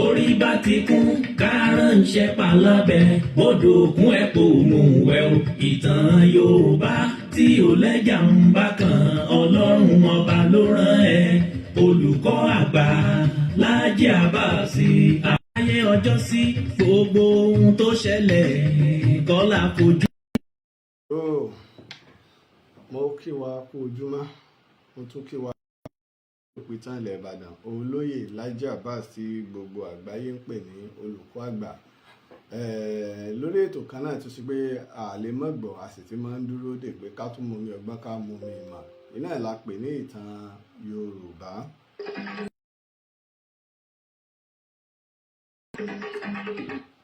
Orí bá ti kún kárànṣẹ́ palábẹ́ bọ́dọ̀ òkun ẹ̀pọ̀ òmùwẹ̀ o. Ìtàn Yorùbá tí ò lẹ́jà ń bá kan Ọlọ́run ọba ló rán ẹ. Olùkọ́ àgbà Laji Abbas ayé ọjọ́ sí gbogbo ohun tó ṣẹlẹ̀ kọ́lá fojú. Mo kí wa kú ojúmọ́, mo tún kí wa Itan ilẹ̀ Ìbàdàn olóyè Laji Abbas tí gbogbo àgbáyé ń pè ní olùkọ́ àgbà. Lórí ètò kan náà tó ṣe pé àlè mọ́gbọ̀ a sì ti máa ń dúró dè pé ká tún mú mi ọgbọ́n ká mú mi ìmọ̀, iná ẹ̀ la pè ní ìtàn Yorùbá.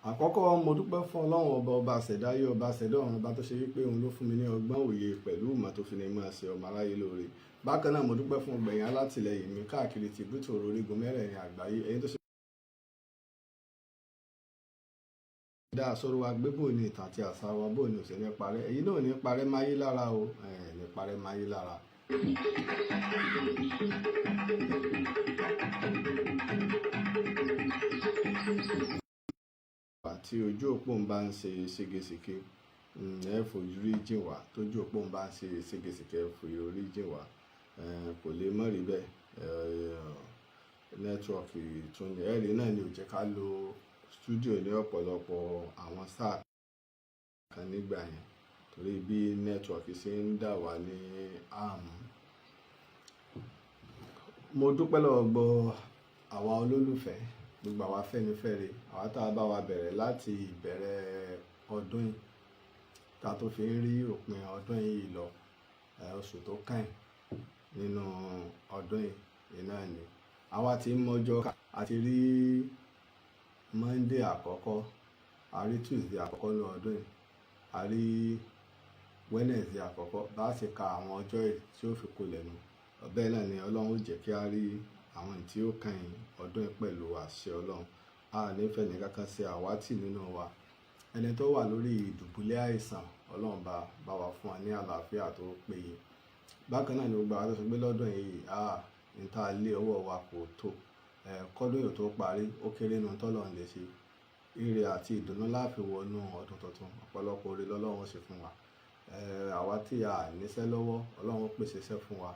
Àkọ́kọ́ mo dúpẹ́ fún Ọlọ́run ọba àṣẹ̀dáyé ọba àṣẹ̀dá ọ̀run ọba tó ṣe wípé òun ló fún mi ní ọgbọ́n òye pẹ̀lú ìmọ̀ tó fi ní máa ṣe ọmọ aráyé lóore. Bákan náà mo dúpẹ́ fún ọgbẹ̀yìn alátìlẹyìn mi káàkiri tìbútò orígun mẹ́rẹ̀ẹ̀rin àgbáyé, ẹ̀yin tó ṣe dá sọ̀rọ̀ wa gbé bò ní ìtàn àti àṣà wa bò ní òṣèlú parẹ́, èyí náà ní parẹ́ máyé lára o, ní parẹ́ máyé lára. Tí ojú òpó ń bá ń ṣe ségesèké ẹ fojú rí jìn wá, tójú òpó ń bá ń ṣe ségesèké ẹ fojú rí jìn wá, kò lè mọ̀ rí bẹ́ẹ̀. Nẹ́tíwọ̀kì tún ní ẹ̀rí náà ni ò jẹ́ ká lo stúdíò ní ọ̀pọ̀lọpọ̀ àwọn sáà kan nígbà yẹn torí bí nẹ́tíwọ̀kì ṣe ń dà wá ní àmú. Mo dúpẹ́ lọ́wọ́ gbọ́ àwa olólùfẹ́, gbogbo àwa fẹ́nifẹ́re, àwa tá a bá wa bẹ̀rẹ̀ láti ìbẹ̀rẹ̀ ọdún yìí tá tó fi ń rí òpin ọdún yìí lọ, oṣù tó kàn nínú ọdún yìí náà ni àwa ti ń mọ́jọ́ àti rí Monday àkọ́kọ́, a rí Tuesday àkọ́kọ́ ní ọdún yìí, a rí Wednesday àkọ́kọ́, bá a ṣe ka àwọn ọjọ́ yìí tí ó fi kó lẹ́nu bẹ́ẹ̀ náà ni Ọlọ́run ó jẹ́ kí a rí àwọn tí ó kàn ọdún yìí pẹ̀lú àṣẹ Ọlọ́run. A nífẹ̀ẹ́ nìkan kan ṣe àwátì nínú wa, ẹni tó wà lórí ìdùbúlẹ̀ àìsàn Ọlọ́run bá wa fún wa ní àlàáfíà tó péye. Bákan náà ni gbogbo àwọn tó ṣe pé lọ́dún yìí níta lé ọwọ́ wa kò tó, kọ́dún yìí tó parí ó kéré nu tọ́lọ́run lè ṣe. Ire àti ìdùnnú láàfin wọnú ọdún tuntun, ọ̀pọ̀lọpọ̀ oore lọ́lọ́run ṣe fún wa. Àwa tí a níṣẹ́ lọ́wọ́ Ọlọ́run pèsè iṣẹ́ fún wa,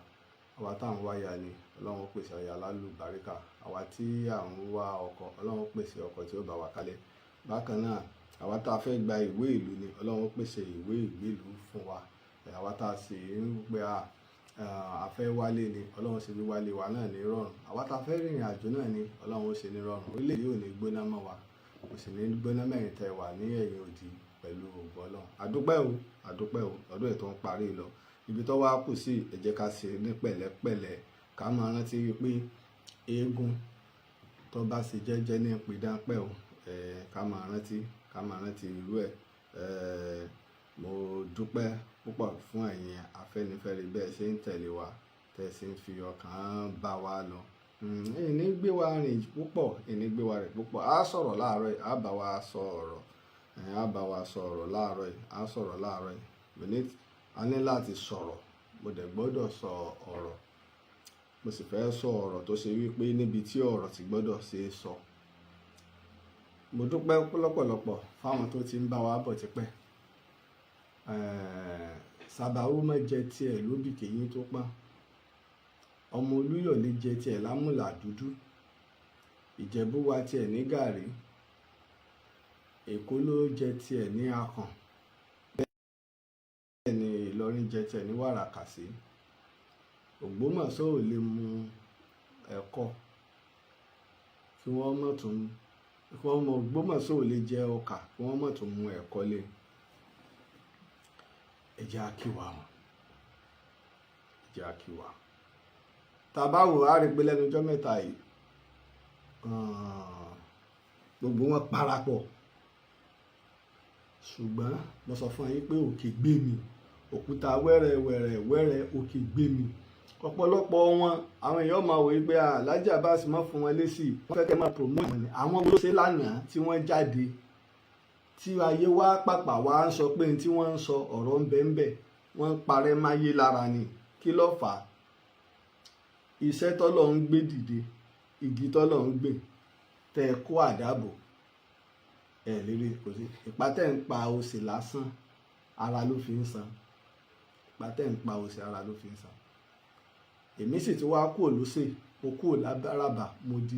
àwa tá à ń wáyà ni Ọlọ́run pèsè aya lálùbáríkà, àwa tí à ń wá ọkọ Ọlọ́run pèsè ọkọ tí ó bá wa kalẹ̀. Bákan náà àwa tá a fẹ́ gba ìwé ìlú ni Ọlọ́run pèsè ìwé ìgbélú fún wa. Àwa tá a sì ń pé a fẹ́ wálé ni Ọlọ́run ṣe bí wálé wa náà ní rọrùn. Àwa tá a fẹ́ rìnrìn àjò náà ni Ọlọ́run ṣe ní rọrùn. Orílẹ̀-èdè yóò ní gbóná mọ́ wa, kò sì ní gbóná mẹ́rin tẹ́ wà ní ẹ̀yìn òdì pẹ̀lú ògbọ́ Ọlọ́run. Àdúpẹ́ o ọdún ètò ń parí lọ, ibi tó wá kù sí ẹ jẹ́ ká ṣe ní pẹ̀lẹ́pẹ̀lẹ́, ká máa rántí pé eégún tó bá ṣe jẹ́jẹ́ ní pidánpẹ́ o, ká máa rántí irú ẹ̀. Mo dúpẹ́ púpọ̀ fún ẹ̀yin afẹ́nifẹ́re bẹ́ẹ̀ ṣe ń tẹ̀lé wa, tẹ́ ṣe ń fi ọkàn bá wa lọ. Ìní gbé wa rìn púpọ̀, ìní gbé wa rìn púpọ̀. A sọ̀rọ̀ láàárọ̀ yìí, a bá wa sọ̀rọ̀ láàárọ̀ yìí, a sọ̀rọ̀ láàárọ̀ yìí. A ní láti sọ̀rọ̀, mo dẹ̀ gbọ́dọ̀ sọ ọ̀rọ̀, mo sì fẹ́ sọ ọ̀rọ̀ tó ṣe wípé níbi tí ọ̀rọ̀ ti gbọ́dọ̀ ṣe é sọ. Mo dúpẹ́ lọ́pọ̀lọpọ̀ fáwọn tó ti ń bá wa bọ̀ tipẹ́. Sàbàwó má jẹ tiẹ̀ lóbì kèyí tó pọ́n, ọmọ Olúyọ̀lé jẹ tiẹ̀ lámùlà dúdú, Ìjẹ̀bú wa tiẹ̀ ní gàrí, Èkó ló jẹ tiẹ̀ ní akàn, bẹ́ẹ̀ ni Ìlọrin jẹ tiẹ̀ ní wàràkàsí. Ògbómọ̀ṣọ́ ò lè mu ẹ̀kọ kí wọ́n mọ̀ tún Ògbómọ̀ṣọ́ ò lè jẹ ọkà kí wọ́n mọ̀ tún mu ẹ̀kọ lé. Ẹ jẹ́ á kí wa mọ̀, ẹ jẹ́ á kí wa. Tàbá wò á rí pé lẹ́nu ọjọ́ mẹ́ta yìí gbogbo wọn parapọ̀, ṣùgbọ́n mo sọ fún yín pé òkè gbé mi, òkúta wẹ́rẹ́ òkè gbé mi. Ọ̀pọ̀lọpọ̀ wọn àwọn èèyàn máa wò wípé Laji Abbas má fún wọn lésì, wọ́n fẹ́ kẹ́ máa promote wọn ni. Àwọn wo ló ṣe lánàá tí wọ́n jáde tí ayé wá pàpà wá ń sọ pé tí wọ́n ń sọ ọ̀rọ̀ ń bẹ, wọ́n ń parẹ́ máyé lára ni. kí ló fà á? Iṣẹ́ tọ́lọ̀ ń gbé dìde, igi tọ́lọ̀ ń gbé tẹ́ ẹ kó àdábò ẹ̀ lérí kò sí. Ìpá tẹ́ ń pa òsì lásán ara ló fi ń san. Ìpá tẹ́ ń pa òsì ara ló fi ń san. Èmi sì ti wá kúrò lósè, mo kúrò lábáràbà, mo di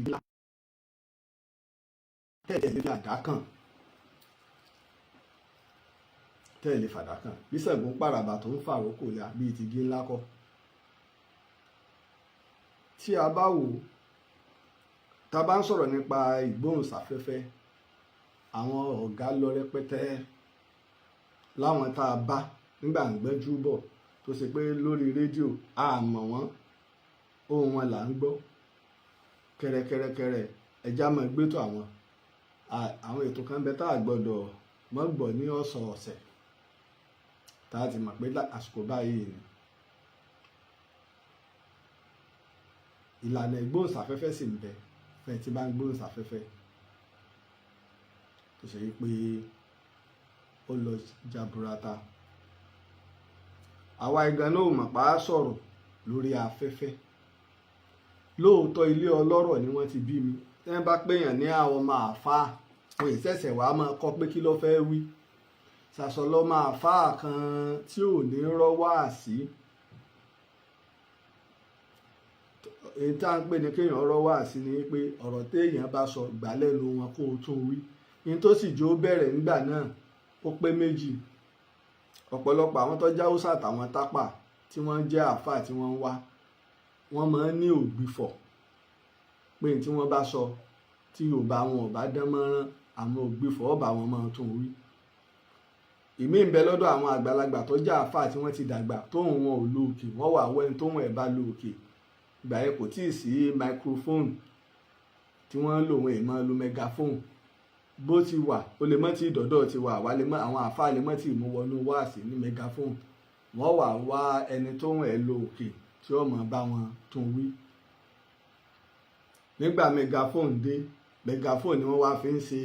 tẹ́lẹ̀ lè àdákàn. Tẹ́lẹ̀ fàdákàn. Bí Ṣàngó pàràbà tó ń fàrókò ya bíi ti igi ńlá kọ́. Tí a bá wò, tá a bá ń sọ̀rọ̀ nípa ìgbóhùnsáfẹ́fẹ́, àwọn ọ̀gá lọ rẹpẹtẹ láwọn tá a bá nígbà ń gbẹ́jú bọ̀ tó ṣe pé lórí rédíò a mọ̀ wọ́n, ohùn wọn là ń gbọ́ kẹrẹkẹrẹkẹrẹ ẹja máa gbé tó àwọn ètò kan bẹ tá a gbọ́dọ̀ mọ́ gbọ́ ní ọ̀sọ̀ọ̀sẹ̀ tá a ti mọ̀ pé àsìkò báyìí ni. Ìlànà ìgbóhùnsáfẹ́fẹ́ sì ń bẹ fẹ́ tí bá ń gbóhùnsáfẹ́fẹ́ tó ṣe pé ó lọ jaburata. Àwa ìgan náà mọ̀ pa á sọ̀rọ̀ lórí afẹ́fẹ́. Lóòótọ́ ilé ọlọ́rọ̀ ni wọ́n ti bí mi. Tí wọ́n bá pèèyàn ní àwọn ọmọ àfáà, wọn ìṣẹ̀ṣẹ̀ wàá máa kọ́ pé kí ló fẹ́ wí. Ṣàṣọlọ́ máa àfáà kan tí ò ní rọ́ wáàsí. Èyí tá à ń pè ní kéèyàn rọ́ wáàsí ni pé ọ̀rọ̀ téèyàn bá sọ gbà lẹ́nu wọn kó o tún wí. Ní tó sì jó bẹ̀rẹ̀ nígbà náà ó pé méjì. Ọ̀pọ̀lọpọ̀ àwọn tó já Hausa àtàwọn tápà tí wọ́n jẹ́ àfáà tí wọ́n ń wá, wọ́n máa ń ní ògbìfọ̀ pé tí wọ́n bá sọ tí Yorùbá wọn ò bá dán mọ́rán, àwọn ògbìfọ̀ ọba wọn máa tún wí. Ìmí ń bẹ lọ́dọ̀ àwọn àgbàlagbà tó jẹ́ àfáà tí wọ́n ti dàgbà tóhùn wọn ò lóòkè, wọ́n wà wẹ́n tóhùn ẹ̀ bá lóòkè. Ìgbà yẹn kò tíì sí microphone tí wọ́n ń lò, wọn èèmọ̀ lo megaphone. Bó ti wà ó lè mọ́ tí ìdọ̀dọ̀ ti wà, àwọn àfáà lè mọ́ tí ìmú wọnú wáàsí ní megaphone. Wọ́n wà wá ẹni tóhùn ẹ̀ lóòkè tí ó mọ̀ bá wọn tún wí. Nígbà megaphone dé, megaphone ni wọ́n wá fi ń ṣe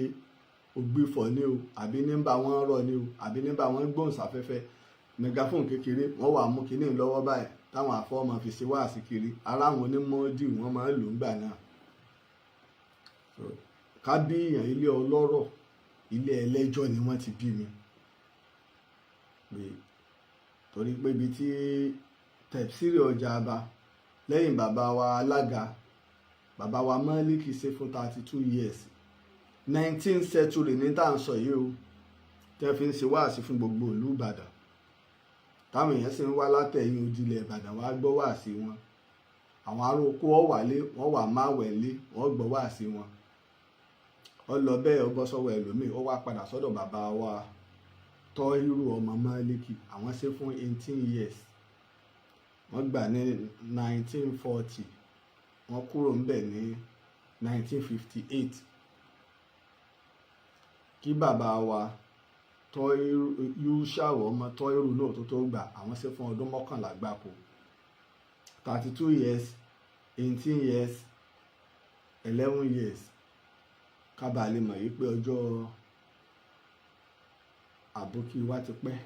ògbìfọ̀ ní o, àbí ní bá wọn rọ̀ ní o, àbí ní bá wọn gbóhùnsáfẹ́fẹ́. Megaphone kékeré wọ́n wà mú kinní lọ́wọ́ báyìí táwọn àfọ́ máa fi ṣe wáàsí kiri. Ara àwọn onímọ̀ọ́dì wọ́n máa ń lò ńgbà náà. Ká bí èèyàn ilé ọlọ́rọ̀, ilé ẹlẹ́jọ́ ni wọ́n ti bí mi. Torí pé ibi tí tẹ̀síìrì ọjà bá lẹ́yìn bàbá wa alága, bàbá wa Málíkì ṣe fún 32 years. 19th century ní tá à ń sọ yìí o, tí wọ́n fi ń ṣe wáàsí fún gbogbo ìlú Ìbàdàn. Táwọn èèyàn sì ń wá látẹ̀yìn òjìlẹ̀ Ìbàdàn wá gbọ́ wáàsí wọn. Àwọn ará oko ọ̀wálé wọ́n wà máwẹ̀lé wọ́n gbọ́ wáàsí wọn. Ó lọ bẹ́ẹ̀ ó bọ́ sọ́wọ́ ẹlòmíì, ó wá padà sọ́dọ̀ bàbá wa Tọ́hírù ọmọ Málíkì. Àwọn ṣe fún 18 years. Wọ́n gbà ní 1940, wọ́n kúrò ńbẹ̀ ní 1958. Kí bàbá wa Tọ́hírù Yúṣàwọ̀ ọmọ Tọ́hírù náà tó gbà, àwọn ṣe fún ọdún 11 gbáko. 32 years, 18 years, 11 years. Kábà lè mọ̀ yí pé ọjọ́ àbókí wa ti pẹ́.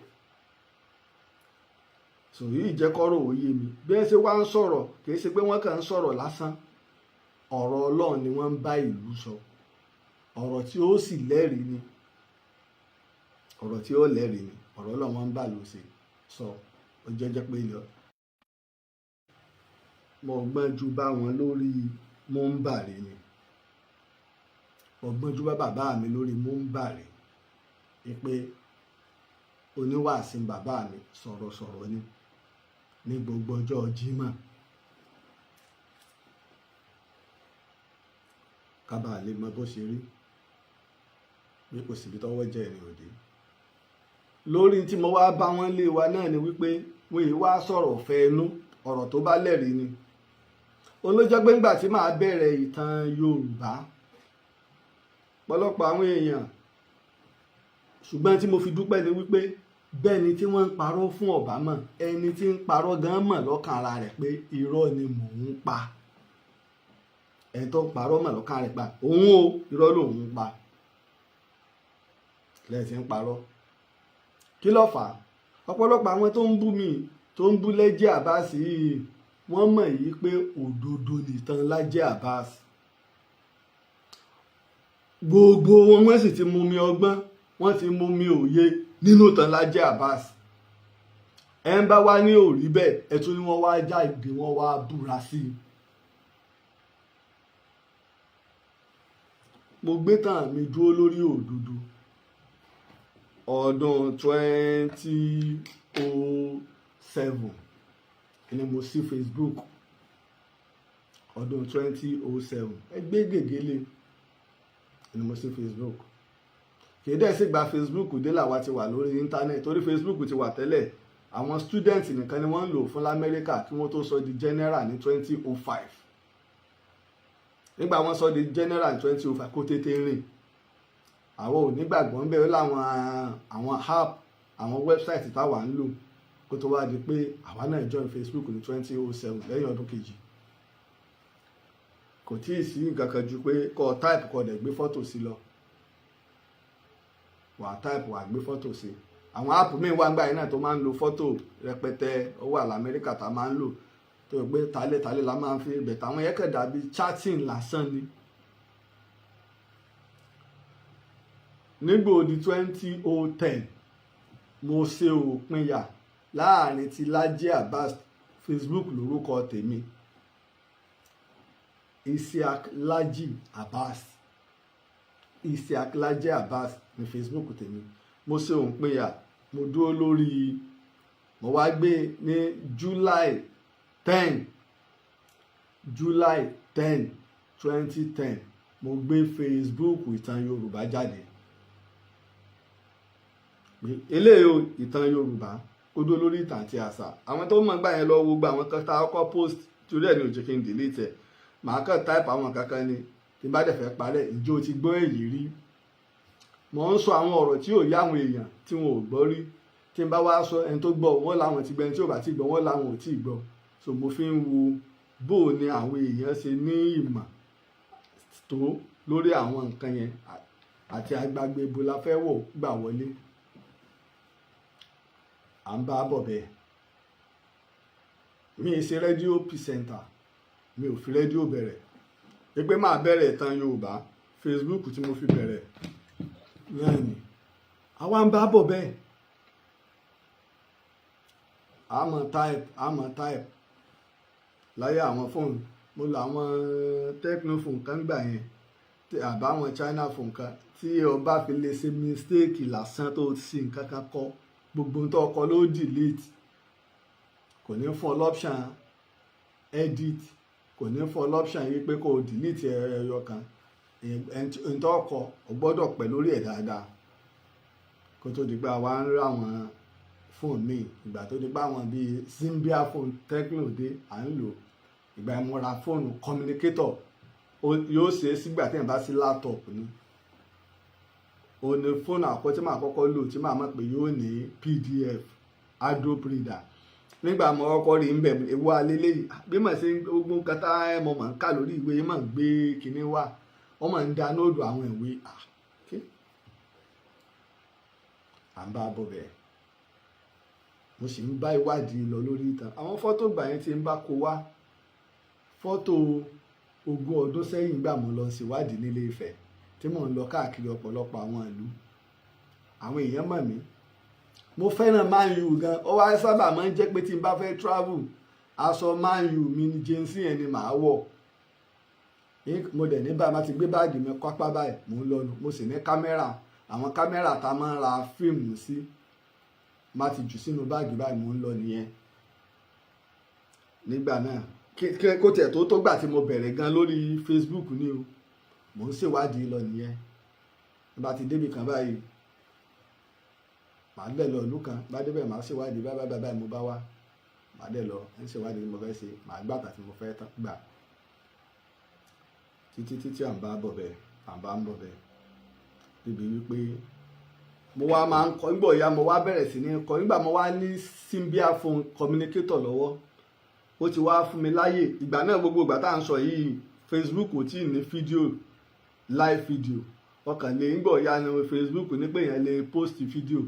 So yìí jẹ́ kọ́rọ̀ òye mi. Bí ẹ ṣe wá ń sọ̀rọ̀, kìí ṣe pé wọ́n kàn ń sọ̀rọ̀ lásán. Ọ̀rọ̀ Ọlọ́run ni wọ́n ń bá ìlú sọ. Ọ̀rọ̀ tí ó sì lẹ́rìí ni. Ọ̀rọ̀ tí ó lẹ́rìí ni. Ọ̀rọ̀ Ọlọ́run wọ́n ń bá lò ṣe sọ. Ó jẹ́jẹ́ pé lọ. Mo gbọ́n ju bá wọn lórí mọ́ńbàrì ni. Ọgbọ́n jú bá bàbá mi lórí mọ́ńbàrì pé oníwàásí bàbá mi sọ̀rọ̀sọ̀rọ̀ ni ní gbogbo ọjọ́ Jímọ̀. Kábà lè mọ bó ṣe rí bí kò síbi tọ́wọ́ jẹ́ ìrìn òde. Lórí tí mo wá bá wọn lé wa náà ni wípé wọ́n yìí wá sọ̀rọ̀ fẹ́ inú, ọ̀rọ̀ tó bá lẹ́rìí ni. Olójọ́ pé ńgbà tí màá bẹ̀rẹ̀ ìtàn Yorùbá, ọ̀pọ̀lọpọ̀ àwọn èèyàn, ṣùgbọ́n tí mo fi dúpẹ́ ni wípé bẹ́ẹ̀ ni tí wọ́n ń parọ́ fún ọ̀bá mọ̀, ẹni tí ń parọ́ gan mọ̀ lọ́kàn ara rẹ̀ pé irọ́ ni mò ń pa. Ẹni tó ń parọ́ mọ̀ lọ́kàn rẹ̀ pa òun o, irọ́ lòun ń pa. Lẹ́yìn tí ń parọ́. Kí ló fà á? Ọ̀pọ̀lọpọ̀ àwọn tó ń bú mi tó ń bú Laji Abbas yìí wọ́n mọ̀ yìí pé òdodo nìtàn Laji Abbas. Gbogbo wọn sì ti mú mi ọgbọ́n, wọ́n ti mú mi òye nínú ìtàn Laji Abbas. Ẹ ń bá wá ní òrí bẹ́ẹ̀, ẹ tún ní wọ́n wá jáde wọ́n wá búra sí i. Mo gbé tàn mi dúró lórí òdodo. Ọdún 2007 ni mo sí Facebook. Ọdún 2007 ẹ gbé gègéle ni mo sí Facebook. Kì í dẹ̀ sí gba Facebook dé làwa ti wà lórí íńtánẹ́ẹ̀tì, torí Facebook ti wà tẹ́lẹ̀. Àwọn student nìkan ni wọ́n ń lò fún l'Amẹ́ríkà kí wọ́n tó sọ di general ní 2005. Nígbà wọ́n sọ di general ní 2005 kó tètè rìn. Àwọn ò nígbàgbọ́ ń bẹ̀rẹ̀ láwọn app, àwọn website táwa ń lò kó tó wá di pé àwa náà join Facebook ní 2007 lẹ́yìn ọdún kejì. Kò tí ì sí nǹkan kan ju pé kó type kó dẹ̀ gbé fọ́tò sí lọ. Wà á type wà á gbé fọ́tò sí. Àwọn app míì wá gbà yín náà tó máa ń lo fọ́tò rẹpẹtẹ, ó wà l'Amẹ́ríkà tá máa ń lò tó yẹ pé talẹ́talẹ́ la máa ń fi bẹ̀tẹ̀ àwọn yẹn kàn dàbí chatting lásán ni. Nígbà odi 2010 mo ṣe òpinya láàrin ti Laji Abbas. Facebook lórúkọ tèmi, Laji Abbas, Laji Abbas ní Facebook tèmi. Mo ṣe òpinya, mo dúró lórí, mo wá gbé ní July 10 2010 mo gbé Facebook Itan Yoruba jáde. Eléyìí ìtàn Yorùbá ó dúró lórí ìtàn àti àṣà. Àwọn tó mọ̀ gbà yẹn lọ wo gba àwọn kan tá ọkọ̀ post torí ẹ̀ ní òjò kí n delete ẹ̀. Màá kàn type àwọn kankan ni tí n bá dẹ̀ fẹ́ parẹ́. Ìjọ ti gbọ́ èyí rí. Mo ń sọ àwọn ọ̀rọ̀ tí ò yá àwọn èèyàn tí wọn ò gbọ́ rí. Tí n bá wá sọ ẹni tó gbọ́ wọ́n láwọn ti gbọ́, ẹni tí ò bá ti gbọ́ wọ́n láwọn ò tí ì gbọ́. So mo fi ń wo bó ni àwọn èèyàn ṣe ní ìmọ̀ tó lórí àwọn nǹkan yẹn àti agbègbè ibo la fẹ́ wọ̀ gbà wọlé. À ń bá bọ̀ bẹ́ẹ̀. Mi ì ṣe rédíò pìsẹ́ńtà, mi ò fi rédíò bẹ̀rẹ̀. Pé máa bẹ̀rẹ̀ ìtàn Yorùbá, Facebook tí mo fi bẹ̀rẹ̀ náà ni. Àwa ń bá bọ̀ bẹ́ẹ̀. àmọ́ type láyé àwọn fóònù. Mo lo àwọn Tecno phone kan gbà yẹn àbáwọn China phone kan tí o bá fi lè ṣe mistake lásán tó sì nǹkan kan kọ gbogbo tó kọ ló delete. Kò ní fún ọ l'option edit, kò ní fún ọ l'option yìí pé kó delete ẹyọ kan. Ẹni tó kọ o gbọ́dọ̀ pẹ̀ lórí ẹ̀ dáadáa kó tó di pé àwa ń rí àwọn fóònù míì. Ìgbà tó di pé àwọn bíi Zimbia phone Tecno dé à ń lò. Ìgbà mo ra fóònù communicator yóò ṣe é sígbà tí ẹ̀ bá sí laptop ni. O ní fóònù àkọ́kọ́ tí màá kọ́kọ́ lò tí màá mọ̀ pé yóò ní PDF Adobe Reader. Nígbà mo kọ́kọ́ rí nbẹ̀ ewu alélẹ́ yìí bí mà ṣe gbogbo nǹkan tá mo máa ń kà lórí ìwé máa ń gbé kinní wá wọ́n máa ń download àwọn ìwé. À ń bá bọ̀ bẹ́ẹ̀. Mo sì ń bá ìwádìí lọ lórí ìtàn. Àwọn fọ́tò gbà yẹn tí ń bá kó wá fọ́tò 20 ọdún sẹ́yìn gbà mo lọ ṣèwádìí nílé Ifẹ̀ tí mò ń lọ káàkiri ọ̀pọ̀lọpọ̀ àwọn ìlú. Àwọn èèyàn mọ̀ mí. Mo fẹ́ràn Man U gan. Ó wá sábà máa ń jẹ́ pé tí n bá fẹ́ travel aṣọ Man U mi ní jẹ́nsì yẹn ni màá wọ̀. Mo dẹ̀ ní báyìí máa ti gbé báàgì mi kápá báyìí mò ń lọ nù. Mo sì ní kámẹ́rà, àwọn kámẹ́rà tá a máa ń ra fíìmù sí. Má ti jù sínú báàgì báyìí mò ń lọ nìyẹn. Nígbà náà kó tiẹ̀ tó gbà tí mo bẹ̀rẹ̀ gan lórí Facebook ni o. Mò ń ṣèwádìí lọ nìyẹn. Bá ti débi kan báyìí màá dẹ̀ lọ ìlú kan, bá débẹ̀ màá ṣèwádìí báyìí mo bá wá. Màá dẹ̀ lọ ń ṣèwádìí mo fẹ́ ṣe, màá gbàtà tí mo fẹ́ gbà. Títí à ń bá bọ̀ bẹ́ẹ̀, à ń bá ń bọ̀ bẹ́ẹ̀. Débi wípé mo wá máa ń kọ nígbà ọ̀ya mo wá bẹ̀rẹ̀ sí ní kọ nígbà mo wá ní Zimbia phone communicator lọ́wọ́. Ó ti wá fún mi láyè. Ìgbà náà gbogbo ìgbà tá à ń sọ yìí Facebook ò tí ì ní fídíò live video. Ọkàn lè ń gbọ̀ ya ní Facebook ní pé èèyàn lè post fídíò.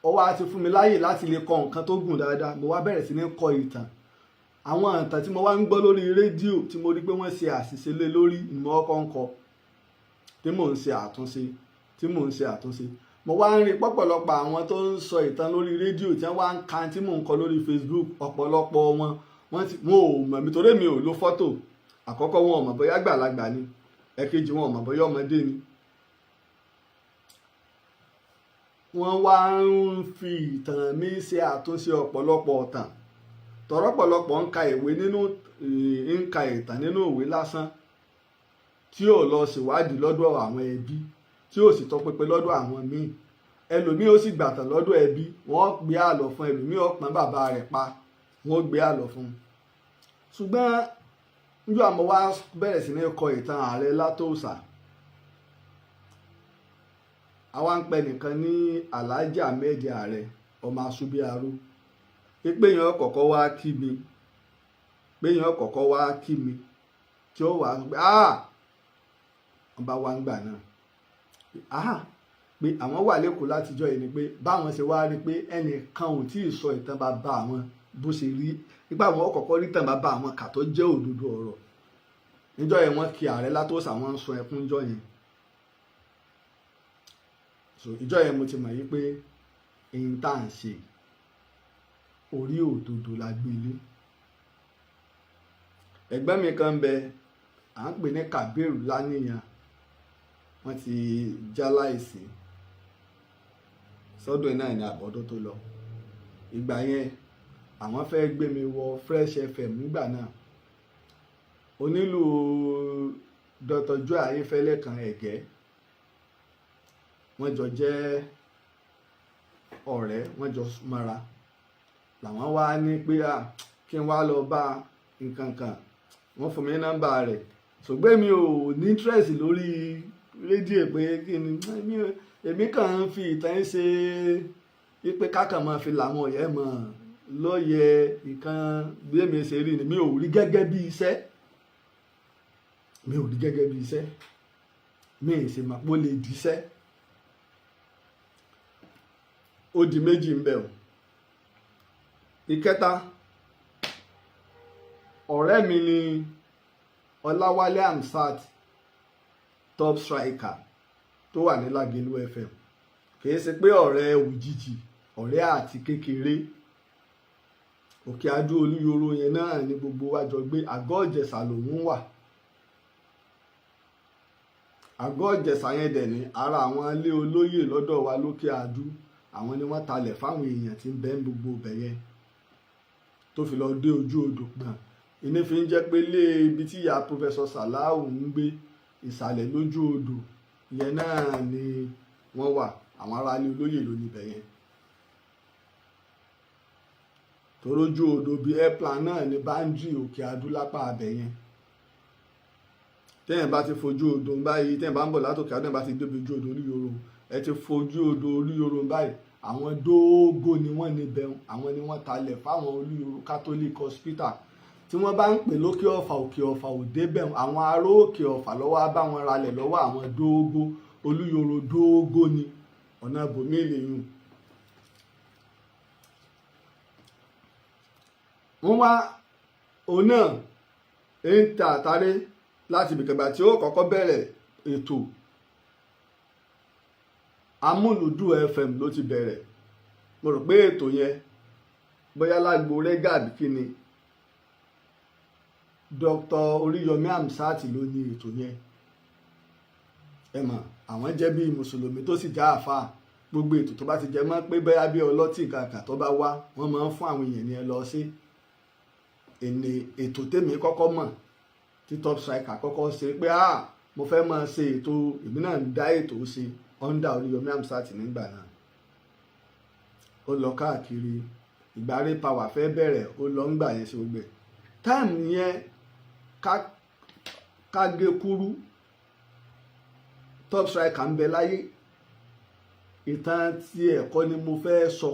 ó wá ti fún mi láyè láti lè kọ nǹkan tó gùn dáadáa, mo wá bẹ̀rẹ̀ sí ní kọ ìtàn. Àwọn ìtàn tí mo wá ń gbọ́ lórí rédíò tí mo rí pé wọ́n ṣe àṣìṣe lé lórí ni mo kọ́kọ́ ń kọ, tí mò ń ṣe àtúnṣe. Mo wá ń rí pọ̀pọ̀lọpọ̀ àwọn tó ń sọ ìtàn lórí rédíò tí wọ́n wá ń ka tí mò ń kọ lórí Facebook, ọ̀pọ̀lọpọ̀ wọn ò mọ̀ mi torí mi ò lo fọ́tò. Àkọ́kọ́ wọn ò mọ̀ bóyá àgbàlagbà ni, ẹ̀kejì wọn ò mọ̀ bóyá ọmọdé ni. Wọ́n wá ń fi ìtàn mi ṣe àtúnṣe ọ̀pọ̀lọpọ̀ ọ̀tàn. Tọ̀rọ̀pọ̀lọpọ̀ ń ka ìtàn nínú ìwé lásán tí ò lọ ṣèwádìí lọ́dọ̀ àwọn ẹbí, tí ò sì tọpinpin lọ́dọ̀ àwọn míì. Ẹlòmíì ó sì gbàtàn lọ́dọ̀ ẹbí, wọ́n gbé àlọ́ fún ẹlòmíì, ó pọ́n bàbá rẹ̀ pa, wọ́n gbé àlọ́ fún un. Ṣùgbọ́n níjọ́ àmọ́ wá bẹ̀rẹ̀ sí ní kọ ìtàn Ààrẹ látòòsà. Àwa ń pè nìkan ní Laji Aare ọmọ Asúbíarú. Pé èèyàn kọ́kọ́ wá kí mi, tí ó wà pé wọ́n bá wá ń gbà náà. Pé àwọn wà lẹ́kọ̀ọ́ látijọ́ yìí ni pé báwọn ṣe wá rí pé ẹnìkan ò tí ì sọ ìtàn bàbá àwọn bó ṣe rí, nígbà àwọn kọ́kọ́ rí ìtàn bàbá àwọn kà tó jẹ́ òdodo ọ̀rọ̀. Níjọ́ yẹn wọ́n kí Ààrẹ látòòsà, wọ́n ń sọ ẹkún níjọ́ yẹn. So ìjọ́ yẹn mo ti mọ̀ yìí pé èyí tá à ń ṣe orí òdodo la gbélé. Ẹgbẹ́ mi kan bẹ, à ń pè ní Kábírù Láníyàn, wọ́n ti jáláìsí sọ́dọ̀ náà ní àbọ̀dún tó lọ. Ìgbà yẹn àwọn fẹ́ gbé mi wọ Fresh FM nígbà náà. Onílù Dr. Joy Ayéfẹ́lẹ́ kan Ẹ̀gẹ́, wọ́n jọ jẹ́ ọ̀rẹ́, wọ́n jọ mọ́ra. Làwọn wá ní pé kí n wá lọ bá nǹkan kan, wọ́n fún mi nọ́mbà rẹ̀. Ṣùgbọ́n mi ò ní interest lórí rédíò pé kí ni, èmi kàn ń fi ìtàn ṣe pé kákan máa fi làwọn ọ̀yẹ́ mọ̀ lọ́yẹ nǹkan bí èmi ṣe rí ni. Mi ò rí gẹ́gẹ́ bí iṣẹ́, mi ì sì mọ̀ pé ó lè díṣẹ́. Ó di méjì ń bẹ̀ o. Ìkẹta, ọ̀rẹ́ mi ni Ọláwálé Hamzat, top striker tó wà ní Lágelú FM. Kìí ṣe pé ọ̀rẹ́ òjijì, ọ̀rẹ́ àti kékeré. Òkè Adó Olúyoro yẹn náà ni gbogbo wa jọ gbé. Àgọ́ Ìjẹ̀ṣà lòun wà. Àgọ́ Ìjẹ̀ṣà yẹn dẹ̀ ní ara àwọn ilé olóyè lọ́dọ̀ wa lókè Adó. Àwọn ni wọ́n talẹ̀ fáwọn èèyàn tí ń bẹ ń gbogbo ibẹ̀ yẹn tó fi lọ dé ojú odò gbọ̀n. Ìní fi ń jẹ́ pé lé ibi tí ìyá Professor Salau ń gbé, ìsàlẹ̀ lójú odò yẹn náà ni wọ́n wà. Àwọn ará ilé olóyè ló níbẹ̀ yẹn. Torójú odò bíi airplan náà ni báńdì Òkè Adó lápá abẹ yẹn. Tẹ́yìn bá ti fojú odò báyìí, tẹ́yìn bá ń bọ̀ látòkè Adó, bá ti débi ojú odò Olúyoro, ẹ ti fojú odò Olúyoro báyìí. Àwọn dóógó ni wọ́n níbẹ̀, àwọn ni wọ́n talẹ̀ fáwọn Olúyoro Catholic Hospital. Tí wọ́n bá ń pè lókè Ọ̀fà, Òkè Ọ̀fà ò débẹ̀, àwọn ará Òkè Ọ̀fà lọ́wọ́ bá wọn ralẹ̀ lọ́wọ́ àwọn dóógó. Olúyoro dóógó ni, ọ̀nà bòmí lèyùn. Wọ́n wá òun náà ń ta àtàrí láti ibìkẹ̀gbà tí ó kọ́kọ́ bẹ̀rẹ̀ ètò. Amúlùdùn FM ló ti bẹ̀rẹ̀. Mo rò pé ètò yẹn bóyá lágbo rẹ́gà àbí kí ni, Dr. Oríyọmí Hamzat ló ní ètò yẹn. Ẹ mọ̀, àwọn jẹ́ bí mùsùlùmí tó sì já àfáà. Gbogbo ètò tó bá ti jẹ mọ́ pé bóyá bí ọlọ́tì kàkà tó bá wá, wọ́n máa ń fún àwọn èèyàn yẹn lọ sí. Ètò tèmi kọ́kọ́ mọ̀ tí top striker kọ́kọ́ ṣe pé mo fẹ́ máa ṣe ètò, èmi náà ń dá ètò ṣe under Oríyọmí Hamzat nígbà náà. Ó lọ káàkiri. Ìgbà Aare power fẹ́ bẹ̀rẹ̀, ó lọ ń gbà yẹn ṣe gbogbo ẹ̀. Táìmù yẹn ká gé kúrú, top striker ń bẹ láyé. Ìtàn tí ẹ̀kọ́ ni mo fẹ́ sọ,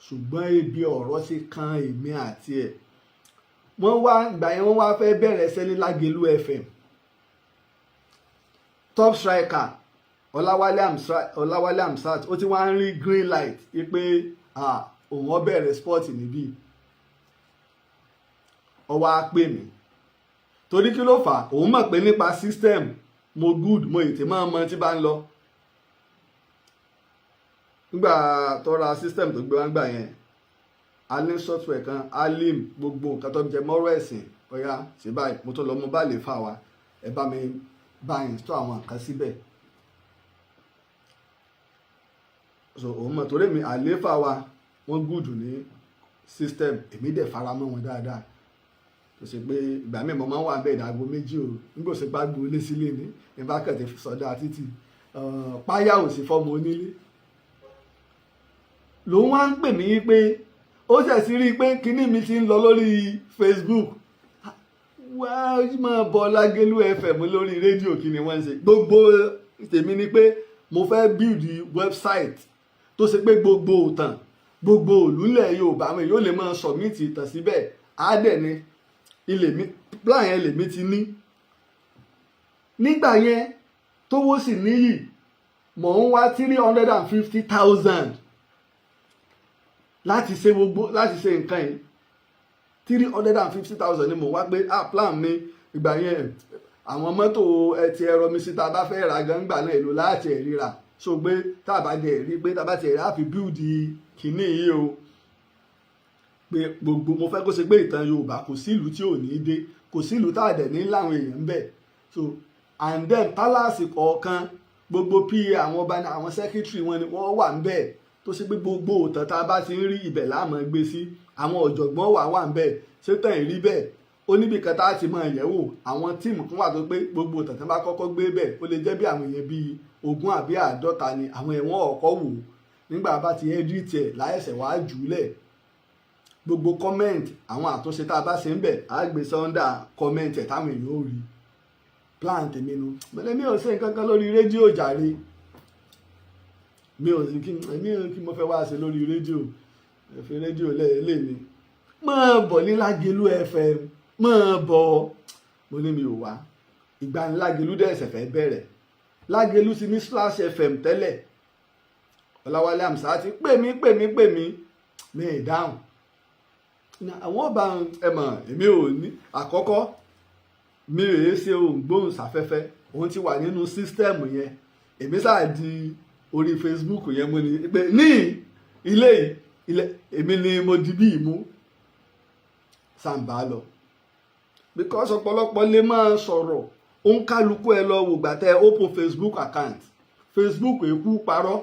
ṣùgbọ́n ibi ọ̀rọ̀ sì kan èmi àti ẹ̀. Ìgbà yẹn wọ́n wá fẹ́ bẹ̀rẹ̀ ṣẹ́ ní Lágelú FM. Top striker Ọláwálé Hamzat ó ti wá ń rí green light pé òun ó bẹ̀rẹ̀ sport níbí ó wá pè mí torí kí ló fà òun mọ̀ pé nípa system mo good mo ètè máa mọ tí bá ń lọ nígbà tó ra system tó gbé wá gbà yẹn a ní software kan alim gbogbo nǹkan tó jẹ mọ́rọ̀ ẹ̀sìn ọ̀yá sí báyìí mo tó lọ mo bá lè fà wá ẹ bá mi bá install àwọn nǹkan síbẹ̀ so òun mọ̀ torí mi àléfà wa wọ́n gùdù ní system èmi dẹ̀ fara mọ́ wọn dáadáa tó ṣe pé ìgbà míì mo máa ń wà bẹ́ẹ̀ dáago méjì o nígbà tó ṣe bá gbó lé sílé ní ìbá kẹ̀tẹ̀ fi sọdá títì páyà ò sí fọ́mọ onílé lòun wá ń pè mí pé ó ṣẹ̀ sí rí i pé kinní mi ti ń lọ lórí Facebook wá máa bọ̀ Lágẹ̀lú FM lórí rédíò kí ni wọ́n ń ṣe gbogbo tèmi ni pé mo fẹ́ build website tó ṣe pé gbogbo òtàn gbogbo òlúlẹ̀ Yorùbá mi yóò lè máa submit ìtàn síbẹ̀ á dẹ̀ ni ilé mi plan yẹn lèmi ti ní nígbà yẹn tówó sì níyì mò ń wá 350,000 láti ṣe nǹkan yìí 350,000 ni mò ń wá pé plan mi ìgbà yẹn àwọn mọ́tò ẹtì ẹ̀rọ mi síta bá fẹ́ ra gangba náà èlò láti ẹ̀ríra so pé tábà dẹ̀ rí pé tábà ti ẹ̀rí àfi bíúdì kìíní yìí o pé gbogbo mo fẹ́ kó ṣe pé ìtàn Yorùbá kò sí ìlú tí ò ní dé kò sí ìlú tá a dẹ̀ ní láwọn èèyàn ń bẹ̀ so and then palace kọ̀ọ̀kan gbogbo pa àwọn ọba àwọn secretary wọn ni wọ́n wà ń bẹ̀ tó ṣe pé gbogbo òtàn tá a bá ti ń rí ibẹ̀ láàmú gbé sí àwọn ọ̀jọ̀gbọ́n wà ń bẹ̀ ṣé tàn rí bẹ́ẹ̀ ó níbi kan tá a ti máa yẹ̀wò àwọn tíìmù kan wà tó pé gbogbo òtàn tán bá kọ́kọ́ gbé bẹ̀ ó lè jẹ́ bí àwọn èèyàn bíi 20 àbí 50 ni àwọn ẹ̀wọ̀n ọ̀kọ́ wò nígbà bá ti edit ẹ̀ láìsẹ̀ wá jùlẹ̀ gbogbo comment àwọn àtúnṣe tá a bá ṣe ń bẹ̀ á gbé sọ́ndà comment ẹ̀ táwọn èèyàn ò rí plan tèmi nu mẹ́lẹ́ mi ò ṣe nǹkan kan lórí rédíò jàre mi ò sí kí mo fẹ́ wá ṣe lórí rédíò ẹ̀fẹ̀ rédíò lẹ́ẹ̀lẹ́ mi máa bọ̀ ní Lágẹ̀lú FM máa bọ̀ mo ní mi ò wá ìgbà ní Lágẹ̀lú dẹ̀ ẹ̀sẹ̀ fẹ́ bẹ̀rẹ̀ Lágẹ̀lú ti ní Slash FM tẹ́lẹ̀ Ọláwálé àmsá ti pè mí mi ì dáhùn àwọn ọba ẹmọ èmi ò ní àkọ́kọ́ mi rèé ṣe ògbóhùnsáfẹ́fẹ́ òun ti wà nínú sísítẹ́ẹ̀mù yẹn èmi sáà di orí Facebook yẹn mo ní pé ní ilé èmi ni mo di bí ìmú sàǹbà lọ because ọ̀pọ̀lọpọ̀ lè máa sọ̀rọ̀ òun kálukú ẹ lọ wò gbàtẹ́ open Facebook account Facebook èkú parọ́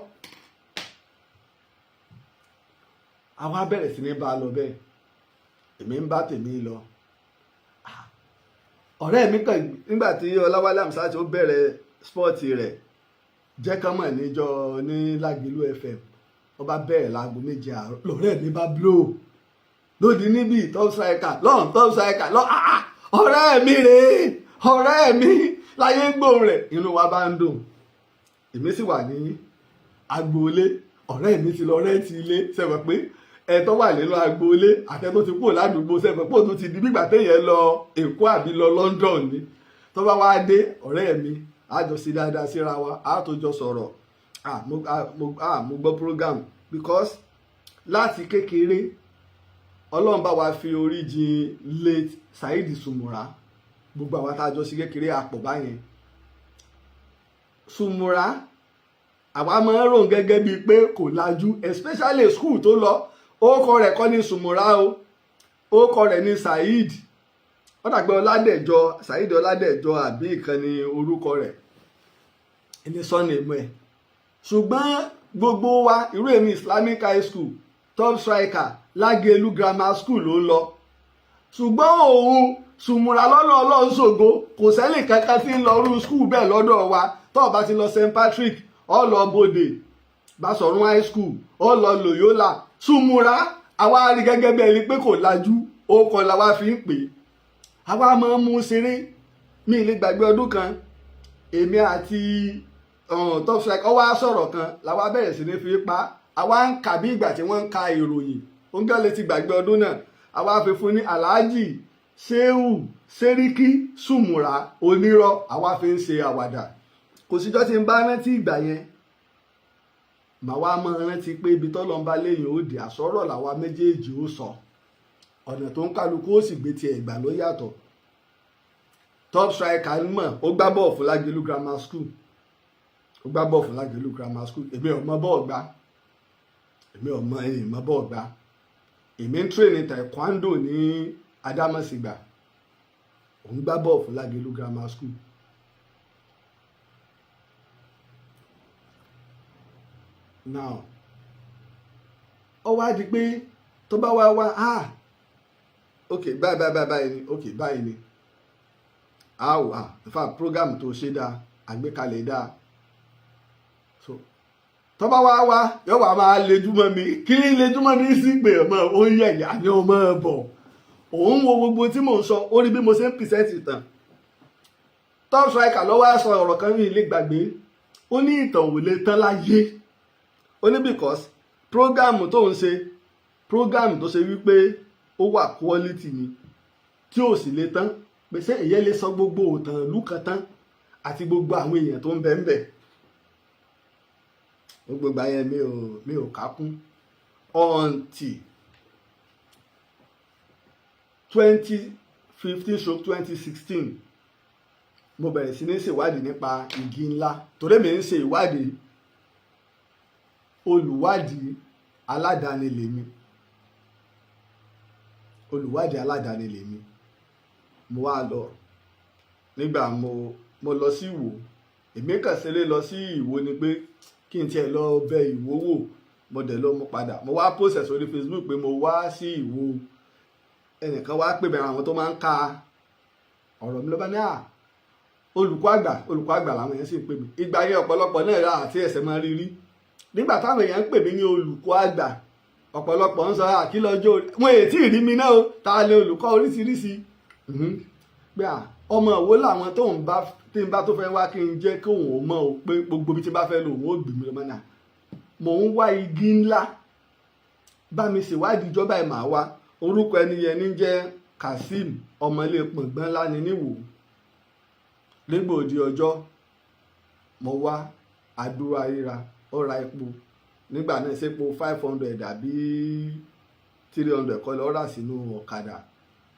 àwa bẹ̀rẹ̀ sí ní bá a lọ bẹ́ẹ̀ èmi ń bá tèmi lọ ọ̀rẹ́ mi kàn nígbà tí Ọláwálé àmsá tí ó bẹ̀rẹ̀ spọ́ọ̀tì rẹ̀ jẹ́ kán mọ̀ níjọ ní Lágẹ̀lú FM ó bá bẹ̀rẹ̀ láago 7 àárọ̀ lọ́rẹ́ mi bá blow lódì níbi top striker lọ́n ọ̀rẹ́ mi rèé ọ̀rẹ́ mi láyé gbóhùn rẹ̀ inú wa bá ń dùn èmi sì wà ní agboolé ọ̀rẹ́ mi ti lọ rẹ́ǹtì ilé sẹ́wọ̀n pé ẹ̀tọ́ wà nínú agboolé àtẹ́tọ́ ti kúrò ládùúgbò sẹ́fẹ̀ pò tó ti di bígbà téèyàn lọ Èkó àbí lọ London ni tó bá wá dé ọ̀rẹ́ mi á jọ sí dáadáa síra wa á tó jọ sọ̀rọ̀ mo gbọ́ program because láti kékeré Ọlọ́run bá wa fi orí jìn late Saheed Sumura gbogbo àwa tá a jọ sí kékeré àpọ̀ báyẹn Sumura àwa máa ń ròun gẹ́gẹ́ bíi pé kò lajú especially school tó lọ orúkọ rẹ̀ kọ́ ní Sumura o orúkọ rẹ̀ ní Saheed ó dàgbé Ọládẹ̀jọ Saheed Ọládẹ̀jọ àbí ìkan ní orúkọ rẹ̀ ẹni sọ́nà èmọ̀ ẹ̀ ṣùgbọ́n gbogbo wa irú èmi Islamic High School top striker Lágẹ̀lú Grammar School ló ń lọ ṣùgbọ́n òun Sumura lọ́nà Ọlọ́run ṣògo kò sẹ́lì kankan tí ń lọ rú school bẹ́ẹ̀ lọ́dọ̀ wa tó o bá ti lọ St Patrick ó lọ Bòdè Basọ̀run High School ó lọ Loyola Sumura àwa rí gẹ́gẹ́ bí ẹni pé kò lajú orúkọ làwa fi ń pè àwa máa ń mú ṣeré mi lè gbàgbé ọdún kan èmi àti top strike ọwọ́ sọ̀rọ̀ kan làwa bẹ̀rẹ̀ sí ní fi pa àwa ń kà bí ìgbà tí wọ́n ń ka ìròyìn oúnjẹ lè ti gbàgbé ọdún náà àwa fi fún ní Alhaji Shehu Seriki Sumura onírọ́ àwa fi ń ṣe àwàdà kò síjọ́ tí ń bá rántí ìgbà yẹn màá wá mọ́ rántí pé ibi tọ́lọ́mbá léyìn ó dé àsọ̀rọ̀ làwa méjèèjì ó sọ ọ̀nà tó ń kálukú ó sì gbé tiẹ̀ ìgbà ló yàtọ̀. Top striker mọ̀ ó gbá bọ́ọ̀ fún Lágelú grammar school èmi ò mọ bọ́ọ̀ gbá èmi ń train taekwondo ní Adámọ̀sìgbà òun gbá bọ́ọ̀ fún Lágelú grammar school. Now ó wá di pé tó bá wá ok báyìí ni ok báyìí ni in fact program tó ṣe dáa àgbékalẹ̀ dáa so tó bá wá yóò wá máa lejúmọ́ mi kí ni lejúmọ́ mi sí pé ọmọ ó ń yẹ̀yà ni ọmọ bọ̀ òun wo gbogbo tí mò ń sọ ó rí bí mo ṣe ń pìsẹ́ǹtì tàn. Top striker lọ́wọ́ á sọ ọ̀rọ̀ kan ní ilé gbàgbé ó ní ìtàn ò lè tán láyé ó ní because program tó ń ṣe program tó ṣe wípé ó wà quality ni tí ò sì lè tán pèsè èyẹ lè sọ gbogbo òtàn ìlú kan tán àti gbogbo àwọn èèyàn tó ń bẹ ń bẹ gbogbo ayé mi ò kákún until 2015-2016 mo bẹ̀rẹ̀ sí ní ṣèwádìí nípa igi ńlá torí mi ń ṣe ìwádìí olùwádìí aládàáni lèmi mo wá lọ nígbà mo lọ sí Ìwó èmi kàn ṣeré lọ sí Ìwó ni pé kí n tiẹ̀ lọ bẹ Ìwó wò mo dẹ̀ lọ mo padà mo wá post sórí Facebook pé mo wá sí Ìwó ẹnìkan wá pè mí àwọn tó máa ń ka ọ̀rọ̀ mi ló bá ní olùkọ́ àgbà làwọn èèyàn sì ń pè mí ìgbà yẹn ọ̀pọ̀lọpọ̀ náà rà àti ẹ̀sẹ̀ máa rí nígbà táwọn èèyàn ń pè mí ní olùkọ́ àgbà ọ̀pọ̀lọpọ̀ ń sọ àkílọ́jọ́ wọn èyí tí ì rí mi náà o ta lè olùkọ́ oríṣiríṣi pé ọmọ ìwó làwọn tí n bá tó fẹ́ wá kí n jẹ́ kí òun ò mọ̀ o pé gbogbo bí tí n bá fẹ́ lò òun ó gbì mí lọ́mọ náà mò ń wá igi ńlá bá mi ṣèwádìí ìjọba ẹ̀ máa wá orúkọ ẹni yẹn ní jẹ́ Kazeem ọmọlé pọ̀ngbọ́n ńlá ni níwò nígbòdì ọjọ́ mo wá àdúrà ríra ó ra epo nígbà náà sépo 500 àbí 300 kọ́ lọ rà sínú ọ̀kadà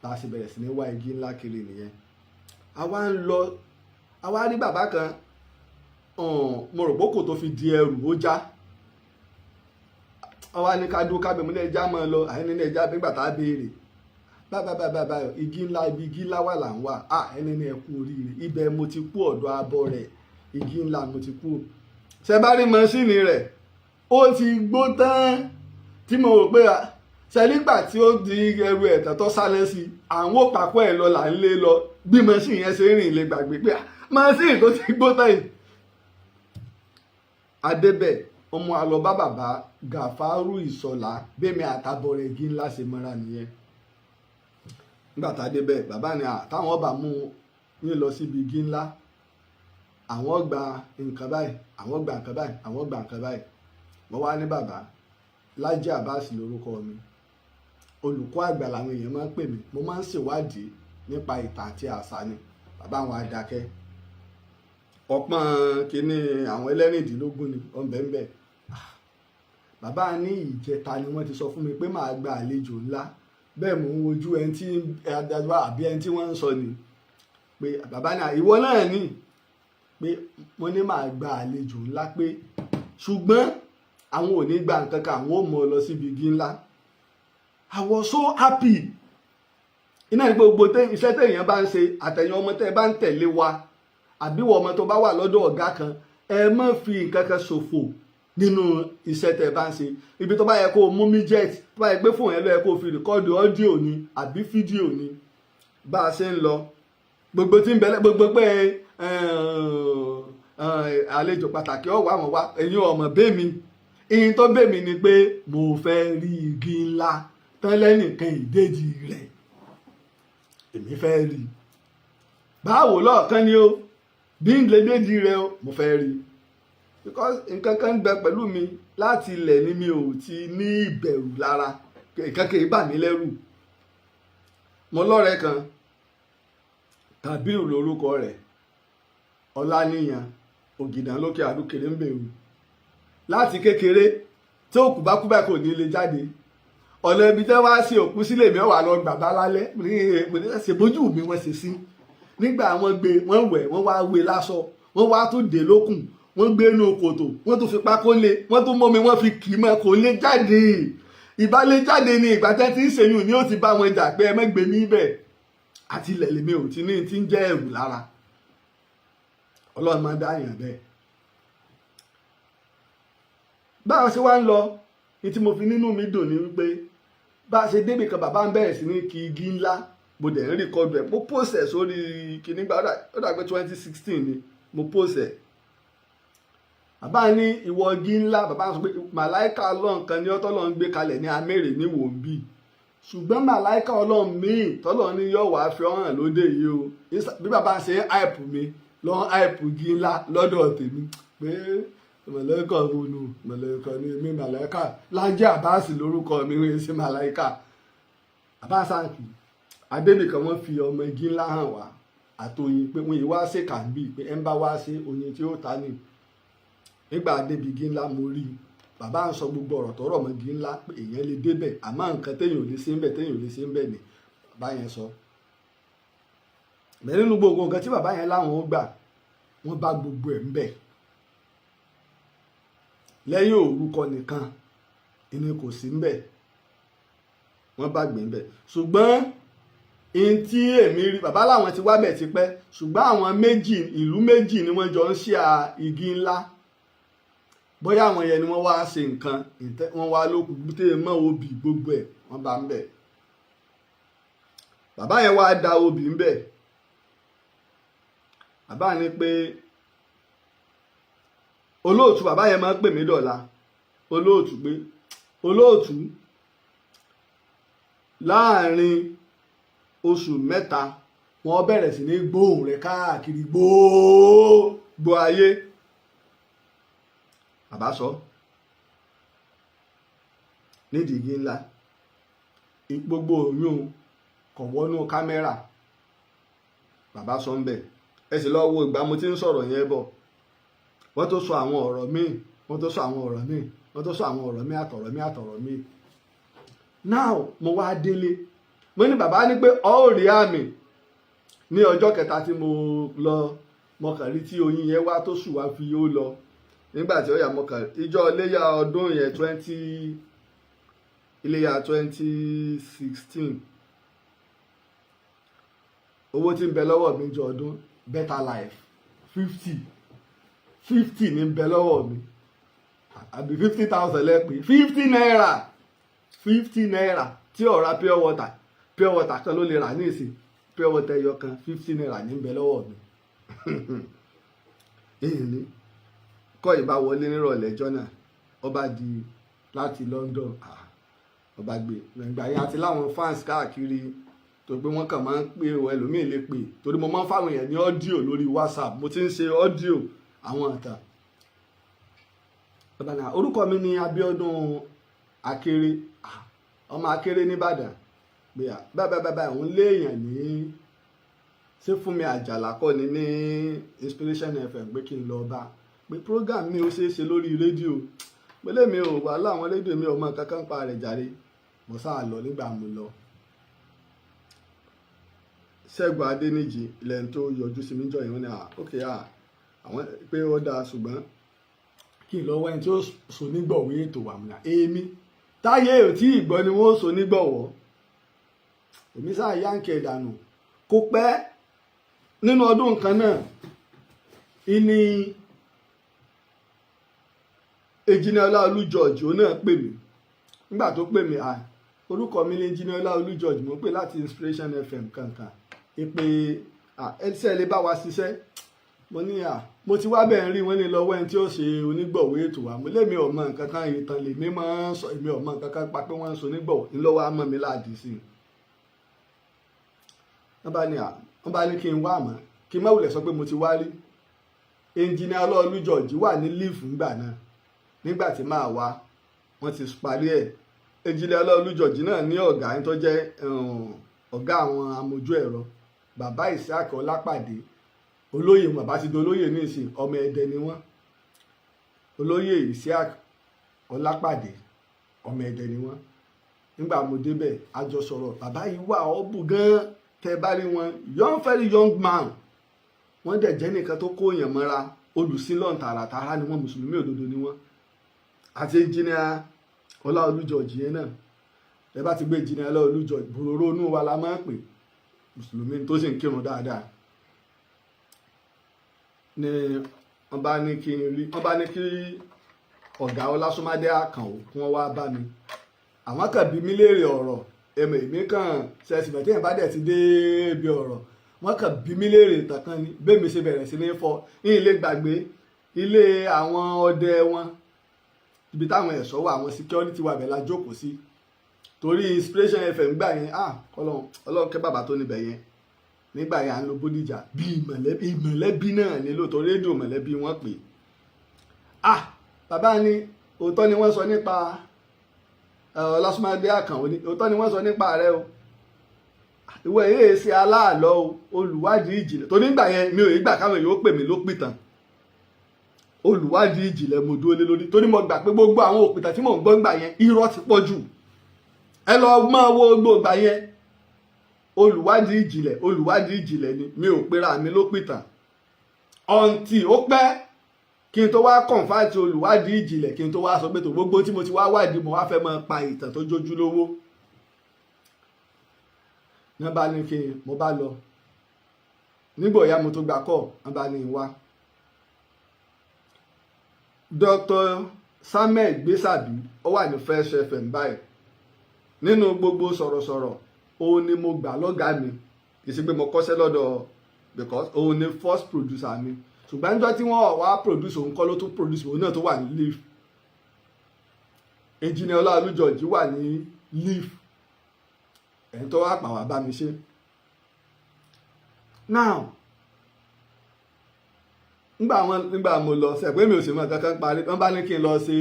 tá a sì bẹ̀rẹ̀ sí ní wá igi ńlá kiri nìyẹn. àwa rí bàbá kan mo rò pé kò tó fi di ẹrù ó já àwa ní ká dúró kábẹ̀ múlẹ̀ ẹja mọ́ ọ lọ àyẹ̀ní ní ẹja nígbà tá a béèrè báyìí igi ńlá wà là ń wà ẹni ní ẹ kú oríire ibẹ̀ mo ti kú ọ̀dọ̀ abọ́ rẹ̀ igi ńlá mo ti kú ṣe bá rí mọ́ṣíìnì rẹ̀ ó ti gbó tán tí mo rò pé ṣẹlígbà tí ó di ẹrù ẹ̀tàn tó sálẹ̀ sí àwọn òpàpọ̀ ẹ̀ lọ là ń lé lọ bí mọ́ṣíìnì yẹn ṣe rìn lè gbàgbé pé mọ́ṣíìnì tó ti gbó tán yìí. adébẹ̀ ọmọ àlọ́bá bàbá Gàfárù Ìṣọ̀lá bẹ́ẹ̀mi àtàbọ̀ rẹ̀ igi ńlá ṣe mọ́ra nìyẹn. nígbà tá a débẹ̀ bàbá ni táwọn ọba mú yín lọ síbi igi ńlá àwọn gba nǹkan báyìí àwọn gba nǹkan báyìí àwọn gba nǹkan báyìí wọ́n wá ní bàbá Laji Abbas lórúkọ mi olùkọ́ àgbà làwọn èèyàn máa ń pè mí mo máa ń ṣèwádìí nípa ìtàn àti àṣà ni bàbá àwọn adákẹ́ ọpọ́n kínní àwọn ẹlẹ́rìndínlógún ni ọ̀nbẹ̀ńbẹ̀ bàbá ní ìjẹta ni wọ́n ti sọ fún mi pé màá gba àlejò ńlá bẹ́ẹ̀ mò ń wojú ẹni tí adájọ́ àbí ẹni tí wọ́n ń sọ ni pé bàbá ní ìwọ náà ní pé mo ní màá gba àlejò ńlá pé ṣùgbọ́n àwọn ò ní gba nǹkan kan àwọn ò mọ lọ síbi igi ńlá. I was so happy iná ní gbogbo iṣẹ́ téèyàn bá ń ṣe àtẹ̀yìn ọmọ tẹ́ ẹ bá ń tẹ̀lé wa àbíwọ ọmọ tó bá wà lọ́dọ̀ ọ̀gá kan ẹ má fi nǹkan kan ṣòfò nínú iṣẹ́ tẹ́ ẹ bá ń ṣe ibi tó bá yẹ kó o mú midget tó bá yẹ pé fóònù ẹ lọ yẹ kó o fi rìkọ́ọ̀dù ọ́díò ni àbí fídíò ni bá a ṣe ń lọ gbogbo tí ń bẹ̀lẹ̀ gbogbo pé àlejò pàtàkì ọ̀wọ́ àwọn wa ẹ̀yin ọmọ bẹ́mi ìyìn tó bẹ́mi ni pé mo fẹ́ rí igi ńlá tán lẹ́nìkan ìdéjì rẹ̀ èmi fẹ́ rí báwo lọ́ọ̀kan ni ó bí ń lè déjì rẹ̀ ó mo fẹ́ rí because nǹkan kan ń bẹ pẹ̀lú mi láti ilẹ̀ ni mi ò ti ní ìbẹ̀rù lára nǹkan kì í bà mí lẹ́rù mo lọ́rẹ̀ẹ́ kan Kàbírù lórúkọ rẹ̀ Ọláníyan Ògìdán lókè àdúkèrè ń bèrù láti kékeré tí òkú bá kú báyìí kò ní lè jáde ọ̀nà ibi tẹ́ wá sí òkú sílé mi wà lọ gbàgbá lálẹ́ mo ní ṣe bójú mi wọ́n ṣe sí nígbà wọ́n gbé wọ́n wẹ̀ wọ́n wá wé láṣọ wọ́n wá tún dé lókùn wọ́n gbé inú kòtò wọ́n tún fi pákó lé wọ́n tún mọ́mi wọ́n fi kì í mọ́ kò lè jáde ìbálẹ̀ jáde ni ìgbà tẹ́ ti ń ṣèyún ni ó ti bá wọn jà pé ẹ mẹ́gbẹ mi bẹ̀ àti ilẹ̀ lèmi ò ti ní ti ń jẹ́ ẹ̀rù lára ọlọ́run máa dá èèyàn bẹ́ẹ̀. báwọn ṣe wá ń lọ ní tí mo fi nínú mi dùn ní wípé bá a ṣe débì kan bàbá ń bẹ̀rẹ̀ sí ní kí igi ńlá mo dẹ̀ ń rìkọ́dù ẹ̀ mo post ẹ̀ sórí kìíní gbà ó dà pé 2016 ni mo post ẹ̀. bàbá ní ìwọ igi ńlá bàbá sọ pé màláìka ọlọ́run kan ní ọtọ́lọ́run gbé kalẹ̀ ní amẹ́rè ní wòǹbí ṣùgbọ́n màláìka ọlọ́run míì tọ́lọ́run ní yọ̀ wá fi ọ̀hàn lóde yìí o bí bàbá ṣe ń hype mi lọ́n hype igi ńlá lọ́dọ̀ tèmi pé màláìka ronú màláìka ní èmi màláìka Laji Abbas lórúkọ mi ń ṣe màláìka Abbas àǹkì adébìkan wọ́n fi ọmọ igi ńlá hàn wá àtòyìn pé wọ́n yìí wá ṣe kàǹbì pé ẹ ń bá wá ṣe oyin tí ó ta ni nígbà débi igi ńlá mo rí i bàbá ń sọ gbogbo ọ̀rọ̀ tọrọ mọ́ igi ńlá pé èèyàn lè débẹ̀ àmọ́ nǹkan téèyàn ò lè ṣe ń bẹ̀ téèyàn ò lè ṣe ń bẹ̀ ni bàbá yẹn sọ. bẹ́ẹ̀ nínú gbogbo nǹkan tí bàbá yẹn láwọn ó gbà wọ́n bá gbogbo ẹ̀ ń bẹ̀. lẹ́yìn orúkọ nìkan ìní kò sí ń bẹ̀ wọ́n bá gbé ń bẹ̀ ṣùgbọ́n in tí èmi rí bàbá làwọn ti wá bẹ̀ tipẹ́ ṣùgbọ́n àwọn ìlú méjì ni wọ́n jọ ń ṣe igi ńlá bóyá àwọn yẹn ni wọ́n wá ṣe nǹkan wọ́n wá lókùn gbúté mọ́ obì gbogbo ẹ̀ wọ́n bá ń bẹ̀. bàbá yẹn wá da obì ń bẹ̀. bàbá ní pé olóòtú bàbá yẹn máa ń pè mí dọ̀la olóòtú pé olóòtú láàrin oṣù mẹ́ta wọ́n bẹ̀rẹ̀ sí ní gbóhùn rẹ̀ káàkiri gbogbo ayé. bàbá sọ nídìí igi ńlá gbogbo oyún kò wọnú kámẹ́rà bàbá sọ ń bẹ̀ ẹ sì lọ wo ìgbà mo ti ń sọ̀rọ̀ yẹn bọ̀ wọ́n tó sọ àwọn ọ̀rọ̀ míì wọ́n tó sọ àwọn ọ̀rọ̀ míì wọ́n tó sọ àwọn ọ̀rọ̀ míì àtọ̀rọ̀ míì. now mo wá délé mo ní bàbá ní pé ọ ò rí àmì ní ọjọ́ kẹta tí mo lọ mọkànrí tí oyin yẹn wá tó sùn wá fi yóò lọ nígbà tí ó yà mọkànrí ìjọ iléyà ọdún yẹn iléyà 2016 owó tí ń bẹ lọ́wọ́ mi jọ ọdún better life 50 ní ń bẹ lọ́wọ́ mi àbí 50,000 lẹ́pẹ́ 50 naira 50 naira tí ọ̀rá pure water kan ló lè rà ní ìsìn pure water ẹyọ kan 50 naira ní ń bẹ lọ́wọ́ mi èyí ni kọ́ ìbá wọlé nírọ̀lẹ́ ẹjọ́ náà ọba di láti London ọba gbé ìgbà yẹn àti láwọn fans káàkiri tó pé wọ́n kàn máa ń pè ẹlòmíì lè pè torí mo máa ń fáwọn èèyàn ní ọ́díò lórí WhatsApp mo ti ń ṣe ọ́díò àwọn ọ̀tàn. orúkọ mi ni Abíọ́dún Akéré ọmọ Akéré nìbàdàn pé báyìí òun léèyàn ní ṣé fún mi àjàlá kọ́ ni ní Inspiration FM pé kí n lọ bá pé program mi ó ṣeé ṣe lórí rédíò pé lèmi ò wà láwọn rédíò mi ò mọ kankan pa rẹ̀ jàre mo sáà lọ nígbà mo lọ. Ṣẹ́gun Adéníjì lẹ́yìn tó yọjú sí mi jọ ìwọ́n ni ókè àwọn pé ó dáa ṣùgbọ́n kí n lọ wẹ́n tí ó so nígbọ̀wé ètò àmúlà èmi táyé ò tí ì gbọ́ ni wọ́n so nígbọ̀wọ́ èmi sáà yáǹkì ìdànù kò pẹ́ nínú ọdún kan náà ìní Engineer Ọláolú George òun náà pè mí nígbà tó pè mí orúkọ mi ní Engineer Ọláolú George mo pè láti Inspiration FM kankan ìpè ẹsẹ̀ lè bá wa ṣiṣẹ́ mo ní mo ti wá bẹ́ẹ̀ rí wọ́n ní lọ́wọ́ ẹni tí ó ṣe onígbọ̀wé ètò wa mo lémi ọmọ nǹkan kan ìtàn lèmi máa ń sọ èmi ọmọ nǹkan kan pa pé wọ́n ń sọ onígbọ̀wé ńlọ́wọ́ á mọ̀ mí láàdì sí i. wọ́n bá ní kí n wá àmọ́ kí n má wulẹ̀ sọ pé mo ti wá rí Engineer Ọláolú George wà ní líìfù ńgbà náà nígbà tí máa wá wọ́n ti parí ẹ̀ Engineer Ọláolú George náà ní ọ̀gá ẹni tó jẹ́ ọ̀gá àwọn amójú ẹ̀rọ bàbá Ìsáàkì Ọlápàdé olóyè bàbá ti dolóyè ní ìsìn ọmọ Ẹdẹ ni wọ́n olóyè Isiaq Ọlápàdé ọmọ Ẹdẹ ni wọ́n. Nígbà mo débẹ̀ a jọ sọ̀rọ̀, bàbá yìí wà ọ́bù gan tẹ́ bá rí wọn, very young man. Wọ́n dẹ̀ jẹ́ nìkan tó kó èèyàn mọ́ra, olùsílọ̀n tààràtàrà ni wọ́n, mùsùlùmí òdodo ni wọ́n. Àti engineer Ọláolú George yẹn náà, ẹ bá ti gbé engineer Ọláolú George, bòròró inú wa la máa ń pè, mùsùlùmí tó sì ń kírun dáadáa. Ni wọ́n bá ní kí ọ̀gá Ọlásùnmádé Àkànó kí wọ́n wá bá mi. Àwọn kan bí mi léèrè ọ̀rọ̀, èmi kan ṣẹ̀ṣìmọ̀ tí èèyàn bá dẹ̀ ti dé ibi ọ̀rọ̀, wọ́n kàn bí mi léèrè ìtàn kan ní bẹ́ẹ̀ mi ṣe bẹ̀rẹ̀ sí ní fọ́ ní ilé gbàgbé ilé àwọn ọdẹ wọn, ibi táwọn ẹ̀ṣọ́ wà, àwọn security wà bẹ́ẹ̀ la jókòó sí, torí Inspiration FM gbà yẹn Ọlọ́run kẹ́ bàbá tó níbẹ̀ yẹn, nígbà yẹn à ń lo Bódìjà bí ìmọ̀lẹ́bí náà nílò tó rédíò mọ̀lẹ́bí wọ́n pè. Bàbá ní òótọ́ ni wọ́n sọ nípa Ọlásùnmádé Àkànó, ní òótọ́ ni wọ́n sọ nípa rẹ o, ìwọ èyí ṣe aláàlọ́ o, olùwádìí ìjìnlẹ̀, tó nígbà yẹn mi ò rí gbà káwọn èèyàn ó pè mí ló pìtàn, olùwádìí ìjìnlẹ̀ mo dúró lé lórí, torí mo gbà pé gbogbo àwọn òpìtàn tí mò ń gbọ́ ńgbà yẹn irọ́ ti pọ̀ jù. Ẹ lọ máa wo gbogbo ìgbà yẹn olùwádìí ìjìnlẹ̀ ni, mi ò pera mi ló pìtàn ọ̀ǹtì ó pẹ́ kí n tó wá kọ̀ǹfàtì olùwádìí ìjìnlẹ̀, kí n tó wá sọ pé tó gbogbo tí mo ti wá wádìí mo wá fẹ́ máa pa ìtàn tó jójú lówó. ní bá ní kí mo bá lọ, nígbà ìyá mo tó gbà kọ́ wọ́n bá ní wá. Dr. Samuel Gbèsàbí ó wà ní Fresh FM báyìí, nínú gbogbo sọ̀rọ̀sọ̀rọ̀ òun ni mo gbà lọ́gàá mi, kì í ṣe pé mo kọ́ṣẹ́ lọ́dọ̀, because òun ni first producer mi, ṣùgbọ́n níjọ́ tí wọ́n wá produce òun kọ́ ló tún produce òun náà tó wà ní leaf. Engineer Ọláolú George wà ní leaf, ẹni tó wá pàwọ́ bá mi ṣe. Now nígbà mo lọ sẹ pé mi ò sì mọ kankan parí, wọ́n bá ní kí n lọ ṣe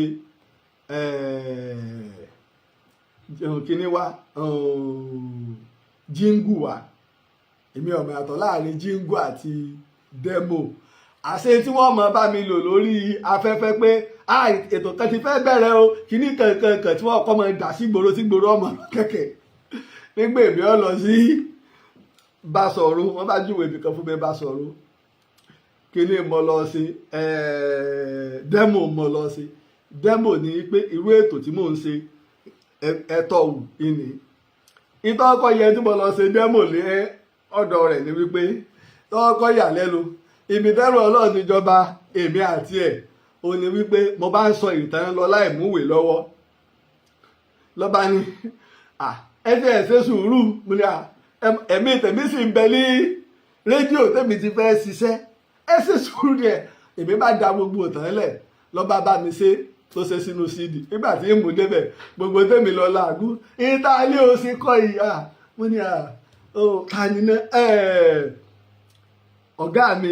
kíní wá jíngù wá, èmi ọmọ yàtọ̀ láàrin jíngù àti demo. Àṣẹ tí wọ́n mọ bá mi lò lórí afẹ́fẹ́ pé ètò kan ti fẹ́ bẹ̀rẹ̀ o, kíní kankan tí wọ́n kọ́ mọ dà sí gbòòrò ọmọ kẹ̀kẹ́. Nígbà èmi ọ lọ sí Basọ̀run, wọ́n bá júwèé ibì kan fún mi Basọ̀run, kíní mo lọ sí demo mo lọ sí. Demo ni pé irú ètò tí mò ń ṣe ẹ̀tọ́ wù ìní. Ìtọ́kọ̀ yẹn tí mo lọ ṣe demo ní ọ̀dọ̀ rẹ̀ ni wípé tọ́kọ̀ yà lẹ́nu, ibi tẹ́rù Ọlọ́run níjọba èmi àti ẹ̀ ò ní wípé mo bá ń sọ ìtàn lọ láì múwèé lọ́wọ́. Lọ́ba ní ẹsẹ̀ ẹ̀ṣẹ̀ sùúrù, mo ní ẹ̀mí tèmi sì ń bẹ ní rédíò tèmi ti fẹ́ ṣiṣẹ́, ẹ̀ṣẹ̀ sùúrù díẹ̀, èmi bá da gbogbo ìtàn lẹ̀, lọ́ba bá mi ṣe tó ṣe sínú CD. Nígbà tí mo débẹ̀ gbogbo tèmi lọ làágùn, ìtàlẹ́ ò sí kọ́ ìyá, mo ní kàníná ọ̀gá mi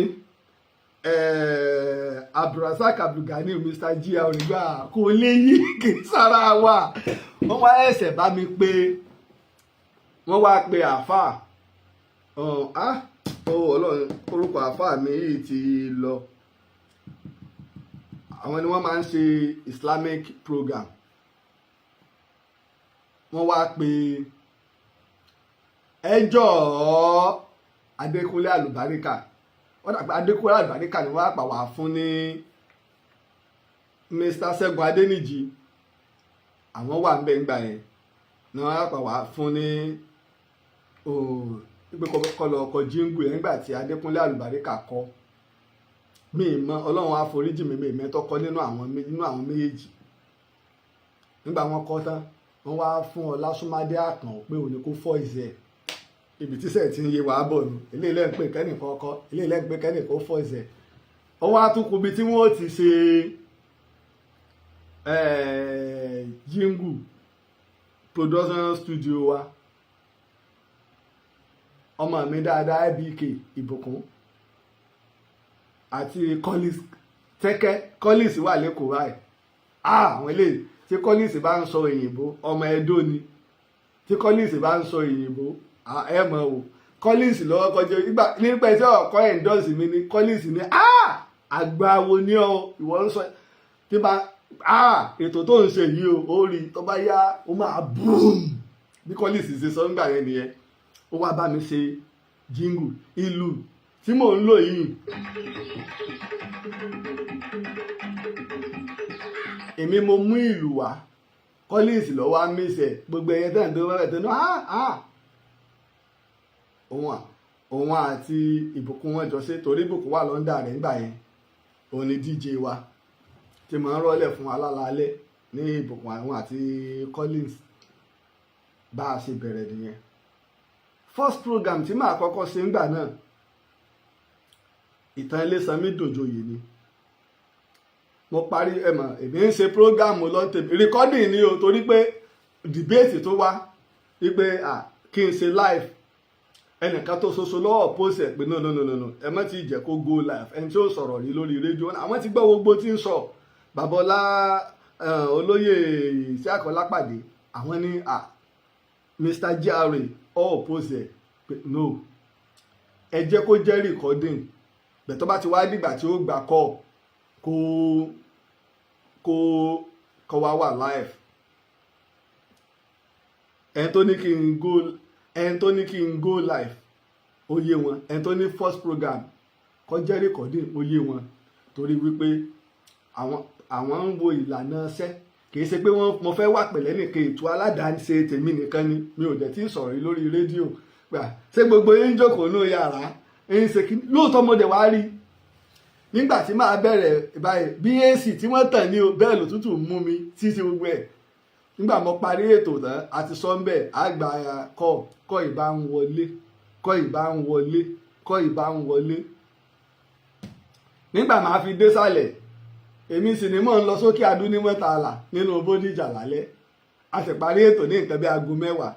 Abdulrasaq Abdulgani Mr. G.A. Origba kò lè yí kì í sára wa. Wọ́n wá ẹsẹ̀ bá mi pé wọ́n wá pe àáfàá, Ọlọ́run orúkọ àáfàá mi yìí ti lọ. Àwọn ni wọ́n máa ń ṣe Islamic program. Wọ́n wá pe ẹjọ́ Adékúnlé Àlùbáríkà, wọ́n dàgbà Adékúnlé Àlùbáríkà ni wọ́n á pa wá fún ní Mr. Ṣẹ́gun Adéníjì, àwọn wà ń bẹ ńgbà yẹn ni wọ́n á pa wá fún ní ìgbé kọlọ ọkọ̀ jíngù yẹn nígbà tí Adékúnlé Àlùbáríkà kọ́. Mi mọ Ọlọ́run àforíjì mi mẹ́tọ́ kọ́ nínú àwọn méjèèjì. Nígbà wọn kọ́ tán wọ́n wá fún Ọlásùnmádé Àkànó pé òní kó fọ́ ìṣẹ́, ibi tíṣẹ́ ti ń yé wàá bọ̀ nù, ilé ilẹ̀ ń pè kẹ́nìkan ọkọ́, ilé ilẹ̀ ń pè kẹ́nìkan ó fọ́ ìṣẹ́. Wọ́n wá tún kú ibi tí wọ́n ti ṣe jíngù production studio wa. Ọmọ mi dáadáa IBK Ìbùkún àti Collins wà lẹ́kọ̀ọ́ báyìí. Àwọn eléyìí tí Collins bá ń sọ òyìnbó, ọmọ Ẹdó ni, tí Collins bá ń sọ òyìnbó ẹ mọ̀ o. Collins lọ́wọ́ kọjá nígbà tí ọkọ̀ endorse mi ni Collins ní àgbàwo ní ọ ìwọ ń sọ tí bá ètò tó ń ṣe yìí ó rí tó bá yá ó máa boom bí kọ́lìsì ṣe sọ nígbà yẹn nìyẹn. Ó wá bá mi ṣe jíngù ìlú tí mò ń lò yìí. Èmi mo mú ìlú wá, kọ́lìsì lọ́wọ́ á mísẹ̀ gbogbo ẹ̀yẹ tẹ̀ ń tó wẹ́rẹ̀ tó ní òun àti ìbùkún wọn jọ ṣe, torí ìbùkún wà lọ́ndà rẹ̀ nígbà yẹn. Òun ni DJ wa tí mo ń rọ́lẹ̀ fún alálàálẹ̀ ní ìbùkún àwọn àti Collins. Bá a ṣe bẹ̀rẹ̀ nìyẹn. First program tí màá kọ́kọ́ ṣe ńgbà náà, ìtàn Ilésanmí dòjòyè ni. Mo parí ẹ̀mọ̀ èmi ń ṣe program lọ́ntẹ̀ recording ni o, torí pé debate tó wá wípé kí n ṣe live. Ẹnìkan tó ṣoṣo lọ́wọ́ post ẹ̀ pé no ẹ má ti jẹ́ kó go live. Ẹni tí ó sọ̀rọ̀ rí lórí rédíò àwọn ti gbọ́ gbogbo tí ń sọ. Babalá olóyè Ìṣàkọ́lápàdé àwọn ní Mr. Aare all post ẹ̀ pé no ẹ jẹ́ kó jẹ́ recording bẹ̀ tó bá ti wá dìgbà tí ó gbà kọ́ kó wá wà live. ẹni tó ní kí n go live ó yé wọn, ẹni tó ní first program kó jẹ́ recording ó yé wọn, torí wípé àwọn ń wo ìlànà iṣẹ́, kìí ṣe pé mo fẹ́ wà pẹ̀lẹ́ nìkan ètò aládàáni ṣe tèmi nìkan ni. Mi ò dẹ̀ tí ì sọ̀rọ̀ yìí lórí rédíò gbà ṣé gbogbo yín jókòó ní yàrá ń ṣe kí lóòótọ́ mo dẹ̀ wá rí nígbà tí màá bẹ̀rẹ̀ báyìí bí AC tí wọ́n tàn ní o bẹ́ẹ̀ lòtútù mú mi títí gbogbo ẹ̀. Nígbà mo parí ètò tán àti sọ́ńbẹ̀ àgbà kọ́ ìbá ń wọlé. Nígbà máa fi dé sálẹ̀ èmi sì ni mò ń lọ sókè adú ní mọ́tàlá nínú Bódìjà lálẹ́. A sì parí ètò ní nǹkan bí aago 10.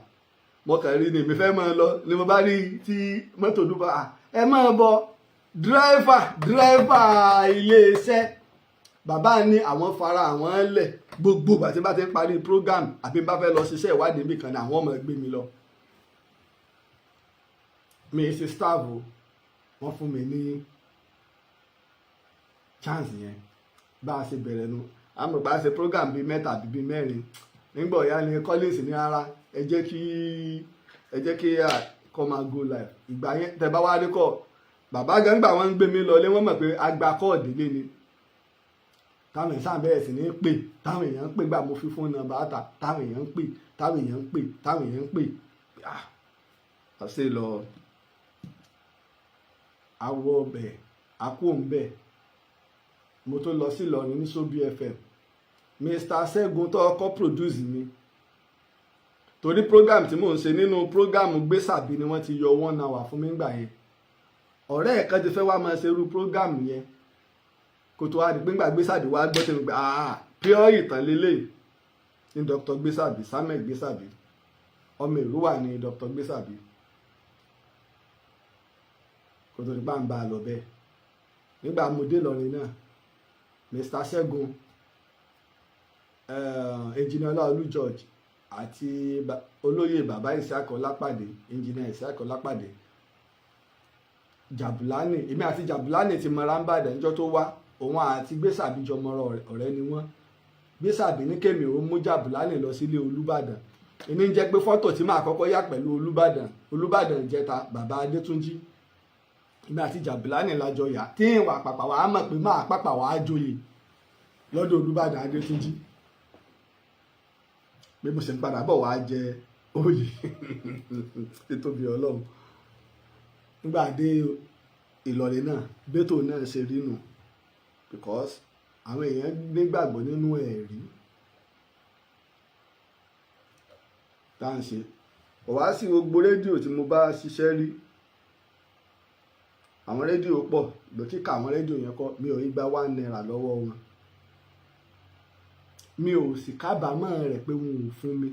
Mo kàn rí ni èmi fẹ́ máa lọ ni mo bá rí tí mọ́tò dúpọ̀ ẹ máa bọ dírẹ́fà iléeṣẹ́. Bàbá ní àwọn fara àwọn lẹ̀ gbogbo ìgbà tí bá ti ń parí program àbí bá fẹ́ lọ ṣiṣẹ́ ìwádìí níbì kan ni àwọn ọmọ gbé mi lọ. Mi ṣe staff o, wọ́n fún mi ní chance yẹn. Bá a ṣe bẹ̀rẹ̀ nu àmọ́ bá a ṣe program bíi 3 àbí bíi 4 nígbà ọ̀yá ni Collins ní ara ẹ jẹ́ kí kọ́ máa go live. Ìgbà yẹn tẹ bá wá rí kọ́ bàbá gan gbà wọ́n ń gbé mi lọ lé wọ́n mọ̀ pé agba kọ́ọ̀dì lé ni. Táwọn èèyàn bẹ̀rẹ̀ sí ní pè, táwọn èèyàn ń pè gbà mo fi fún nọ́mbà àtà, táwọn èèyàn ń pè. Àṣẹ lọ awọ ọbẹ̀ akó ń bẹ̀. Mo tó lọ sí Ìlọrin ní Sobi FM. Mr. Ṣẹ́gun tó kọ́ produce mi, torí program tí mò ń ṣe nínú program gbésàbí ni wọ́n ti yọ 1 hour fún mi gbà yẹn. Ọ̀rẹ́ ẹ̀kan ti fẹ́ wá máa ṣe irú program yẹn kó tó wá di pé ńgbà gbésàbí wá gbọ́ tẹ̀mí pé pure ìtàn lélẹ̀ ní Dr. Gbésàbí Samuel Gbésàbí ọmọ Èrúwà ní Dr. Gbésàbí kó tó di bá ń bá a lọ bẹ́ẹ̀. Nígbà mo dé Ìlọrin náà Mr. Ṣẹ́gun engineer Ọláolú George àti olóyè bàbá Ìṣàkọ́lápàdé engineer Ìṣàkọ́lápàdé Jàbùlánì, èmi àti Jàbùlánì ti mọra ń bàdàn níjọ́ tó wá. Òun àti Gbésàbí jọ mọ́ra ọ̀rẹ́ ni wọ́n. Gbésàbí ní kémi ó mú Jàbùlánì lọ sílé Olúbàdàn. Èmi ń jẹ́ pé fọ́tò tí màá kọ́kọ́ yà pẹ̀lú Olúbàdàn ìjẹta bàbá Adétúnjí. Èmi àti Jàbùlánì lájọ yà tí ìwà pàpà wàá mọ̀ pé máa pàpà wàá joyè lọ́dọ̀ Olúbàdàn Adétúnjí. Bí mo ṣe ń padà bọ̀ wàá jẹ oyè títóbi Ọlọ́run. Nígbà dé Ìlọrin náà bẹ́tò náà ṣe rí nù because àwọn èèyàn nígbàgbọ́ nínú ẹ̀rí tá à ń ṣe. Kò wá sí gbogbo rédíò tí mo bá ṣiṣẹ́ rí. Àwọn rédíò pọ̀ lọ kíkà àwọn rédíò yẹn kọ́ mi ò rí gba 1 naira lọ́wọ́ wọn. Mi ò sì kábàámọ̀ rẹ̀ pé wọn ò fún mi.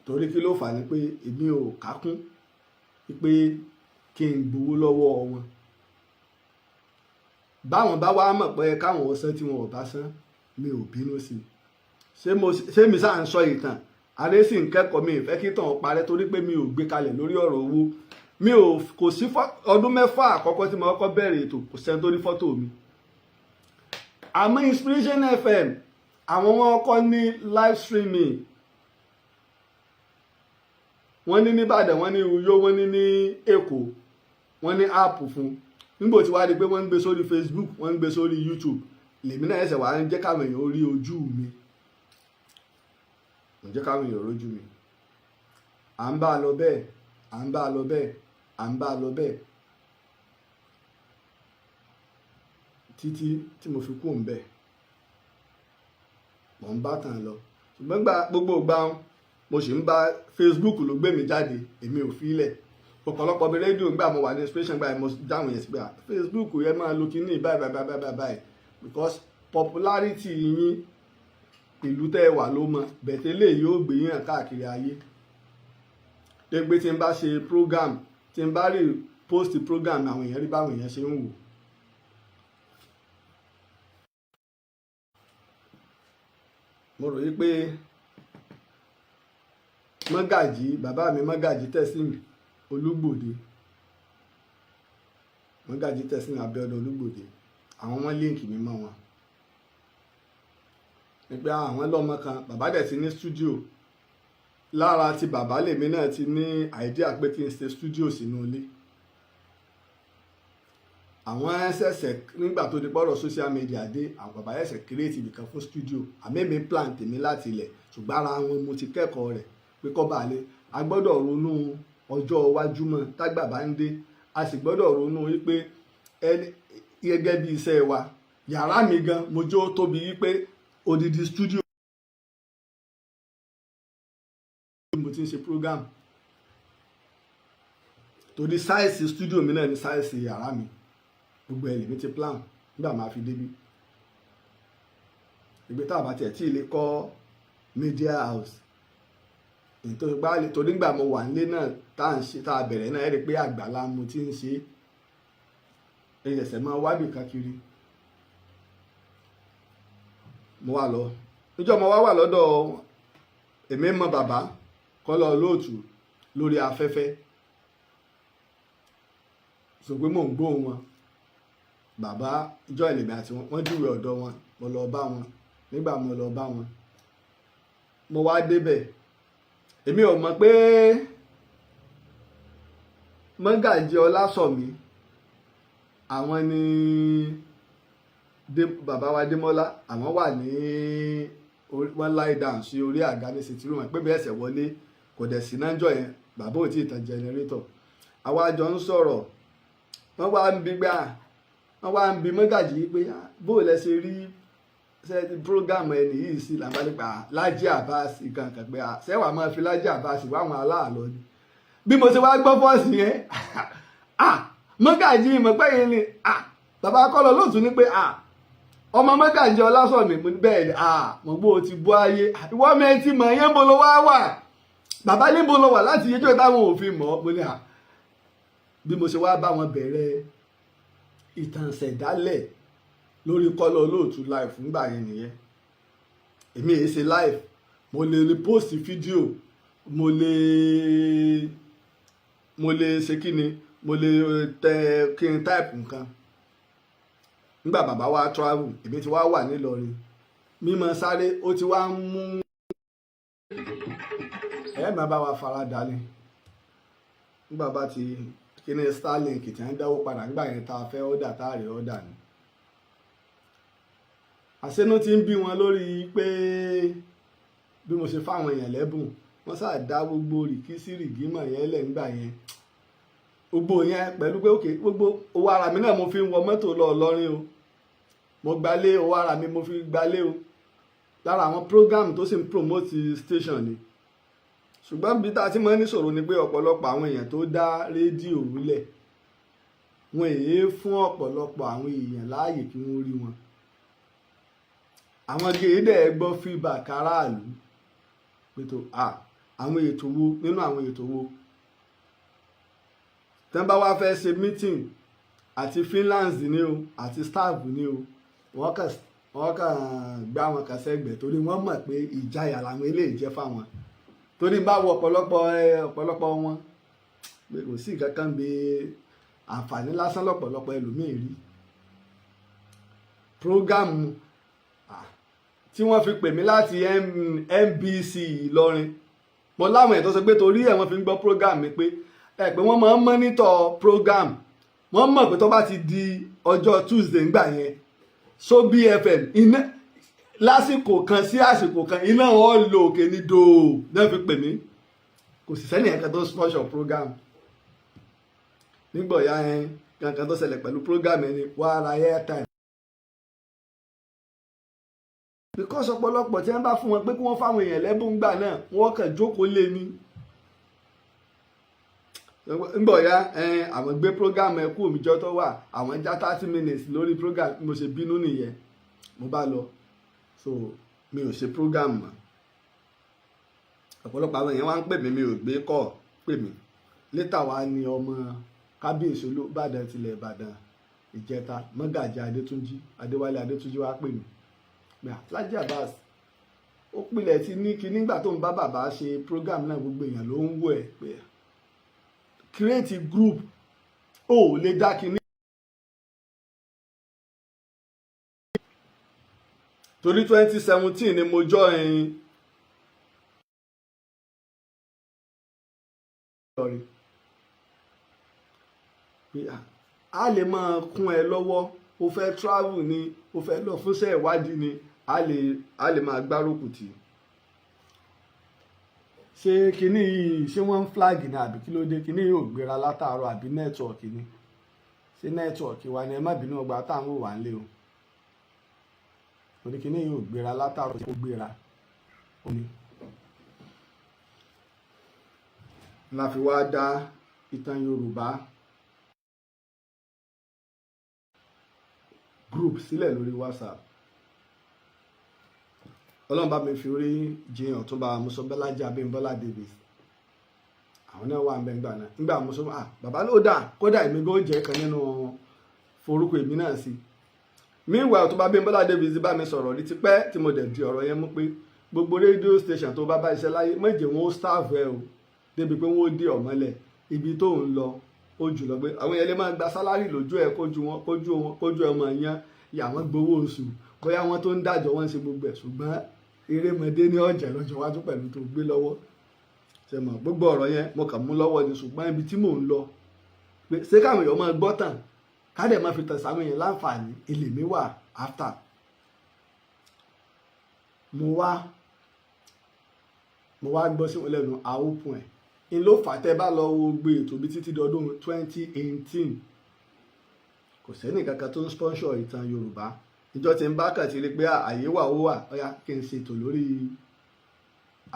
Torí kí ló fà ní pé èmi ò kákún pé kí n gbowó lọ́wọ́ wọn. Báwọn bá wá mọ̀ pé káwọn ọ̀sán tí wọn ò bá san mi ò bínú sí. Ṣé mi sáà ń sọ ìtàn Aare sì ń kẹ́kọ̀ọ́ mi ìfẹ́ kí tàn parẹ́ torí pé mi ò gbé kalẹ̀ lórí ọ̀rọ̀ owó. mi ò kò sí ọdún mẹ́fà àkọ́kọ́ tí mo kọ́kọ́ bẹ̀rẹ̀ ètò kò sẹ́ni tó rí fọ́tò mi. àmọ́ Inspiration FM àwọn wọn kọ́ ní live streaming, wọ́n ní nìbàdàn, wọ́n ní Uyo, wọ́n ní Èkó, wọ́n ní app fún. nígbò tí wàá di pé wọ́n ń gbé sórí Facebook, wọ́n ń gbé sórí YouTube, lèmi náà ẹsẹ̀ wà ń jẹ́ káwọn èèyàn rí ojú mi, ń jẹ́ káwọn èèyàn rójú mi. à ń bá a lọ bẹ́ẹ̀, à ń bá a lọ bẹ́ẹ̀, à ń bá a lọ bẹ́ẹ̀ títí tí mo fi kú òun bẹ́ẹ̀. mò ń bá tàn lọ, ṣùgbọ́n gbogbo ìgbà mo sì ń bá Facebook ló gbé mi jáde, èmi ò fi ilẹ̀. ọ̀pọ̀lọpọ̀ bí rédíò gbà mo wà ní Inspiration gbà mo dáhùn yẹn sí pé Facebook yẹn máa lo kíní báyìí because popularity yín ìlú tẹ́ ẹ wà ló mọ, bẹ̀tẹ̀ lè yóò gbé yàn káàkiri ayé. ẹgbẹ́ tí n bá ṣe program, tí n bá rí post program àwọn èèyàn rí báwọn èèyàn ṣe ń wò. mo rò yí pé mọ́gàjí bàbá mi mọ́gàjí Tẹ̀sìn Olúgbòde, mọ́gàjí Tẹ̀sìn Abíọ́dún Olúgbòde, àwọn wọn líǹkì mi mọ́ wọn. nígbà àwọn lọ́mọ kan bàbá dẹ̀ ti ní stúdíò, lára ti bàbá lèmi náà ti ní àìdíà pé kí n ṣe stúdíò sínú ilé. àwọn ẹsẹ̀sẹ̀ nígbà tó di pọ́rọ̀ social media dé, àwọn bàbá ẹsẹ̀ kírètì ibìkan fún stúdíò, àmẹ́mi plan tèmi láti ilẹ̀, ṣùgbọ́n ara wọn mo ti kẹ́kọ̀ọ́ rẹ̀ pé kọ́ bá lé, a gbọ́dọ̀ ronú ọjọ́ iwájú mọ́ tágbà bá ń dé, a sì gbọ́dọ̀ ronú wípé gẹ́gẹ́ bí iṣẹ́ wa. yàrá mi gan mo jó tóbi wípé odidi stúdíò mo ti ń ṣe program, torí sáìsì stúdíò mi náà ní sáìsì yàrá mi, gbogbo ẹ̀ lèmi ti plan nígbà máa fi débi. ìgbé tá a bá tiẹ̀ tí ì lè kọ́ media house nítorí gbáàlì, torí nígbà mo wà nílé náà tá a bẹ̀rẹ̀ náà ẹ̀ rí pé àgbàlá mo ti ń ṣe ẹsẹ̀ máa wábì káàkiri. mo wà lọ níjọ́ mo wà lọ́dọ̀ èmi mọ bàbá kọ́lọ́ olóòtú lórí afẹ́fẹ́, sọ pé mò ń gbóhùn wọn. bàbá ìjọ ìlèmí àti wọn júwe ọ̀dọ̀ wọn, mo lọ bá wọn. nígbà mo lọ bá wọn, mo wá débẹ̀, èmi ò mọ̀ pé mọ́gàjí Ọlásọ̀mí àwọn ni bàbá wa Démọ́lá, àwọn wà ní wọ́n lie down sí orí àga ní sitting room, pé bí ẹsẹ̀ wọlé kò dẹ̀ sí nájọ́ yẹn, bàbá ò tí ì tan jẹnẹrétọ̀. àwa jọ ń sọ̀rọ̀, wọ́n wá ń bi mọ́gàjí pé bó lẹ ṣe rí program ẹni yìí sí, làbá nípa Laji Abbas kankan pé sẹ́wàá máa fi Laji Abbas wá àwọn aláàlọ́ ni. bí mo ṣe wá gbọ́ fọ́ọ̀sì yẹn mọ́gàjí mọ̀ pé yẹn ni bàbá kọ́lọ́ lóòtú ní pé ọmọ mọ́gàjí Ọlásọ̀mí mo ní bẹ́ẹ̀ ni mọ̀ gbó o ti bọ́ ayé, ìwọ́ mẹ́rin ti mọ̀ yẹn bó ló wá wà, bàbá níbo ló wà láti yẹjọ́ táwọn òfin mọ̀ mo ní bí mo ṣe wá bá wọn bẹ̀rẹ̀ ìtàn ṣẹ̀dálẹ̀ lórí kọ́lọ́ olóòtú live fúngbà yẹn nìyẹn. èmi èyí ṣe live, mo lè post fídíò, mo lè ṣe kí ni, mo lè tẹ kí n type nǹkan. nígbà bàbá wa travel, èmi ti wá wà nílọrin, mímọ sáré ó ti wá ń mú máa bá wa fara dà ní. nígbà bá ti kí ni Starlink tí wọ́n dáwó padà nígbà yẹn tá a fẹ́ ọ́dà tá a rí ọ́dà ni. àṣẹ́nú ti ń bí wọn lórí pé bí mo ṣe fáwọn èèyàn lẹ́bùn, wọ́n sáà dá gbogbo rìkísí rìgímọ̀ yẹn lẹ̀ nígbà yẹn. gbogbo yẹn pẹ̀lú pé òkè gbogbo owó ara mi náà mo fi ń wọ mọ́tò lọ Ìlọrin o, mo gbalé owó ara mi mo fi gbalé o, lára àwọn program tó sì ń promote station ni. ṣùgbọ́n bí tá a ti máa ń níṣòro ni pé ọ̀pọ̀lọpọ̀ àwọn èèyàn tó dá rédíò lẹ̀, wọn èé fún ọ̀pọ̀lọpọ̀ àwọn èèyàn láàyè kí wọ́n rí wọn. àwọn gèédè gbọ́ feedback aráàlú pé tó àwọn ètò wo nínú àwọn ètò wo tán bá wá fẹ́ ṣe meeting àti freelance ni o àti staff ni o, wọ́n kàn gbá wọn kàn sẹ́gbẹ̀ẹ́ torí wọ́n mọ̀ pé ìjayà làwọn eléyìí jẹ́ fáwọn. torí bá wọ ọ̀pọ̀lọpọ̀ wọn pé kò sí nǹkan kan bí àǹfààní lásán lọ́pọ̀lọpọ̀ ẹlòmíì rí prógámù tí wọ́n fi pè mí láti NBC Ìlọrin mo láwọn ètò sọ pé torí ẹ̀ wọ́n fi ń gbọ́ prógámù mi pé pé wọ́n máa ń mọ́nítọ̀ prógámù wọ́n mọ̀ pé tó bá ti di ọjọ́ Tuesday ńgbà yẹn Sobi FM iná lásìkò kan sí àsìkò kan iná wọn lò òkè ní dòó náà fi pè mí kò sì sẹ́ni ẹ̀ka tó sponsor program nígbà ọ̀yá yẹn kankan tó ṣẹlẹ̀ pẹ̀lú program ẹni wà á ra airtime. because ọ̀pọ̀lọpọ̀ tí wọ́n bá fún wọn pé kí wọ́n fáwọn èèyàn lẹ́bùn gbà náà wọ́n kàn jókòó lé ní. nígbà ọ̀yá àwọn gbé program ẹ kú òmìjọ́ tó wà àwọn já 30 minutes lórí program mo ṣe bínú nìyẹn mo bá lọ so mi ò ṣe program mọ́ ọ̀pọ̀lọpọ̀ àwọn èèyàn wá ń pè mí mi ò gbé kọ́ pè mí létà wá ní ọmọ kábíyèsí olóbàdàn tilẹ̀ Ìbàdàn ìjẹta mọ́gàjì Adétúnjí Adéwálé Adétúnjí wá pè mí Laji Abbas ó pilẹ̀ ti ní kí nígbà tó ń bá bàbá ṣe program náà gbogbo èèyàn ló ń wò ẹ̀ pé create group ó lè dá kíní. torí 2017 ni mo join a lè máa kún ẹ lọ́wọ́ o fẹ́ travel ni o fẹ́ lọ fúnṣẹ́ ìwádìí ni a lè máa gbárùkù tì ṣé kinní yìí ṣé wọ́n ń flag ní àbí kí ló dé kinní yìí ò gbéra látàárọ̀ àbí nẹ́tíwọ̀kì ni ṣé nẹ́tíwọ̀kì wa ni ẹ má bínú ọgbà táwọn ò wà ń lé o torí kinní yìí ò gbéra látàárọ̀ ó gbéra ó ní. la fi wá dá Itan Yorùbá group sílẹ̀ lórí WhatsApp ọlọ́run bá mi fi orí jiyàn tó bá Laji Abímbọ́lá Davis àwọn náà wà ń bẹ ńgbà náà ńgbà mo sọ bàbá ló dà kódà èmi gan jẹ́ kan nínú forúkọ èmi náà sí meanwhile tó bá Abímbọ́lá Davis bá mi sọ̀rọ̀ rí tipẹ́ tí mo dẹ̀ di ọ̀rọ̀ yẹn mú pé gbogbo rédíò station tó bá iṣẹ́ láyé méje wọn ó staff ẹ o débi pé wọn ó dé ọ̀mọ́lẹ̀ ibi tó ń lọ ó jùlọ pé àwọn yẹn lè máa gba sálárì lójú ẹ kójú ọmọ yẹn yà wọ́n gbowó oṣù bóyá wọ́n tó ń dájọ́ wọ́n ń ṣe gbogbo ẹ̀ ṣùgbọ́n erémọdé ní ọ̀jẹ̀ lọ́jọ́ wájú pẹ̀lú tó gbé lọ́wọ́ ṣe mọ̀ gbogbo ọ̀rọ̀ yẹn mo kàn mú lọ́wọ́ ni ṣùgbọ́n ibi tí mò ń lọ pé ṣé káwọn èèyàn máa gbọ́ tàn kádẹ̀ máa fi tàn sáwọn èèyàn láǹfààní ilé mi wà after mo wá gbọ́ sí wọn lẹ́nu àópin ẹ̀ in ló fà tẹ́ bá lọ wo gbé ètò bí títí dọdún 2018 kò sẹ́ni kankan tó ń sponsor Ìtàn Yorùbá ìjọ tí ń bá kàn ti rí pé àyè wà ó wà ọ̀yá kí n ṣètò lórí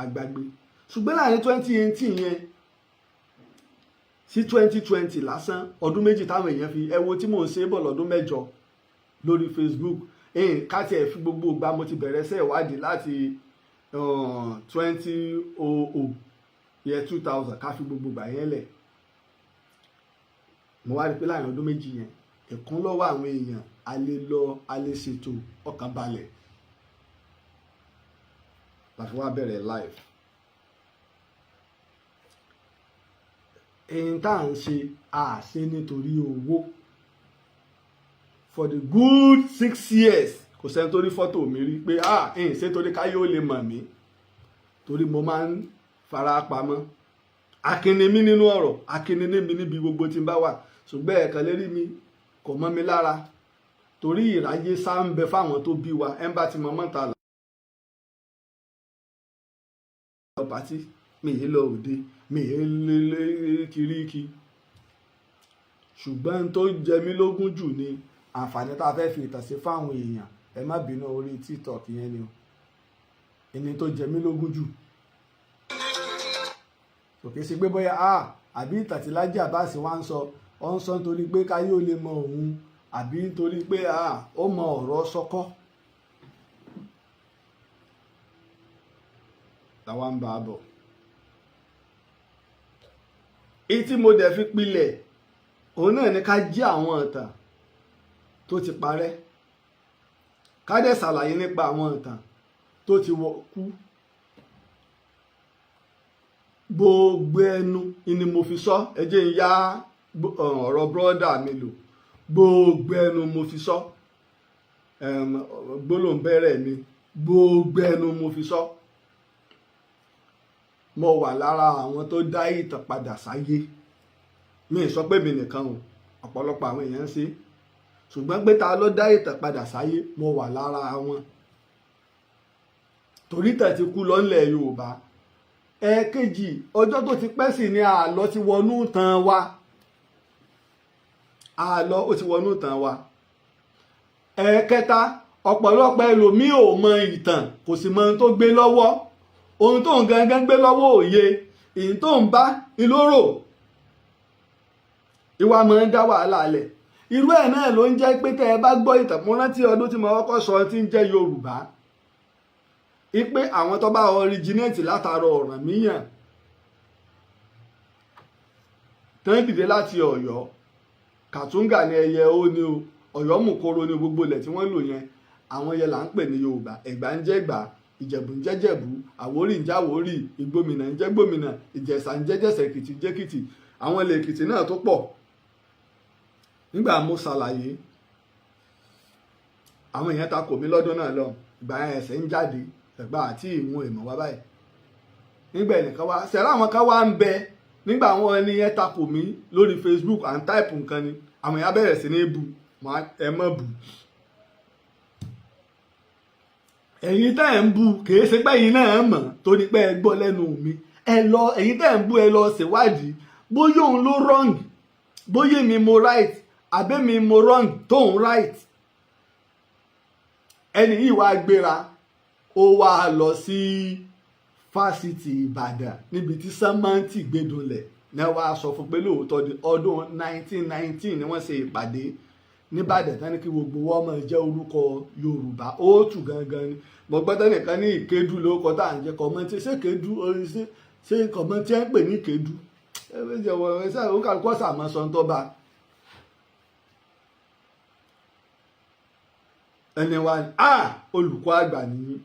agbágbé ṣùgbọ́n láàrin 2018 yẹn sí 2020 lásán ọdún méjì táwọn èèyàn fi ẹwo tí mò ń ṣe bọ̀ lọ́dún mẹ́jọ lórí Facebook káti ẹ̀ fi gbogbo ìgbà mo ti bẹ̀rẹ̀ ṣe ìwádìí láti 2000 year 2000 ká fi gbogbo ìgbà yẹn lẹ̀ mo wá rí pé láàrin ọdún méjì yẹn ẹ̀kún lọ́wọ́ àwọn èèyàn a lè lọ a lè ṣètò ọkàn balẹ̀ láti wá bẹ̀rẹ̀ live èyí tá à ń ṣe àṣe nítorí owó for the good 6 years kò sẹ́ni tó rí fọ́tò mi rí pé ẹ̀yìn ṣe torí káyé ó lè mọ̀ mí torí mo máa ń fara pamọ́ akíní mi nínú ọ̀rọ̀ akíní mi níbi gbogbo tí n bá wà ṣùgbọ́n ẹ̀ẹ̀kan lérí mi kò mọ́ mi lára torí ìráyé sá ń bẹ fáwọn tó bí wa ẹ̀ ń bá ti mọ mọ́ta lọ pàtí mi ì lọ òde mi ì lé kiriki ṣùgbọ́n tó jẹ mí lógún jù ni àǹfààní tá a fẹ́ fi ìtàn sí fáwọn èèyàn ẹ má bínú orí TikTok yẹn ni o ẹni tó jẹ mí lógún jù òkè sí pé bóyá àbí ìtàn tí Laji Abbas wá ń sọ ọ ń sọ nítorí pé káyé ò lè mọ òun àbí nítorí pé ó mọ ọ̀rọ̀ sọkọ́ làwa ń bá a bọ̀ èyí tí mo dẹ̀ fi pilẹ̀ òun náà ni ká jí àwọn ìtàn tó ti parẹ́ ká dẹ̀ ṣàlàyé nípa àwọn ìtàn tó ti kú gbogbo ẹnu ni mo fi sọ, ẹ jẹ́ n yá ọ̀rọ̀ bọ́dà mi lò, gbogbo ẹnu mo fi sọ, gbólóhùn bẹ̀rẹ̀ mi, gbogbo ẹnu mo fi sọ. Mo wà lára àwọn tó dá ìtàn padà sáyé. Mi ì sọ pé mi nìkan o, ọ̀pọ̀lọpọ̀ àwọn èèyàn ń ṣe, ṣùgbọ́n pé ta ló dá ìtàn padà sáyé, mo wà lára wọn. Torí ìtàn ti kú lọ́nlẹ̀ Yorùbá. Ẹ̀ẹ̀kejì, ọjọ́ tó ti pẹ́ sí ni àlọ́ ti wọnú ìtàn wa. Àlọ́ ó ti wọnú ìtàn wa. Ẹ̀ẹ̀kẹta, ọ̀pọ̀lọpọ̀ ẹlòmíì ò mọ ìtàn, kò sì mọ ohun tó gbé lọ́wọ́. Ohun tó ń gangan gbé lọ́wọ́ òye, èyí tó ń bá ìlóró. Ìwà máa ń dá wàhálà lẹ̀. Irú ẹ̀ náà ló ń jẹ́ pé tẹ́ ẹ bá gbọ́ ìtàn, mo rántí ọdún tí mo kọ́kọ́ sọ tí ń jẹ́ Yorùbá. Ipe àwọn tó bá originate látara Ọ̀rànmíyàn tán dìde láti Ọ̀yọ́, Kàtúngà ní ẹyẹ ó ní o, Ọ̀yọ́ mùkoro ní gbogbo ilẹ̀ tí wọ́n lò yẹn, àwọn yẹn là ń pè ní Yorùbá. Ẹ̀gbá ń jẹ́ Ẹ̀gbá, Ìjẹ̀bú ń jẹ́ Jẹ̀bú, Àwórì ń jẹ́ Àwórì, Ìgbòmìnà ń jẹ́ Gbòmìnà, Ìjẹ̀ṣà ń jẹ́ Jẹ̀ṣà, Èkìtì ń jẹ́ Èkìtì. Àwọn ilẹ̀ Èkìtì náà tó pọ̀. Nígbà mo ṣàlàyé, àwọn èèyàn takò mí lọ́dún náà lọ, ìgbà yẹn ẹ̀sẹ̀ ń jáde, ẹ̀gbá àti ìwọ̀n ìmọ̀ wá báyìí. Nígbà ẹnìkan wá, ṣẹ̀rá àwọn kan wá ń bẹ, nígbà àwọn ẹni yẹn takò mí lórí Facebook and type nǹkan ni, àwọn èèyàn bẹ̀rẹ̀ sí ní bu, ẹ mọ́ bu. Ẹ̀yin tẹ́ ẹ̀ ń bu kìí ṣe pé ẹ̀yin náà mọ̀ torí pé ẹ gbọ́ lẹ́nu mi. Ẹ̀yin tẹ́ ẹ̀ ń bu ẹ lọ ṣèwádìí bóyá òun ló wrong, bóyá mi mo right, àbẹ́mi mo wrong tóun right. Ẹni yìí wá gbéra, ó wá lọ sí fásitì Ìbàdàn níbi tí sẹ́mẹ́ǹtì gbẹdọ̀lẹ̀ náà wá sọ fún pé lóòótọ́ di ọdún 1919 ni wọ́n ṣe ìpàdé níbàdàn tán ní kí gbogbo wọn máa jẹ́ orúkọ Yorùbá. Ó tù gangan ni. Mo gbọ́dọ̀ nìkan ní Ìkédú lórúkọ tá à ń jẹ́ kọ́mọ́ntì, ṣé Kédú ṣé kọ́mọ́ntì ẹ̀ ń pè ní Kédú. Ó kàlùkọ́ sàmọ́ sọ́ńtọ́ bá. Ẹni wa ni olùkọ́ àgbà nìyí.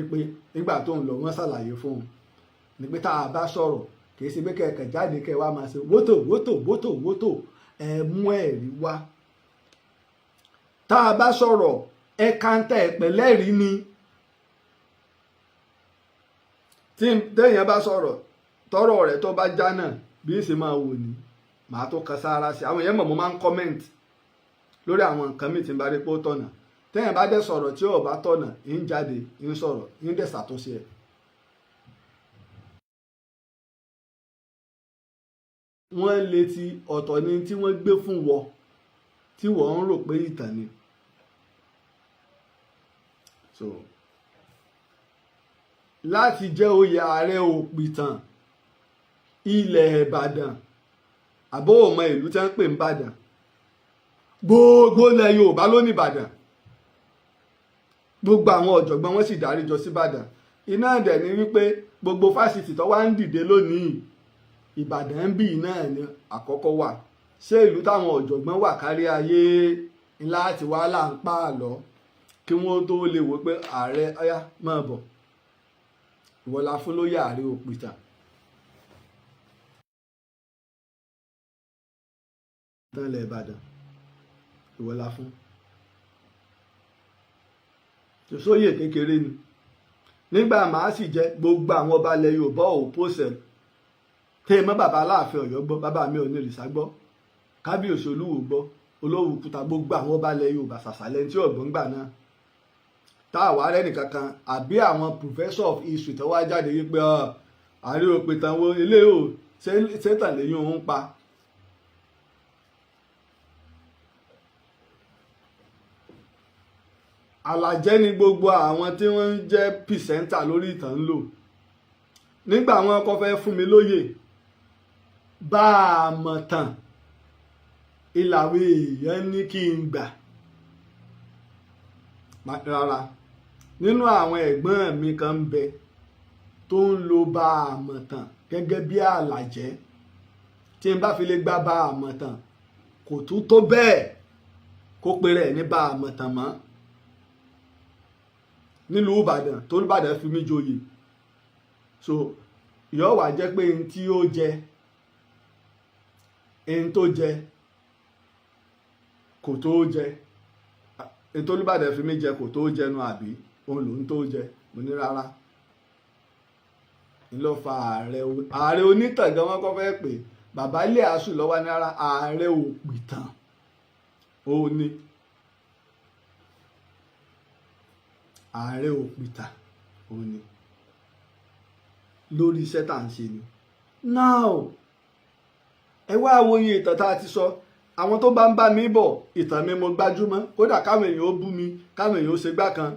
Pé nígbà tó ń lọ wọ́n ṣàlàyé fún un ní pé tá a bá sọ̀rọ̀ kì í ṣe pé kẹ̀kẹ́ jáde kẹ́ wá máa ṣe wótò wótò wótò wótò, ẹ mú ẹ̀rí wá. Tá a bá sọ̀rọ̀ ẹ kàńtà ẹ̀pẹ̀lẹ́rìí ni. Tí téèyàn bá sọ̀rọ̀ tọ́rọ̀ rẹ̀ tó bá já náà bí ń ṣe máa wò ní, màá tó kan sára sí. Àwọn èèyàn mọ̀ mo máa ń comment lórí àwọn nǹkan mi tí ń bá rí pé ó tọ̀nà. Téèyàn bá dẹ̀ sọ̀rọ̀ tí ò bá tọ̀nà, ń jáde ń sọ̀rọ̀ ń dẹ̀ ṣàtúnṣe ẹ̀. Wọ́n létí ọ̀tọ̀ ni tí wọ́n gbé fún wọ tí wọ́n ń rò pé ìtàn ni. So láti jẹ́ oyè ààrẹ òpìtàn ilẹ̀ Ìbàdàn, àbó ọmọ ìlú tí wọ́n ń pè ní Ìbàdàn, gbogbo ilẹ̀ Yorùbá ló ní Ìbàdàn. Gbogbo àwọn ọ̀jọ̀gbọ́n wọn sì dárí jọ sí Ìbàdàn. Iná dẹ̀ ni wípé gbogbo fásitì tó wá ń dìde lónìí, Ìbàdàn bí náà ni àkọ́kọ́ wà. Ṣé ìlú táwọn ọ̀jọ̀gbọ́n wà kárí ayé ńlá àti wàhálà ń pa àlọ́ kí wọ́n tó lè wò pé ààrẹ ọyá máa bọ̀, ìwọ la fún lóyè ààrẹ òpìtàn. Tánlẹ̀ Ìbàdàn ìwọ la fún. Sóyè kékeré ni. Nígbà màá sì jẹ gbogbo àwọn ọba ilẹ̀ Yorùbá ò pòsẹ̀. Tẹ́ ẹ mọ́ bàbá Aláàfin Ọ̀yọ́ gbọ́, bàbá mi ò ní ìrìsà gbọ́, Kábíyèsí Olúwo gbọ́, Olówùkúta, gbogbo àwọn ọba ilẹ̀ Yorùbá sàṣàlẹ̀ tí ọ̀gbọ́n gbà náà. Tá àwa rẹ̀ nìkankan àbí àwọn professor of history tó wá jáde wípé ààrẹ òpìtàn wo ilé ò ṣètàn lẹ́yìn òun pa. Àlàjẹ́ ni gbogbo àwọn tí wọ́n ń jẹ́ pìsẹ́ńtà lórí ìtàn ń lò. Nígbà wọn kọ́ fẹ́ fún mi lóyè, bá a mọ̀ tán ìlàwé èèyàn ní kí n gbà. Rárá, nínú àwọn ẹ̀gbọ́n mi kan ń bẹ tó ń lo bá a mọ̀ tán gẹ́gẹ́ bí Àlàjẹ́. Tí n bá fi lè gbà bá a mọ̀ tán, kò tún tó bẹ́ẹ̀ kó pe rẹ̀ ní bá a mọ̀ tán mọ́. Nílùú Ìbàdàn tó Ìbàdàn fi mí joyè, so yóò wá jẹ́ pé n tí ó jẹ n tó jẹ kò tó jẹ ètò Olúbàdàn fi mí jẹ kò tó jẹnu àbí òun lòún tó jẹ mo ní rárá ló fa ààrẹ onítàn gan wọn kọ́ fẹ́ pè bàbá ilé àásù lọ́wọ́ ní ara ààrẹ òpìtàn ó ní ààrẹ òpìtàn ó ní lórí iṣẹ́ tá à ń ṣe ni. now ẹ wá wòye ìtàn tá a ti sọ àwọn tó bá ń bá mi bọ̀ ìtàn mi mo gbájúmọ́ kódà káwọn èèyàn ó bú mi káwọn èèyàn ó ṣe gbá kan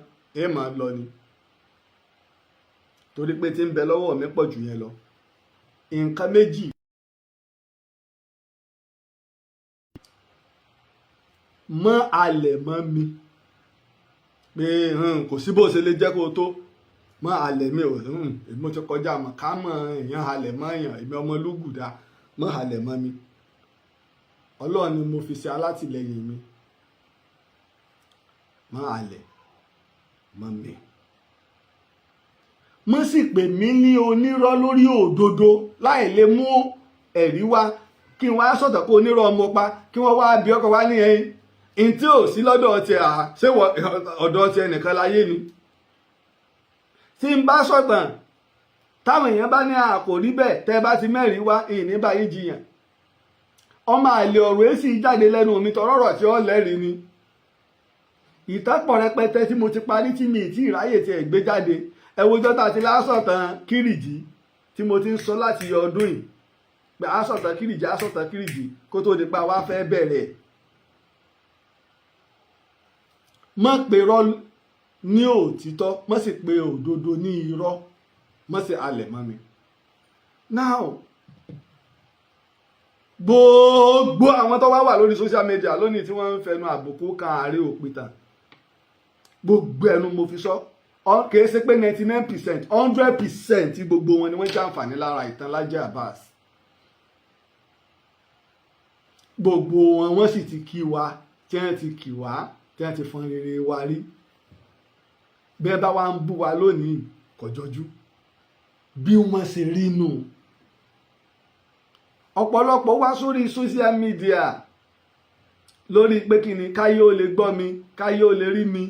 máa lọ ni torí pé tí ń bẹ lọ́wọ́ mi pọ̀ jù yẹn lọ. nǹkan méjì mọ́ alẹ̀ mọ́ mi pé kò sí bó ṣe lè jẹ́ kó tó mọ́ alẹ̀ mi ò èmi ti kọjá mọ́ ká mọ́ èèyàn alẹ̀ mọ́ èèyàn èmi ọmọ lúgùdà mọ́ alẹ̀ mọ́ mi Ọlọ́run ni mo fi ṣe alátìlẹyìn mi mọ́ alẹ̀ mọ́ mi. mo sì pè mí ní onírọ́ lórí òdodo láì lè mú ẹ̀rí wá kí n wá sọ̀tọ̀ pé onírọ́ ọmọ pa kí wọ́n wá bí ọkọ̀ wá ní ẹyin tí ò sí lọ́dọ̀ ti ṣé ọ̀dọ̀ ti ẹnìkan láyé ni. tí n bá sọ̀tàn táwọn èèyàn bá ní kò rí bẹ́ẹ̀ tẹ́ bá ti mẹ́rin wá ìní báyìí jiyàn ọmọ àlè ọ̀rọ̀ èsì jáde lẹ́nu mi tọrọrọ̀ tí ó lẹ́rìí ni. ìtàpọ̀ rẹpẹtẹ tí mo ti parí tí mi ì tí ì ráyè tí ẹ̀ gbé jáde ẹwọ́jọ́ tá a ti lásọ̀tàn Kírìjí tí mo ti ń sọ láti ọdún yìí pé asọ̀tàn Kírìjí kó tó di pa wá fẹ́ bẹ̀rẹ̀. má pe irọ́ ní òtítọ́ má sì pe òdodo ní irọ́ má sì halẹ̀ mọ́ mi. now gbogbo àwọn tó wá wà lórí social media lónìí tí wọ́n ń fẹnu àbùkù kan Ààrẹ òpìtàn gbogbo ẹnu mo fi sọ kìí ṣe pé 99% 100% tí gbogbo wọn ni wọ́n jàǹfààní lára ìtàn Laji Abbas gbogbo wọn wọ́n sì ti kí wa tí wọ́n ti kí wa tí wọ́n ti fọn rere wa rí bẹ́ẹ̀ bá wa ń bú wa lónìí kò jọjú bí wọ́n ṣe rí nù. ọ̀pọ̀lọpọ̀ wá sórí social media lórí pé kí ni káyé ó lè gbọ́ mi káyé ó lè rí mi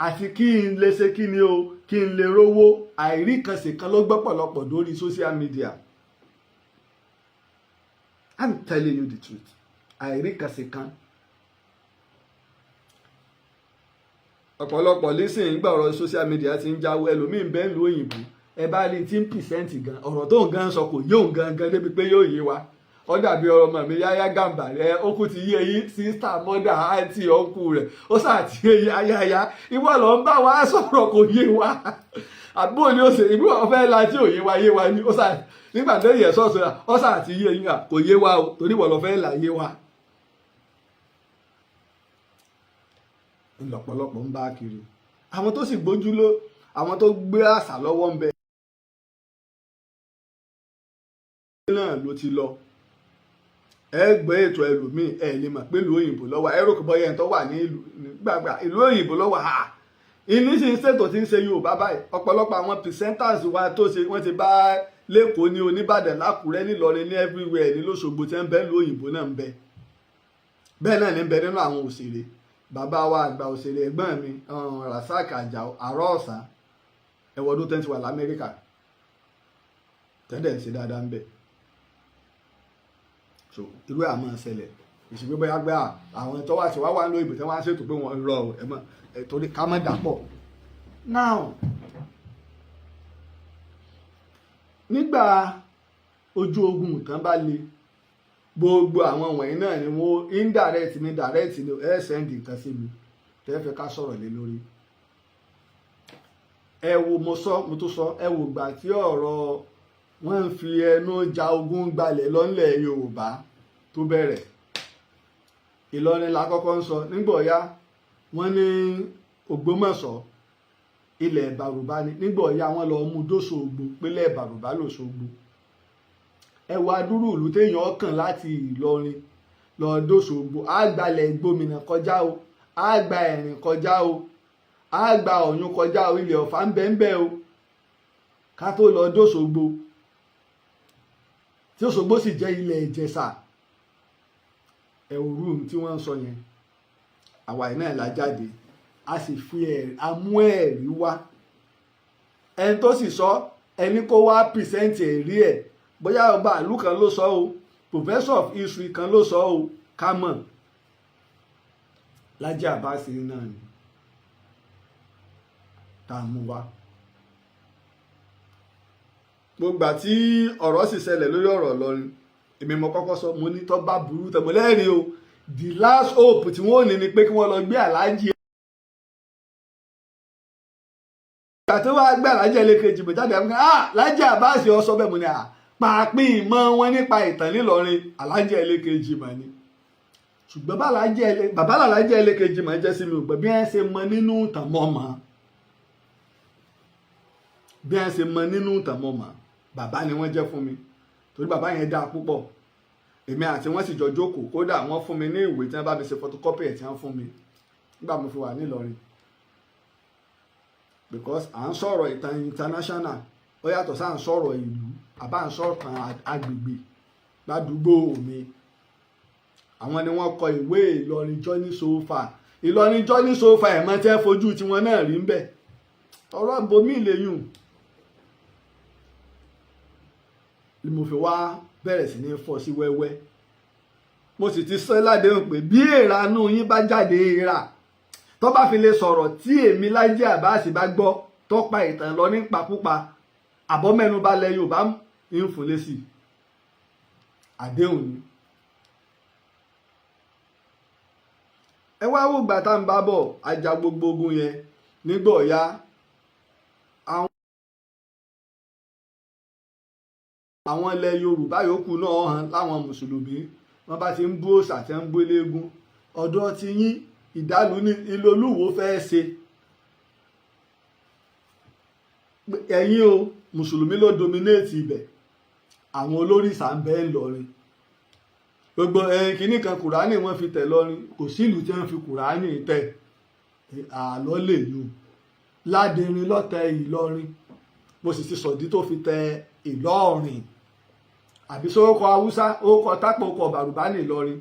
àti kí n lè ṣe kí ni o kí n lè rówó àìríkànsì kan ló gbọ́pọ̀lọpọ̀ lórí social media. I'm telling you the truth àìríkànsì kan. ọ̀pọ̀lọpọ̀ lísìn ìgbà ọ̀rọ̀ social media ti ń jáwó ẹlòmíín bẹ́ẹ̀ lu òyìnbó ẹ bá rí 10% gan ọ̀rọ̀ tó ń gan sọ kò yóò gangan débi pé yóò yé wa. ó dàbí ọmọ mi Yáyá Gàmbà rẹ ó kú ti yé yín sísítà mọ́dà àǹtí ọ̀nkù rẹ̀ ó sà ti yé yín ayáyá ìwọ lọ ń bá wa sọ̀rọ̀ kò yé wa àbúrò ni ó ṣe ìbí wọn fẹ́ la tí ò yé wa ni ó sà nígbà tó yẹ sọ́ọ̀sì ó sà ti yé yín kò yé wa o torí wọ́n lọ fẹ́ là yé wa. ńlọ́pọ̀lọpọ̀ ń bá kiri àwọn tó sì gbójú ló àwọn tó gbé àṣà lọ́wọ́ ń bẹ náà ló ti lọ ẹgbẹ́ ètò ẹlòmíì ẹ lè mọ̀ pé ìlú òyìnbó lọ́wọ́ ẹ rò pé bọ́yá ẹni tó wà ní ìlú gbàgbà ìlú òyìnbó lọ́wọ́ ìní sì ń ṣètò tí ń ṣe Yorùbá báyìí ọ̀pọ̀lọpọ̀ àwọn presenters wa tó ṣe wọ́n ti bá lẹ́kọ̀ọ́ ní Oníbàdàn l'Ákúrẹ́ nílọrin ní everywhere ní l'Óṣogbo tí ń bẹ ìlú òyìnbó náà ń bẹ bẹ́ẹ̀ náà ní ń bẹ nínú àwọn òṣèré bàbá wa àgbà òṣèré ẹ̀gbọ́n mi Rasaq Àjàó àárọ̀ ọ̀sán ẹ̀wọ̀dún tẹ́ ti wà l'Amẹ́ríkà tẹ́lẹ̀ ń ṣe dáadáa ń bẹ so irú ẹ̀ àmọ́ ṣẹlẹ̀ ìṣègbè bóyá gbé àwọn tó wà sí wá wà ní òyìnbó tí wọ́n á ṣètò pé wọ́n rọ ẹ̀mọ́ torí ká má dàpọ̀. now nígbà ojú ogun tán bá le gbogbo àwọn wọ̀nyí náà ni wọ́n indirect ni direct ni ẹ̀ sẹ́ndì nǹkan sí mi tẹ́ fẹ́ ká sọ̀rọ̀ lé lórí. ẹ wo mo tún sọ ẹ wò gbà tí ọ̀rọ̀ wọ́n ń fi ẹnu ja ogun gbalẹ̀ lọ́nlẹ̀ Yorùbá tó bẹ̀rẹ̀ Ìlọrin la kọ́kọ́ ń sọ nígbọ̀ọ́yá wọ́n ní Ògbómọ̀ṣọ́ ilẹ̀ Bàrùbá ni nígbọ̀ọ́yá wọ́n lọ mú dóṣogbo pélẹ̀ Bàrùbá lòṣogbo ẹ wo adúrú ìlú téèyàn kàn láti Ìlọrin lọ dóṣogbo àgbàlẹ̀ Ìgbómìnà kọjá o àgbà Ẹ̀rìn kọjá o àgbà Ọ̀yún kọjá o ilẹ̀ Ọ̀fà ń bẹ o ká tó lọ dóṣogbo tí Òṣogbo sì jẹ́ ilẹ̀ Ìjẹ̀ṣà Orun tí wọ́n ń sọ yẹn àwa náà la jáde a sì fi amú ẹ̀rí wá ẹni tó sì sọ ẹni kó wá pìrìsẹ́ǹtì ẹ̀rí ẹ̀ bóyá ọba ìlú kan ló sọ o professor of history kan ló sọ o ká mọ̀ Laji Abbas náà ni tá a mú wá gbogbo àti ọ̀rọ̀ sì ṣẹlẹ̀ lórí ọ̀rọ̀ Ìlọrin èmi mo kọ́kọ́ sọ mo ní tó bá burú tẹ̀mọ́ lẹ́rìí o the last hope tí wọ́n ní ni pé kí wọ́n lọ gbé aláàjì ìgbà tó wá gbé aláàjì ẹlẹ́kejì bò jáde àwọn Laji Abbas ọsọ bẹ́ẹ̀ mo ní pàápín ìmọ̀ wọn nípa ìtàn nílọrin aláàjì ẹlẹ́kejì mà ní ṣùgbọ́n bàbá aláàjì ẹlẹ́kejì mà jẹ́ sí mi ò gbọ́ bí wọ́n ṣe mọ nínú ìtàn mọ́ mọ́ bí wọ́n ṣe mọ nínú ìtàn mọ́ mọ́ bàbá ni wọ́n jẹ́ fún mi torí bàbá yẹn dáa púpọ̀ èmi àti wọ́n sì jọ jókòó kódà wọ́n fún mi ní ìwé tí wọ́n bá mi ṣe photocopy ẹ̀ tí wọ́n fún mi nígbà mo fi wà nílọrin because à ń sọ̀rọ̀ ìtàn international ó yàtọ̀ sí à ń sọ̀rọ̀ ìlú àbá ń sọ̀rọ̀ kan agbègbè ládùúgbò mi àwọn ni wọ́n kọ ìwé Ìlọrin journey so far Ìlọrin journey so far ẹ̀ mọ́ tẹ́ fojú tiwọn náà rí ń bẹ̀ ọ̀rọ̀ bomi lèyùn ni mo fi wá bẹ̀rẹ̀ sí ní fọ́ sí wẹ́wẹ́ mo sì ti sọ ládéhùn pé bí ìranú yín bá jáde ìrà tó bá fi lè sọ̀rọ̀ tí èmi Laji Abbas bá gbọ́ tó pa ìtàn lọ ní pakúpa àbọ́mẹ́nuba lẹ Yorùbá ń fún lésì àdéhùn ni ẹ wá wò gbà tá ń bá bọ̀ ajá gbogbo ogun yẹn nígbà ọ̀yá àwọn ilẹ̀ Yorùbá yòókù náà hàn láwọn mùsùlùmí wọ́n bá ti ń bú òòṣà tí ń bú eléégún ọ̀dọ̀ ti yín ìdálù ní Ilé-Olúwo fẹ́ ṣe ẹ̀yin o mùsùlùmí ló dominate ibẹ̀ àwọn olórìṣà ń bẹ ńlọrin gbogbo kìíní kan kùránì wọ́n fi tẹ̀ lọrin kò sí ìlú tí wọ́n fi kùránì tẹ̀ àlọ́ lè lò Ládẹrin lọ́tẹ̀ Ìlọrin mo sì ti sọ̀dí tó fi tẹ Ìlọrin àbí sórúkọ Haúsá orúkọ tápọ̀ orúkọ Bàrùbá ní Ìlọrin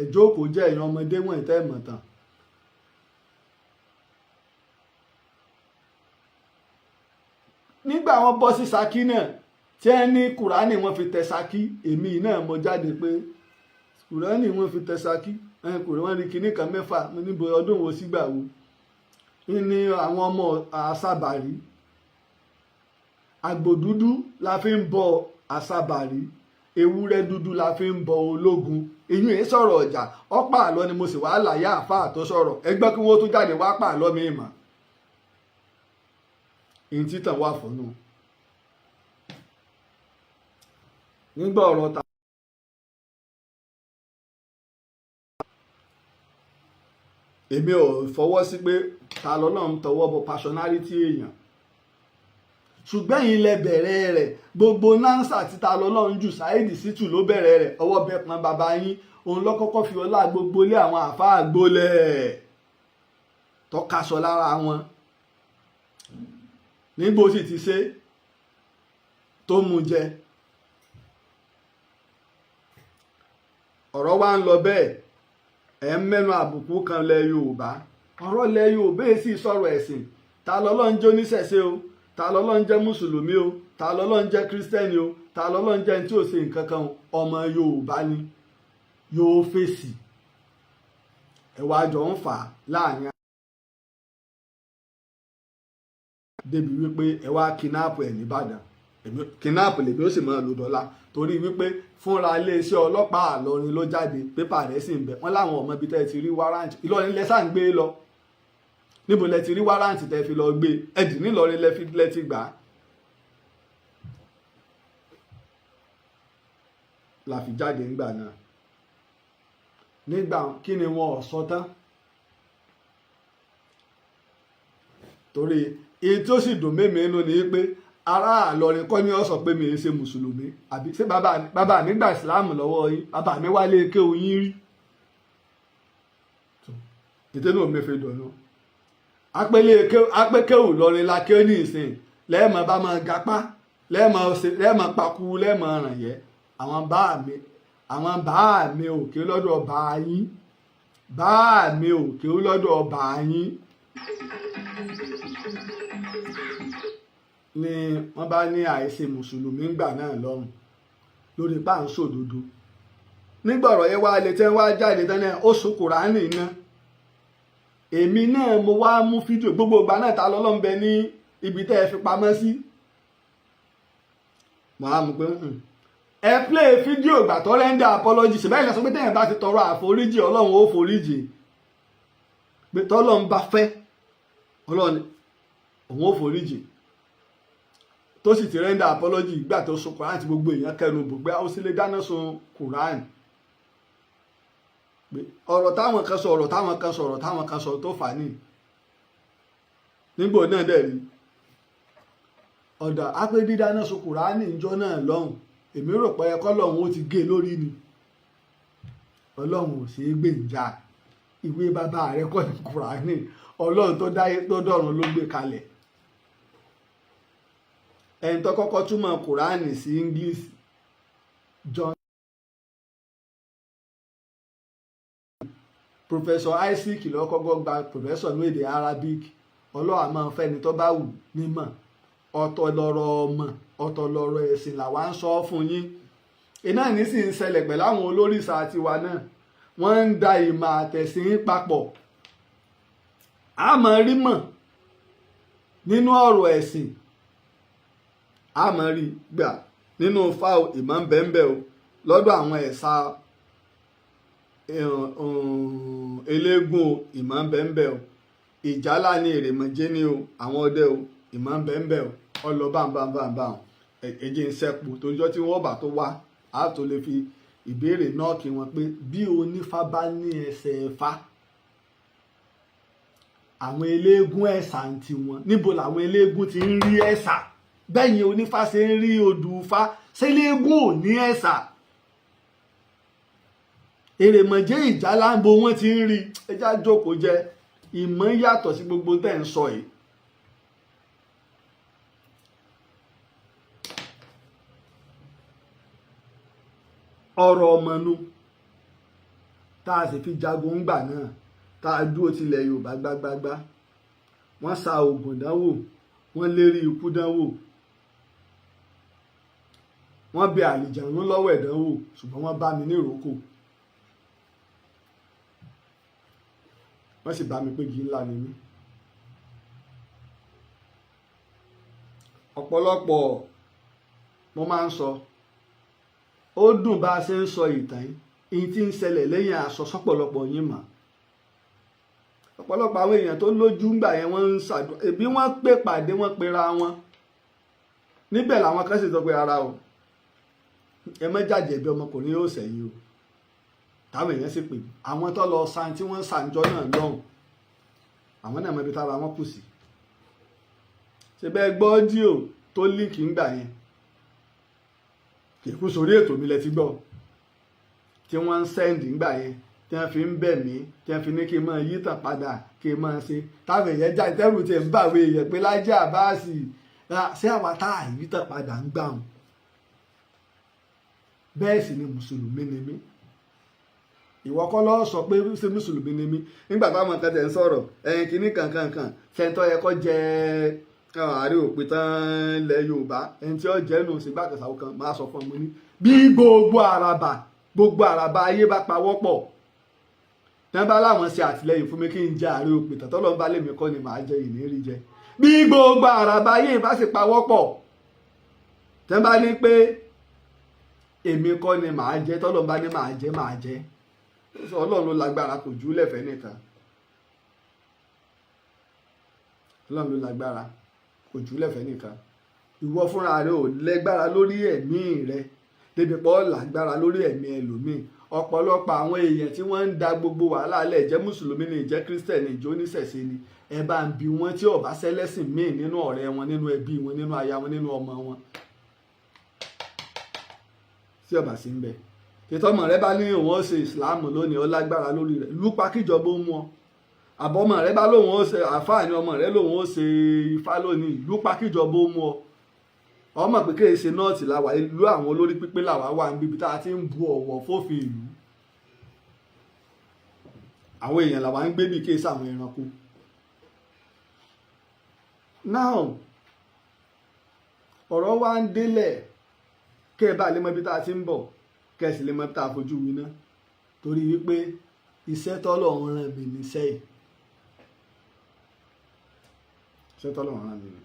ẹjọ́ kò jẹ́ èèyàn ọmọdé wọ̀nyí tẹ́ mọ̀ tán. nígbà wọn bọ́ sí Ṣakí náà tí ẹ ní kùránì wọn fi tẹ Ṣakí èmi náà mo jáde pé kùránì wọn fi tẹ Ṣakí kùránì wọn rí kinní kan mẹ́fà níbo ọdún wo sígbà wo ní àwọn ọmọ àṣàbàrí àgbò dúdú la fi ń bọ àṣàbàrí ewúrẹ́ dúdú la fi ń bọ ológun ìyún yìí sọ̀rọ̀ ọjà ọ̀pá àlọ́ ni mo sì wá láyé àáfàá tó sọ̀rọ̀ ẹgbẹ́ kí wọ́n tún jáde wá pa àlọ́ mi mọ̀ ìyìn títàn wà fọ́nù nígbà ọ̀rọ̀ ta èmi ò fọwọ́ sí pé ta lọ́lọ́run tọwọ́ bọ personality èèyàn ṣùgbọ́n yìí lẹ bẹ̀rẹ̀ rẹ̀ gbogbo nánsà títa lọ́lọ́run jù Saheed Shittu ló bẹ̀rẹ̀ rẹ̀ ọwọ́ bẹ́ẹ̀ pọn bàbá yín òun ló kọ́kọ́ fi ọlá gbogbo lé àwọn àfáà gbolẹ̀ tọ́kaṣọ lára wọn nígbò sì ti ṣe tó mú jẹ ọ̀rọ̀ wa ń lọ bẹ́ẹ̀ ẹ̀ ń mẹ́nu àbùkù kan lẹ Yorùbá ọ̀rọ̀ lẹ Yorùbá sì sọ̀rọ̀ ẹ̀sìn ta lọ́lọ́run jẹ́ oníṣẹ̀ṣe o ta lọ́lọ́run jẹ́ mùsùlùmí o ta lọ́lọ́run jẹ́ kírísítẹ́nì o ta lọ́lọ́run jẹ́ tí ò ṣe nǹkan kan ọmọ Yorùbá ni yóò fèsì ẹ̀wà jọ ń fà láàrin débi wípé ẹ̀wà kidnap ẹ̀ nìbàdàn kidnap lèmi ó sì máa lò dọ́là torí wípé fúnra iléeṣẹ́ ọlọ́pàá Ìlọrin ló jáde pépà rẹ̀ sì ń bẹ wọ́n láwọn ọmọ ibi tẹ́ ti rí wárántì Ìlọrin lẹ́sà ń gbé lọ níbo lẹ ti rí wárántì tẹ́ fi lọ gbé ẹ̀dì nílọrin lẹ ti gbà á la fi jáde ńgbà náà nígbà kí ni wọn ò sọ tán torí èyí tó sì dùn mẹ́mẹ́ inú ni pé ará Ìlọrin kọ́ ni ó sọ pé mi ò ṣe mùsùlùmí àbí ṣé bàbá mi gba ìsìláàmù lọ́wọ́ yín bàbá mi wálé kéwù yín rí ìtẹ́nu mi fi dùn náà apẹ́kéwù lọrin la ké ní ìsìn lẹ́ẹ̀mọ̀ bá máa gapá lẹ́ẹ̀mọ̀ paku lẹ́ẹ̀mọ̀ ràn yẹ́ àwọn bá mi ò kí lọ́dọ̀ bá yín bá mi ò kí lọ́dọ̀ bá yín ni wọ́n bá ní àìṣe mùsùlùmí ńgbà náà lọ́rùn lórí páńsó òdodo nígbà ọ̀rọ̀ yẹn wá lè tẹ́ wá jáde tán náà ó sùn Kùránì náà èmi náà mo wá mú fídíò gbogbo ìgbà náà ta lọ́lọ́ ń bẹ ní ibi tẹ́ ẹ fi pamọ́ sí mo á mú pé ẹ play fídíò ìgbà tó rẹ́ndà apology ṣe bẹ́ẹ̀ lẹ́sọ pé tẹ́yìn bá ti tọrọ àforíjì ọlọ́run ó foríjì pé tọ́lọ́run bá fẹ́ ọlọ́run òun ó foríjì tó sì ti rẹ́ndà apology ìgbà tó sun Quran àti gbogbo èèyàn kẹnu bò pé ó sì lè dáná sun Quran ọ̀rọ̀ táwọn kan sọ ọ̀rọ̀ táwọn kan sọ ọ̀rọ̀ táwọn kan sọ tó fà ní nígbò náà dẹ̀ rí ọ̀dà á pé dídáná sun Quran ìjọ náà lọ́hùn èmi rò pé ẹkọ́ lọ́hùn ó ti gé lórí ni ọlọ́run ò sí gbèǹjà ìwé bàbá rẹ kọ́ ní Quran ọlọ́run tó dáyé tó dọ̀run ló gbé kalẹ̀ ẹni tó kọ́kọ́ túmọ̀ Quran sí English John Professor Isaac ló kọ́kọ́ gba professor ní èdè Arabic ọlọ́run àmọ́ fẹ́ni tó bá wù nímọ̀ ọ̀tọ̀ lọ̀rọ̀ ọmọ ọ̀tọ̀ lọ̀rọ̀ ẹ̀sìn làwa ń sọ fún yín iná ní sì ń ṣẹlẹ̀ pẹ̀lú àwọn olórìṣà tiwa náà wọ́n ń da ìmọ̀ àtẹ̀sìn papọ̀ àmọ́ rí mọ̀ nínú ọ̀rọ̀ ẹ̀sìn àmọ́ rí gbà nínú fáwọn ìmọ̀ ń bẹ́ẹ̀ o lọ́dọ̀ àwọn ẹ̀sà eléégún ìmọ̀ ń bẹ́ẹ̀ o ìjálá ní èrèmọ̀jẹ́ ní o àwọn ọdẹ o ìmọ̀ ń bẹ́ẹ̀ o ọlọ bámbámbámbám ẹjẹ ń sẹ́pù tó jọ tí wọ́n bá tó wá á tó lè fi ìbéèrè náà kí wọn pé bí onífá bá ní ẹsẹ̀ ẹ̀fá àwọn eléégún ẹ̀sà ń ti wọn níbo làwọn eléégún ti ń rí ẹ̀sà bẹ́yìn onífá ṣe ń rí odù fá ṣé eléégún ò ní ẹ̀sà èrèmọ̀jẹ́ ìjálá ń bo wọ́n ti ń rí ẹjá jókòó jẹ ìmọ̀ yàtọ̀ sí gbogbo tẹ́ ń sọ yìí. ọ̀rọ̀ ọmọnú tá a sì fi jagun ńgbà náà tá a dúró tilẹ̀ Yorùbá gbágbágbá wọ́n sa oògùn dánwò wọ́n lérí ikú dánwò wọ́n bẹ àlìjànú lọ́wọ́ ẹ̀dánwò ṣùgbọ́n wọ́n bá mi ní ìrókò wọ́n sì bá mi pé igi ńlá ni mí ọ̀pọ̀lọpọ̀ mo máa ń sọ ó dùn bá a ṣe ń sọ ìtàn yìí tí ń ṣẹlẹ̀ lẹ́yìn aṣọ sọ́pọ̀lọpọ̀ yín mà ọ̀pọ̀lọpọ̀ àwọn èèyàn tó lójú ńgbà yẹn wọ́n ń ṣàdúrà ẹbí wọ́n pè pàdé wọ́n pera wọn níbẹ̀ làwọn kan sì sọ pé ara o ẹ má jàjẹ̀bi ọmọkùnrin yóò sẹ́yìn o táwọn èèyàn sì pè àwọn tó lọ san tí wọ́n sàǹjọ́ náà lọ́hùn àwọn náà mọ ibi tára wọn kù sí ṣe bẹ́ẹ̀ gbọ́ díò tó líǹkì ńgbà yẹn kì í kú sórí ètò mi lẹ ti gbọ́ tí wọ́n ń sẹ́ǹdì ńgbà yẹn tí wọ́n fi ń bẹ̀ mí tí wọ́n fi ní kí n máa yí tàn padà kí n máa ṣe táwọn èèyàn já ìtẹ́rù tí ń bàwé èèyàn pé Laji Abbas ṣé àwa tá à yí tàn padà ń gbà wọn bẹ́ẹ̀ sì ni mùsùlùmí ni mí ìwọ kọ́ ló sọ pé ṣé mùsùlùmí ni mí nígbà táwọn kan tẹ̀ ń sọ̀rọ̀ ẹ̀yìn kìíní kankankan ṣẹ́ńtọ́ yẹ kọ́ jẹ́ Aare òpin tán ilẹ̀ Yorùbá ẹni tí ó jẹ́ nù sí gbàgbọ́sàwọ́ kan máa sọ fún ọmọ ní bí gbogbo àràbà ayé bá pawọ́pọ̀ tẹ́ bá láwọn ṣe àtìlẹ́yìn fún mi kí n jẹ Aare òpin tán tọ́lọ́ ń bá lèmi kọ́ ni màá jẹ ìlérí jẹ bí gbogbo àràbà ayé bá sì pawọ́pọ̀ tẹ́ bá ní pé èmi kọ́ ni màá jẹ tọ́lọ́ ń bá ní màá jẹ Ọlọ́run ló lágbára kò jù lẹ́fẹ̀ẹ́ nìkan Ọlọ́run ló lágbára kò jù lẹ́fẹ̀ẹ́ nìkan ìwọ fúnra rẹ ò lẹ́gbára lórí ẹ̀mí rẹ débi pọ́ lágbára lórí ẹ̀mí ẹlòmíì ọ̀pọ̀lọpọ̀ àwọn èèyàn tí wọ́n ń da gbogbo wàhálà lẹ̀ jẹ́ mùsùlùmí ni ìjẹ́ kírísítẹ̀nì ìjẹ́ oníṣẹ̀ṣe ni ẹ bá ń bi wọn tí ó bá ṣẹlẹ́sìn míì nínú ọ̀rẹ́ wọn nínú ẹbí wọn nínú aya wọn nínú ọmọ wọn tí ó bá sí ń bẹ ìtọ́mọ̀ rẹ bá ní òun ó ṣe ìsìláàmù lónìí ó lágbára lórí rẹ̀ lúpa kíjọba ó mú ọ àbọ̀mọ rẹ bá lóun ó ṣe àfáàní ọmọ rẹ lóun ó ṣe ifá lónìí ìlú pákíjọba ó mú ọ ọmọ pé kéè ṣe nọ́ọ̀tì làwà ìlú àwọn olórí pípé làwà wà níbi tá a ti ń bu ọ̀wọ̀ fófin ìlú àwọn èèyàn làwà ń gbé bí kéè sàwọn ẹranko. now ọ̀rọ̀ wa ń délẹ̀ kẹ́ ẹ bá lè mọ ibi tá a ti ń bọ̀ kẹ́ ẹ sì lè mọ ibi tá a fojú winá torí wípé iṣẹ́ tọ́lọ́run rán mi níṣẹ́ yìí iṣẹ́ tọ́lọ́run rán mi ni.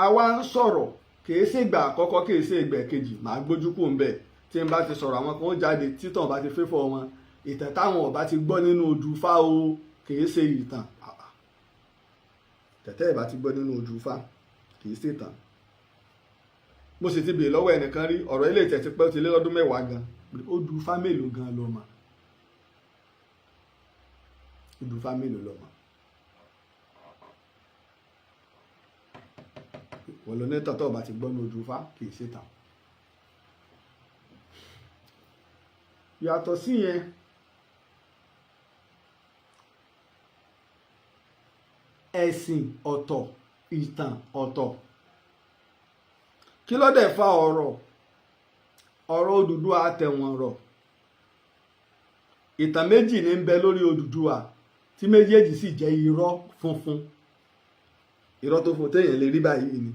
àwa ń sọ̀rọ̀ kìí ṣe ìgbà àkọ́kọ́ kìí ṣe ìgbà kejì màá gbójú kù ń bẹ̀ tí n bá ti sọ̀rọ̀ àwọn kan ó jáde títàn bá ti fẹ́fọ́ wọn ìtàn táwọn ọba ti gbọ́ nínú odù fá o kìí ṣe ìtàn tẹ̀tẹ́ ìbá ti gbọ́ nínú odù fá kìí ṣe ìtàn. mo sì ti bèèrè lọ́wọ́ ẹnìkan rí ọ̀rọ̀ ilé ìtẹ̀ ti pẹ́ ó ti lé lọ́dún 10 gan odù fá mélòó gan ló mọ̀ odù fá mélòó ló mọ̀. wọ́n lọ ní tọ́tọ́ ọba ti gbọ́ ní ojú fá kì í ṣètàn. yàtọ̀ sí yẹn ẹ̀sìn ọ̀tọ̀ ìtàn ọ̀tọ̀ kí ló dé fa ọ̀rọ̀ Odùduwà àtẹ̀wọ̀n rọ̀ ìtàn méjì ní ń bẹ lórí Odùduwà tí méjèèjì sì jẹ́ irọ́ funfun irọ́ tó fún téèyàn lè rí báyìí ni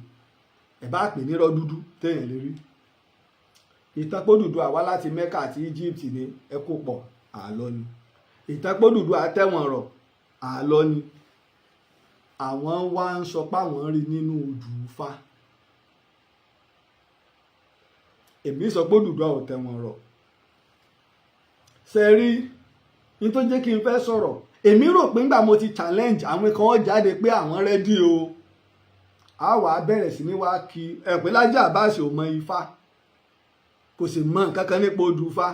ẹ bá pè nírọ́ dúdú téèyàn lè rí. ìtàn pé Odùduwà wá láti Mẹ́kà àti Egypt ní ẹ kó pọ̀ àlọ́ ni ìtàn pé Odùduwà àtẹ̀wọ̀n rọ̀ àlọ́ ni àwọn wá ń sọ páwọn rí nínú odù Ifá èmi sọ pé Odùduwà ò tẹ̀wọ̀n rọ̀ ṣe rí ní tó jẹ́ kí n fẹ́ sọ̀rọ̀ èmi rò pé ńgbà mo ti challenge àwọn kan jáde pé àwọn rẹ́dí o a wà á bẹ̀rẹ̀ sí ní wá kí ẹ̀pẹ́ Laji Abbas ò mọ Ifá kò sì mọ nǹkan kan nípa odù Ifá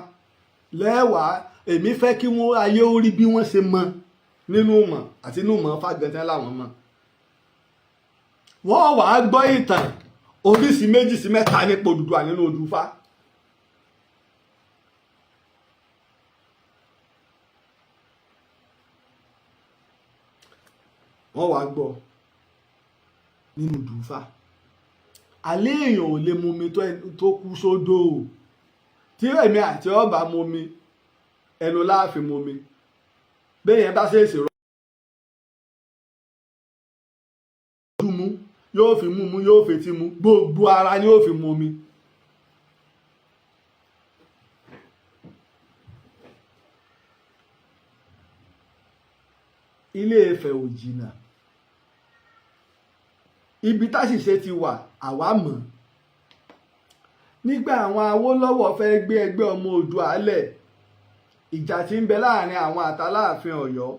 lẹ́wàá èmi fẹ́ kí wọ́n ayé ó rí bí wọ́n ṣe mọ nínú mọ̀ àti inú mọ̀ fágẹ́tẹ́ láwọn mọ̀ wọ́n wà á gbọ́ ìtàn oríṣi 2 sí 3 nípa Odùduwà nínú odù Ifá. wọ́n wá gbọ́ nínú odù Ifá alẹ́ èèyàn ò lè mumi tó kú sódò tí èmi àti ọba mumi ẹnu láàfin mumi béèyàn bá ṣèṣì rọ ojú mú yóò fi mú yóò fetí mú gbogbo ara ni yóò fi mumi. Ilé Ifẹ̀ ò jìnnà ibi táṣìṣe ti wà àwa mọ̀ nígbà àwọn Awólọ́wọ̀ fẹ́ gbé ẹgbẹ́ ọmọ Oòduà lẹ̀ ìjà tí ń bẹ láàrin àwọn àtàláàfin Ọ̀yọ́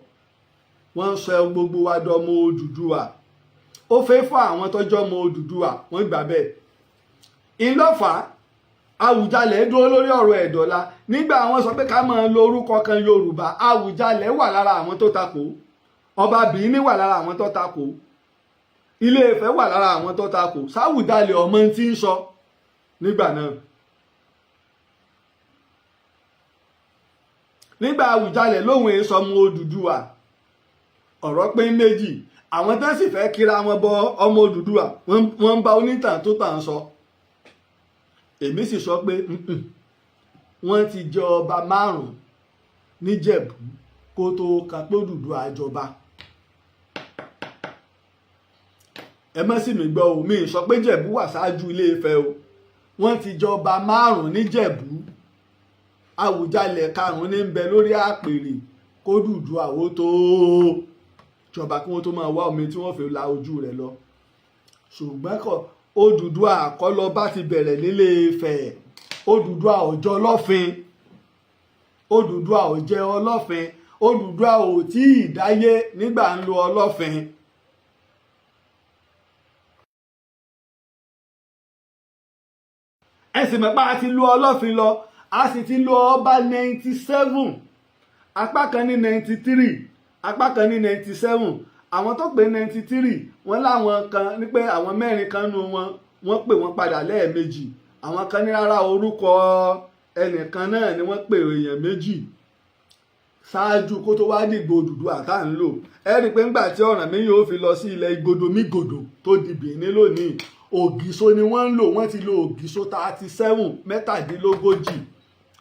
wọ́n ń sọ gbogbo wa dọmọ Odùduwà ó fẹ́ fún àwọn tọ́jọ́ ọmọ Odùduwà wọ́n gbà bẹ́ẹ̀ ńlọ́fà Àwùjalẹ̀ dúró lórí ọ̀rọ̀ ẹ̀dọ́lá nígbà àwọn sọ pé ká máa lo orúkọ kan Yorùbá Àwùjalẹ̀ wà lára àwọn tó takò Ọba Bìíní wà lára àwọn tó takò Ilé Ifẹ̀ wà lára àwọn tó takò sáwùjalẹ̀ ọmọ tí ń sọ nígbà náà nígbà Àwùjalẹ̀ lóhun èso ọmọ Odùduwà ọ̀rọ̀ pé méjì àwọn tó sì fẹ́ kíra wọn bọ ọmọ Odùduwà wọ́n ń bá onítàn tó tàn sọ èmi sì sọ pé wọ́n ti jẹ ọba 5 níjẹ̀bú kó tó kan pé Odùduwà jọba ẹ mọ́ sí mi gbọ́ o mi sọ pé Jẹ̀bú wà ṣáájú Ilé Ifẹ̀ o wọ́n ti jọba 5 níjẹ̀bú Àwùjalẹ̀ 5 ní ń bẹ lórí àpèrè kó Odùduwà ó tó jọba kí wọ́n tó máa wá omi tí wọ́n fi la ojú rẹ̀ lọ ṣùgbọ́n kọ́ Odùduwà àkọ́lọ́ bá ti bẹ̀rẹ̀ nílé Ifẹ̀ Odùduwà ò jọ Ọlọ́fin Odùduwà ò jẹ Ọlọ́fin Odùduwà ò tí ì dáyé nígbà ń lo Ọlọ́fin. ẹ̀sìn mẹ́pà a ti lo Ọlọ́fin lọ a sì ti lo ọba 97 apá kan ní 93 apá kan ní 97 àwọn tó pé 93 wọ́n láwọn kan ní pé àwọn 4 kan nù wọ́n pè wọ́n padà lẹ́ẹ̀mejì àwọn kan ní rárá orúkọ ẹnìkan náà ni wọ́n pè èèyàn méjì ṣáájú kó tó wá dìgbò Odùduwà tá à ń lò. Ẹ rí i pé ńgbà tí Ọ̀rànmíyàn ó fi lọ sí ilẹ̀ Igodomígodò tó di Benin lónìí, ògìṣó ni wọ́n ń lò, wọ́n ti lo ògìṣó 37 mẹ́tàdínlógójì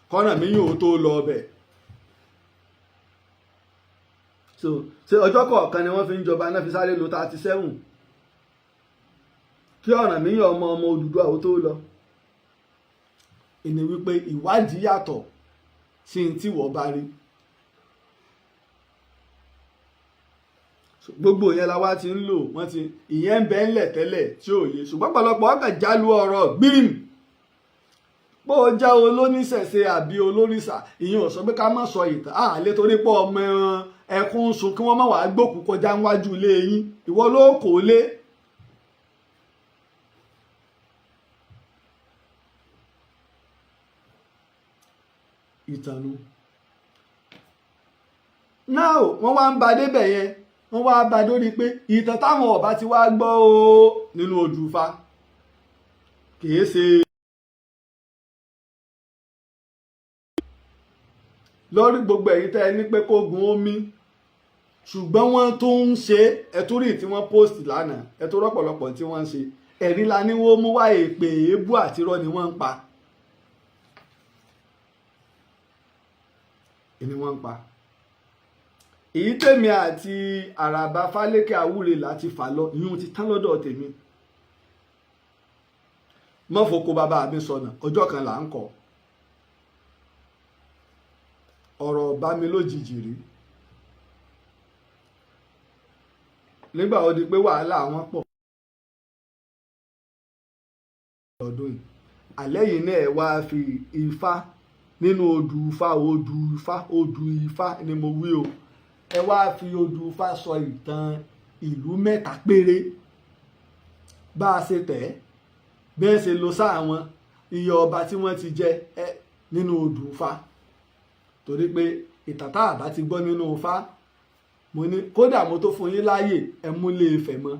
k'Ọ̀rànmíyàn ó tó lọ ọbẹ̀. So ṣe ọjọ́ kọ̀ọ̀kan ni wọ́n fi ń jọba náà fi sáré lo 37 kí Ọ̀rànmíyàn ọmọ Odùduwà ó tó lọ. Ìní wípé ìwádìí yàtọ̀ sí ní tí wọ́n bá rí. Gbogbo yẹn la wá ti ń lò, wọ́n ti ìyẹn ń bẹ ńlẹ̀ tẹ́lẹ̀ tí ò yé, ṣùgbọ́n pọ̀lọpọ̀ ọkàn jálù ọ̀rọ̀ gbírìm bó o já olóníṣẹ̀ṣe àbí olórìṣà. ìyẹn ò sọ pé ká má sọ ìtàn àlè torí pé ọmọ ẹkún ń sun kí wọ́n má wàá gbòkú kọjá níwájú ilé yín, ìwọ ló kò lé. ìtànú náà wọ́n wá ń ba débẹ̀ yẹn, wọ́n wá bá dórí pé ìtàn táwọn ọba ti wá gbọ́ o nínú odù Ifá kìí ṣe lórí gbogbo ẹ̀yin tẹ́ ẹ ní pé kó gun omi, ṣùgbọ́n wọ́n tún ń ṣe ẹ̀túrì tí wọ́n post lánàá, ẹ̀túrọ̀ ọ̀pọ̀lọpọ̀ tí wọ́n ń ṣe ẹ̀rí la ní wọ́n mú wá èpè èébú àtirọ́ ni wọ́n ń pa. ni wọ́n ń pa. Èyí tèmi àti Àràbà Fálékè Àwúre láti fà lọ ìyún ti tán lọ́dọ̀ tèmi. Mọ́foko bàbá mi sọnà ọjọ́ kan là ń kọ́. Ọ̀rọ̀ bá mi lójijì rí. Nígbà ó di pé wàhálà wọn pọ̀ ọdún yìí. Àlẹ́ yìí náà wá fi Ifá nínú odù Ifá ni mo wí o. Ẹ wá fi odù Ifá sọ ìtàn ìlú mẹ́ta péré bá a ṣe tẹ̀ bẹ́ẹ̀ ṣe lo sáà wọn, iye ọba tí wọ́n ti jẹ nínú odù Ifá. Torí pé ìtàn tá a bá ti gbọ́ nínú Ifá, mo ní kódà mo tó fún yín láàyè ẹ mú Ilé Ifẹ̀ mọ́.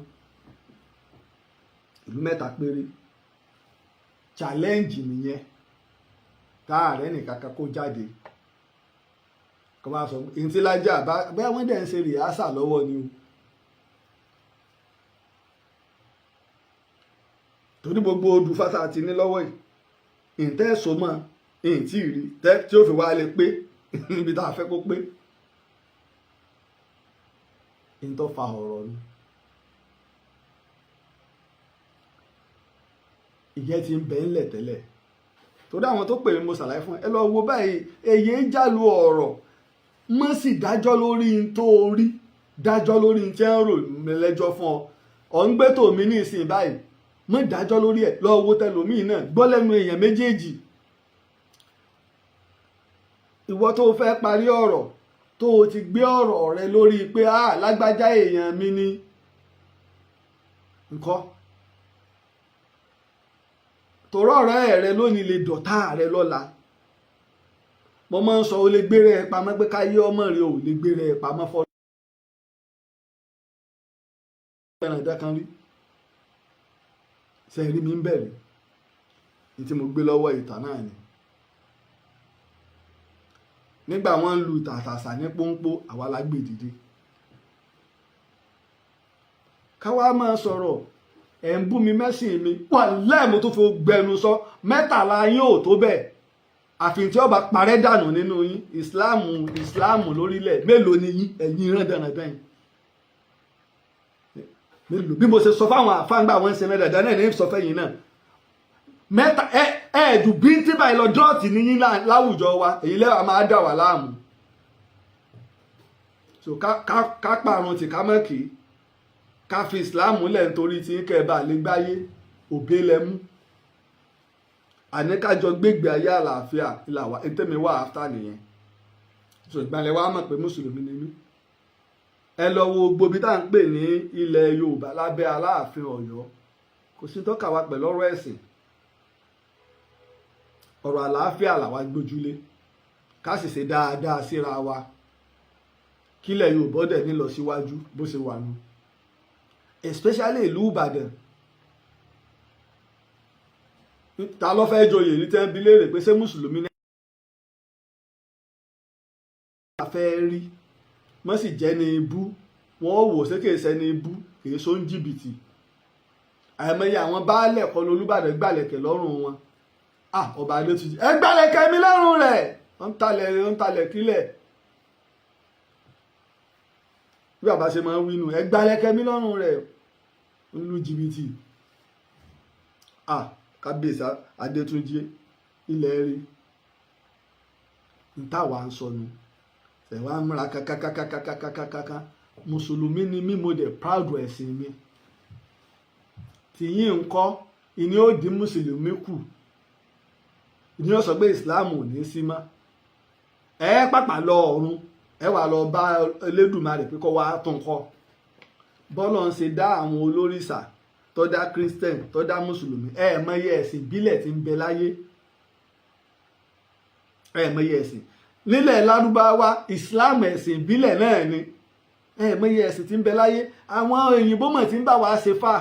Ìlú mẹ́ta péré challenge nìyẹn káàrẹ́ nìkan kan kó jáde kó máa sọ èyí tí Laji Abbas bẹ́ẹ̀ wọ́n dẹ̀ ń ṣe rìhásà lọ́wọ́ ni o. Torí gbogbo odù fásitì àti ní lọ́wọ́ yìí ìǹtẹ́ ẹ̀sọ́ mọ́ ìǹtí rí tí ó fi wá lè pé níbi tá a fẹ́ kó pé ìǹtọ́ fa ọ̀rọ̀ ni. Ìyẹn ti ń bẹ ńlẹ̀ tẹ́lẹ̀. Torí àwọn tó pè mí mo ṣàlàyé fún ẹ lọ wo báyìí èyí ń jálù ọ̀rọ̀ mọ́ sì dájọ́ lórí n tó rí, dájọ́ lórí n tí ń rò lẹ́jọ́ fún ọ ń gbé tòmí ní ìsìn báyìí mọ́ dájọ́ lórí ẹ̀ lọ wo tẹlòmíì náà gbọ́ lẹ́nu èèyàn méjèèjì. Ìwọ tó fẹ́ parí ọ̀rọ̀ tó o ti gbé ọ̀rọ̀ rẹ lórí pé lágbájá èèyàn mi ni nǹkan tòrọ ọ̀rẹ́ rẹ lónìí lè dọ̀tá rẹ lọ́la. Mo máa ń sọ o lè gbére ẹ pamọ́ pé káyé ọmọ rẹ ò lè gbére ẹ pamọ́ fọ́. ẹ̀ràn kan rí ṣe rí mi ń bẹ̀rẹ̀ ní tí mo gbé lọ́wọ́ ìtàn náà ni. Nígbà wọ́n ń lu tàtàṣà ní pọ́npọ́ àwa la gbé dìde. Káwá máa sọ̀rọ̀ ẹ̀ ń bú mi mẹ́sìn mi wà lẹ́ẹ̀mú tó fi gbẹnu sọ mẹ́tàlá yín ò tó bẹ́ẹ̀ àfi tí ó bá parẹ́ dànù nínú yín ìsìláàmù lórílẹ̀ mélòó ni yín ẹ̀yin rán dandan yín mélòó. Bí mo ṣe sọ fáwọn àfáǹgbà wọn ṣe mẹ́tàdá náà ní sọ fẹ́yìn náà mẹ́ta ẹ̀ẹ́dù bíntín báyìí lọ dọ́ọ̀tì ní yín láwùjọ wa èyí lẹ́wà máa dà wá láàmú. So ká parun tì ká mọ́ kì í ká fi ìsìláàmù lẹ̀ nítorí tí kẹ́ẹ̀bà lè gbáyé òbé lẹ́mú. Àní kájọ gbégbé ayé àlàáfíà ìlàwà ètèmi wà áfítà nìyẹn. So ìgbàlẹ̀ wa mọ̀ pé mùsùlùmí ni mí. Ẹ lọ wo gbòbí tá à ń pè ní ilẹ̀ Yorùbá lábẹ́ Aláàfin Ọ̀yọ́ kò sí tọ́ka wa pẹ̀lú ọ̀rọ̀ ẹ̀sìn. Ọ̀rọ̀ àlàáfíà làwa gbójúlé ká sì ṣe dáadáa síra wa kílẹ̀ Yorùbá dẹ̀ ní lọ síwájú bó ṣe wà nù. Especially ìlú Ìbàdàn. Ta ló fẹ́ joyè ní tẹ́ ń bi léèrè pé ṣé mùsùlùmí ní a fẹ́ rí wọ́n sì jẹ́ ní ibú wọ́n wò ṣé kìí ṣe ní ibú kìí ṣó ń jìbìtì àìmọye àwọn baálẹ̀ kọ́ lolúbàdàn gbàlẹ̀kẹ̀ lọ́rùn wọn ọba Adétúnjì ẹ gbàlẹ̀kẹ̀ mi lọ́rùn rẹ̀ wọ́n ń talẹ̀ kílẹ̀ bí bàbá ṣe máa ń wínú ẹ gbàlẹ̀kẹ̀ mi lọ́rùn rẹ̀ ń lu jìbìtì kábíyèsí Adétúnjì ilẹ̀ rí n táwa ń sọnù ẹ̀wà ń múra kákákákákákákáká mùsùlùmí ni mí mo dẹ̀ proud ẹ̀sìn mi tìyín ńkọ́ ìní ó di mùsùlùmí kù ìní ó sọ pé ìsìláàmù ò ní sí mọ́ ẹ pàpà lọ ọ̀run ẹ wà lọ bá Elédùmarè pé kọ́ wá tún kọ́ bọ́lọ̀ ń ṣe dá àwọn olórìṣà tó dá Christian tó dá mùsùlùmí ẹ mọyì ẹ̀sìn ìbílẹ̀ tí ń bẹ láyé ẹ mọyì ẹ̀sìn nílẹ̀ Lárúbáwá ìsìláàmù ẹ̀sìn ìbílẹ̀ náà ni ẹ mọyì ẹ̀sìn tí ń bẹ láyé àwọn òyìnbó mọ̀ tí ń bá wa ṣe fà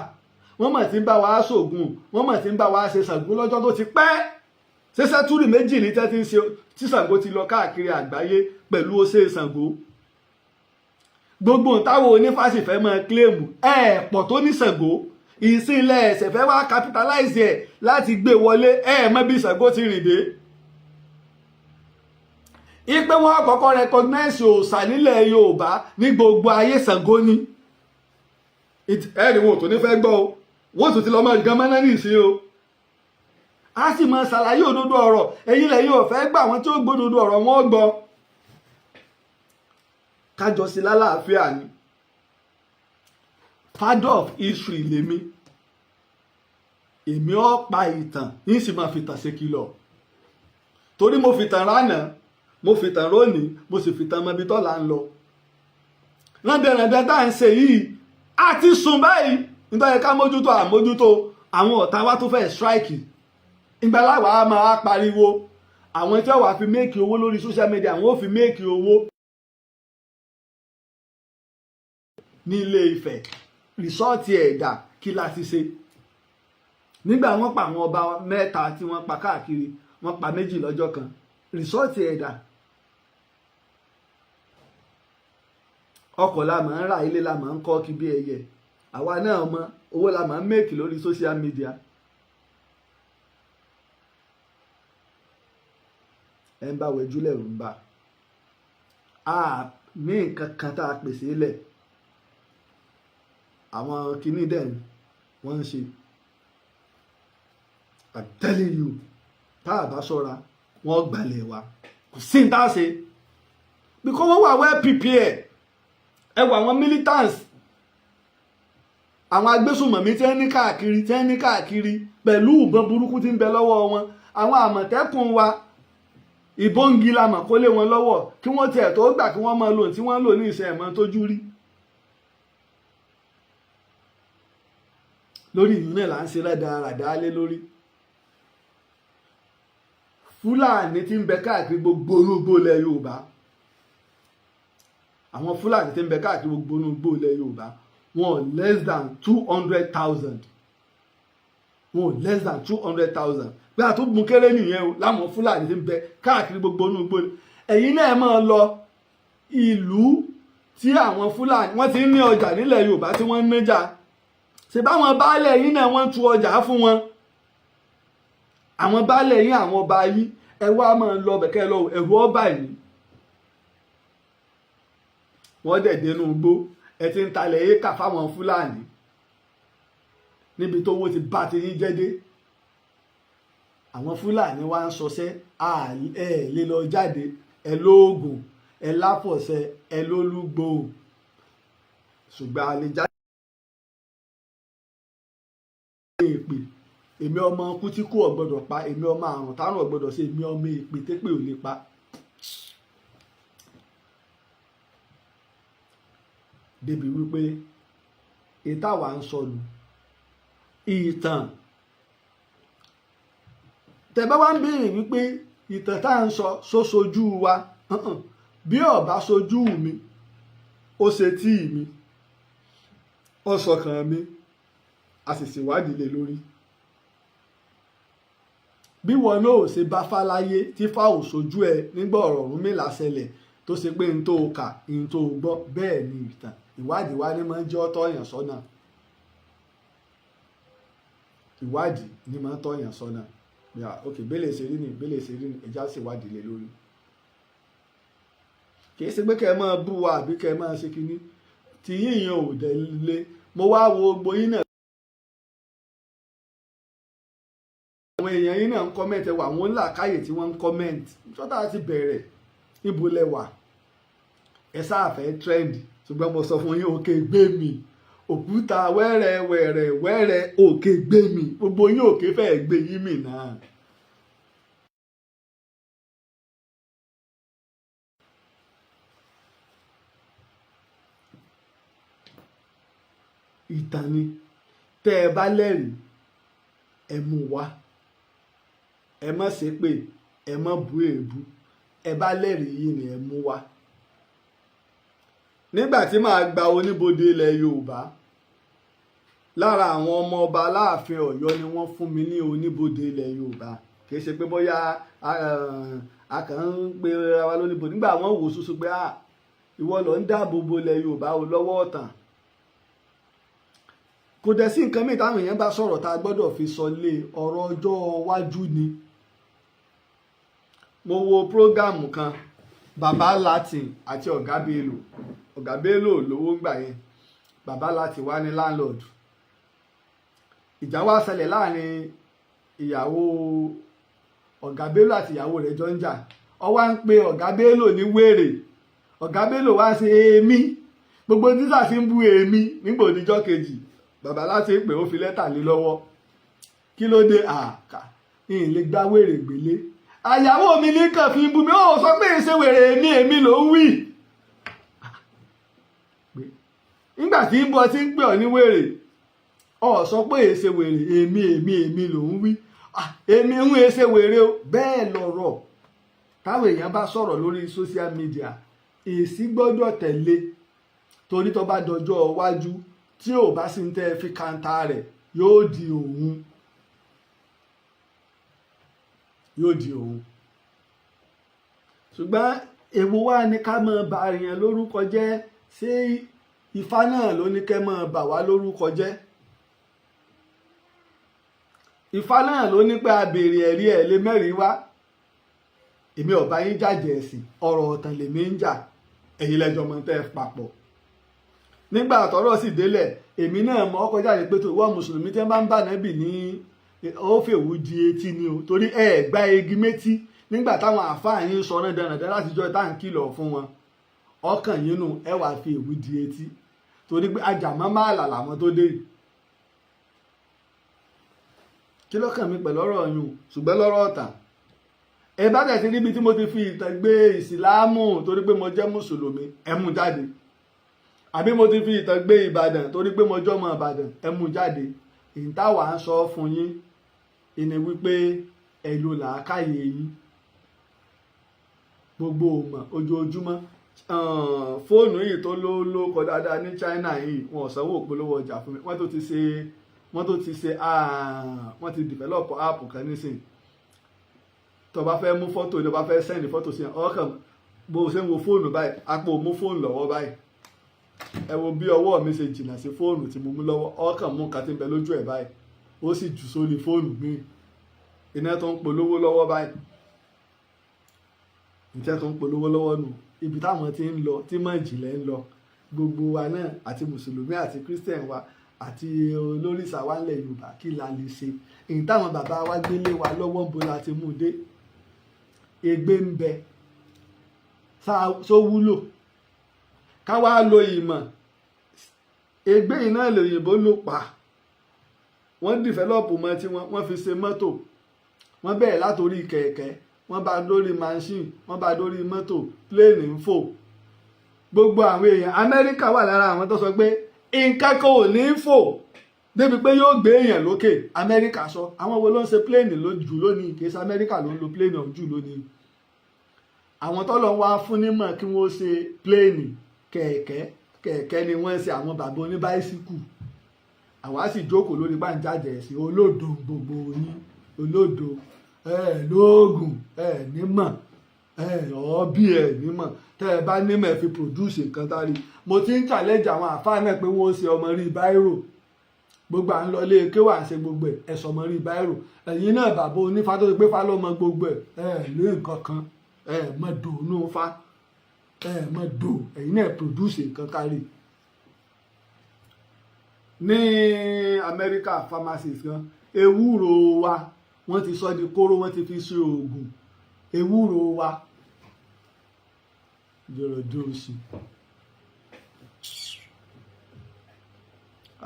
wọ́n mọ̀ tí ń bá wa ṣògùn wọ́n mọ̀ tí ń bá wa ṣe Ṣàngó lọ́jọ́ tó ti pẹ́ ṣé sẹ́túrì méjì ní tẹ́tí ń ṣe tí Ṣàngó ti lọ káàkiri àgbáyé pẹ̀lú ọṣẹ Ṣàngó gbogbo táwọn onífàṣì fẹ́ máa kílèmù pọ̀ tó ní Ṣàngó ìsìnlẹ̀ ẹ̀sẹ̀ fẹ́ wá capitalize ẹ̀ láti gbé wọlé mọ́ bí Ṣàngó ti rìn dé ipe wọn kọ́kọ́ recognize òòṣà nílẹ̀ Yorùbá ní gbogbo ayé Ṣàngó ni ẹ̀rí wọn ò tó ní fẹ́ gbọ́ o wọ́n tún ti lọ́ mọ́ gan mọ́ná ní ìsìn o a sì máa ṣàlàyé òdodo ọ̀rọ̀ èyí lẹ́yìn ò fẹ́ gbà wọ́n tí ó gbódodo ọ̀rọ̀ wọn ó gbọ́ kájọ sí lálàáfíà ni father of history lèmi èmi ó pa ìtàn yín sì máa fi tàn ṣe kìlọ̀ torí mo fi tàn ránàá mo fi tàn rónìí mo sì fi tàn mọbi tọ́lá ń lọ ránbẹ̀rẹ̀bẹ̀ tá à ń ṣe yìí a ti sùn báyìí nítorí ká mójútó àmójútó àwọn ọ̀tá wa tó fẹ́ strike ìgbàláwà á máa pariwo àwọn tí wọ́n wá fi méèkì owó lórí social media àwọn ò fi méèkì owó ní Ilé Ifẹ̀ rìsọ́ọ̀tì ẹ̀dà kí la ti ṣe nígbà wọ́n pa àwọn ọba mẹ́ta tí wọ́n pa káàkiri wọ́n pa méjì lọ́jọ́ kan rìsọ́ọ̀tì ẹ̀dà ọkọ̀ la máa ń ra ilé la máa ń kọ́ kí bí ẹyẹ àwa náà mọ owó la máa ń méèkì lórí social media ẹ ń bá wẹjúlẹ̀ ń bá a ní nǹkan kan tá a pèsè lẹ̀ àwọn kinní dẹ̀ wọ́n ń ṣe I'm telling you tá a bá ṣọ́ra wọ́n gbalẹ̀ wa kò sí ní tá a ṣe because wọ́n wà well prepared ẹ wọ àwọn militants àwọn agbésùnmọ̀mí tí wọ́n ní káàkiri pẹ̀lú ìbọn burúkú tí ń bẹ lọ́wọ́ wọn àwọn àmọ̀tẹ́kùn wa ìbọn ń gi lamọ̀ kó lé wọn lọ́wọ́ kí wọ́n tiẹ̀ tó gbà kí wọ́n máa lò tí wọ́n lò ní ìṣe ẹ̀mọ́ tójú rí lórí ìlú náà là ń ṣe rádàràdà lé lórí Fúlàní tí ń bẹ káàkiri gbogbo onúgbò ilẹ̀ Yorùbá àwọn Fúlàní tí ń bẹ káàkiri gbogbo onúgbò ilẹ̀ Yorùbá wọn less than 200,000 wọn less than 200,000 pé àtúbù kéré nìyẹn o láwọn Fúlàní tí ń bẹ káàkiri gbogbo onúgbò ẹ̀yin náà máa lọ ìlú tí àwọn Fúlàní wọ́n ti ń ní ọjà nílẹ̀ Yorùbá tí wọ́n ń nájà ṣe báwọn baálẹ̀ yín náà wọ́n ń tu ọjà fún wọn àwọn baálẹ̀ yín àwọn ọba yín ẹ wá máa lọ bẹ̀kẹ́ lọ ẹ̀rù ọba yìí wọ́n dẹ̀ dénú igbó ẹ ti ń talẹ̀ éékà fáwọn Fúlàní níbi tówó ti bá ti yín jẹ́ dé àwọn Fúlàní wá ń sọsẹ́ ẹ lè lọ jáde ẹ lóògùn ẹ láfọ̀ṣẹ ẹ lólúgbò ṣùgbọ́n a lè jáde èpè èmi ọmọ kútíkù ọ̀gbọ́dọ̀ pa èmi ọmọ àrùn tárùn ọ̀gbọ́dọ̀ sí èmi ọmọ èpè tépè ò lè pa débi wípé ìtawà ń sọnù ìtàn tẹ̀bá wá ń béèrè wípé ìtàn tá à ń sọ sóṣojú wa bí ọba sojú mi ó ṣe tí mi ó sọkàn mi a sì ṣèwádìí lé lórí bí wọn náà ò ṣe bá fáláyé tí fá ò sojú ẹ nígbà ọ̀rọ̀ Ọ̀rúnmìlà ṣẹlẹ̀ tó ṣe pé n tó kà n tó gbọ́ bẹ́ẹ̀ ni ìtàn ìwádìí wa ni máa ń jẹ́ tọ́yàn sọ́nà ìwádìí ni máa ń tọ́yàn sọ́nà ok bẹ́lẹ̀ ṣe rí ni ẹja sì wádìí lé lórí kì í ṣe pé kẹ́ ẹ máa bú wa àbí kẹ́ ẹ máa ṣe kinní tí yíyan ò dẹ̀ lé mo wá wo gbogbo yín náà àwọn èèyàn yín náà ń kọ́mẹ̀ntì wà wọ́n ń làákàyè tí wọ́n ń kọ́mẹ̀ntì sọ́tà ti bẹ̀rẹ̀ níbo lẹ wà ẹ sáàfẹ́ trend ṣùgbọ́n mo sọ fún yín òkè gbé mi òkúta wẹ́rẹ́ òkè gbé mi gbogbo yín òkè fẹ́ gbé yín mì náà. ìtàn ni tẹ́ ẹ bá lẹ́rìí ẹ mú wá ẹ má ṣépè ẹ má bú èébú ẹ bá lẹ́rìí yìí ni ẹ mú wá. nígbà tí màá gba oníbodè ilẹ̀ Yorùbá lára àwọn ọmọ ọba Aláàfin Ọ̀yọ́ ni wọ́n fún mi ní oníbodè ilẹ̀ Yorùbá kì í ṣe pé bóyá a kàn ń pe ara wa lóníbodè nígbà wọ́n wò ṣoṣo pé ìwọ ló ń dáàbò bo ilẹ̀ Yorùbá o lọ́wọ́ ọ̀tàn. kò dẹ̀ sí nǹkan mìíràn táwọn èèyàn bá sọ̀rọ̀ tá a gbọ́dọ̀ fi sọ lé ọ̀rọ̀ ọjọ́ iwájú ni. mo wo prógámù kan bàbá Latin àti ọ̀gá Bello lówó gbà yẹn bàbá Latin wá ní landlord ìjà wá ṣẹlẹ̀ láàrin ìyàwó ọ̀gá Bello àti ìyàwó rẹ̀ jọ ń jà ó wá ń pe ọ̀gá Bello ní wèrè ọ̀gá Bello wá ṣe èémí gbogbo títà fi ń bú èémí nígbà òdìjọ́ kejì bàbá Latin pé ó fi lẹ́tà lé lọ́wọ́ kí ló dé ìyìn lè gbá wèrè gbélé àyàwó mi ní kàn fi ń bú mi ó sọ pé èsè wèrè èmi ló ń wí nígbà tí ń bọ́ tí ń pè ọ́ ní wèrè ó sọ pé èsè wèrè èmi ló ń wí èmi ń èsè wèrè o bẹ́ẹ̀ lọ̀rọ̀ táwọn èèyàn bá sọ̀rọ̀ lórí social media èsì gbọ́dọ̀ tẹ̀lé torí tó bá dọjọ́ iwájú tí ò bá sì ń tẹ́ fi kàńtà rẹ̀ yóò di òun ṣùgbọ́n èwo wá ní ká máa bà èèyàn lórúkọ jẹ́ ṣé Ifá náà ló ní kẹ́ máa bà wá lórúkọ jẹ́ Ifá náà ló ní pé a béèrè ẹ̀rí ẹ̀ lé mẹ́rin wá èmi ọ̀bá yín jàjẹ́ ẹ̀sìn ọ̀rọ̀ ọ̀tàn lèmi ń jà ẹ̀yin lẹ́jọ́ mọ́ tẹ́ papọ̀ nígbà tọ́rọ̀ sì délẹ̀ èmi náà mọ̀ ọkọ̀ jáde pé tó ìwọ mùsùlùmí tí wọ́n bá ń bà nábì ní ó fèwú di etí ni o torí gbá igi méjì nígbà táwọn àáfàá yín sọ náà dandan láti jọ tá à ń kìlọ̀ fún wọn ọkàn yín nù ẹ wàá fi èwú di etí torí pé ajàmọ́ máa là làwọn tó dé yìí kí lọ́kàn mi pẹ̀lú ọ̀rọ̀ yín ṣùgbọ́n lọ́rọ̀ ọ̀tàn ẹ bá tẹ̀ sí níbi tí mo ti fi ìtàn gbé ìsìláàmù torí pé mo jẹ́ mùsùlùmí ẹ mú jáde àbí mo ti fi ìtàn gbé Ìbàdàn torí pé mo jọ́mọ Ìbàdàn ẹ mú jáde ìtawà ń sọ fún yín ìní wípé ẹ lò làákàyè yín gbogbo òmà ojoojúmọ́ fóònù yìí tó ló kọ dáadáa ní China yìí wọn ò sanwó òpolówó ọjà fún mi wọ́n tó ti develop app kan nísìnyí tó bá fẹ́ mú fọ́tò ní bá fẹ́ sẹ́ndì fọ́tò sí ọkàn bó ṣe ń wo fóònù báyìí apò mú fóònù lọ́wọ́ báyìí ẹ wo bí ọwọ́ mi ṣe jìnnà sí fóònù tí mo mú lọ́wọ́ ọkàn mú nǹkan tí ń bẹ lójú ẹ̀ báyìí ó sì jù sórí fóònù mi iná tó ń polówó lọ́wọ́ báyìí ìtẹ́ tó ń polówó lọ́wọ́ nù ibi táwọn ti ń lọ tí mọ̀ ìjìnlẹ̀ ń lọ gbogbo wa náà àti mùsùlùmí àti kírísítẹ̀n wa àti olórìṣà wa ńlẹ̀ Yorùbá kí la lè ṣe èyí táwọn bàbá wa gbélé wa lọ́wọ́ ń bo la ti mú dé ègbé ń bẹ só wúlò ká wá lo ìmọ̀ ègbé yìí náà lòyìnbó ló pa wọ́n dìfẹ́lọ́pù mọ́ tí wọ́n fi ṣe mọ́tò wọ́n bẹ̀rẹ̀ látòrí kẹ̀kẹ́ wọ́n bá dórí machine wọ́n bá dórí mọ́tò pléènì ń fò gbogbo àwọn èèyàn Amẹ́ríkà wà lára àwọn tó sọ pé nǹkan kan ò ní fò débi pé yóò gbé èèyàn lókè Amẹ́ríkà sọ àwọn wo ló ń ṣe pléènì jù lónìí kì í ṣe Amẹ́ríkà ló ń lo pléènì ọ̀hún jù lónìí àwọn tó lọ wá fún nímọ̀ kí wọ́n ṣe pléènì kẹ̀kẹ́ ni wọ́n ṣe àwọn bàbá oníbáísíkù àwa sì jókòó lórí gbàǹjáde ẹ̀sìn olódo gbogbo yín olódo lóògùn nímọ̀ bí ẹ nímọ̀ tẹ́ ẹ bá nímọ̀ ẹ fi produce nǹkan tárí. Mo ti ń challenge àwọn àfáà náà pé wọ́n ó ṣe ọmọ rí báírò gbogbo à ń lọ lé ké wà ń ṣe gbogbo ẹ sọmọ rí báírò. Ẹ̀yin náà bàbá onífá tó ti pé fá ló mọ gbogbo ẹ lé nǹkan kan mọ dò ní fa mọ dò ẹ̀yin náà produce nǹkan kárí. Ní Amẹ́ríkà pharmacist kan ewúro wa wọ́n ti sọ di kóró wọ́n ti fi ṣe oògùn ewúro wa dòròdòrò sí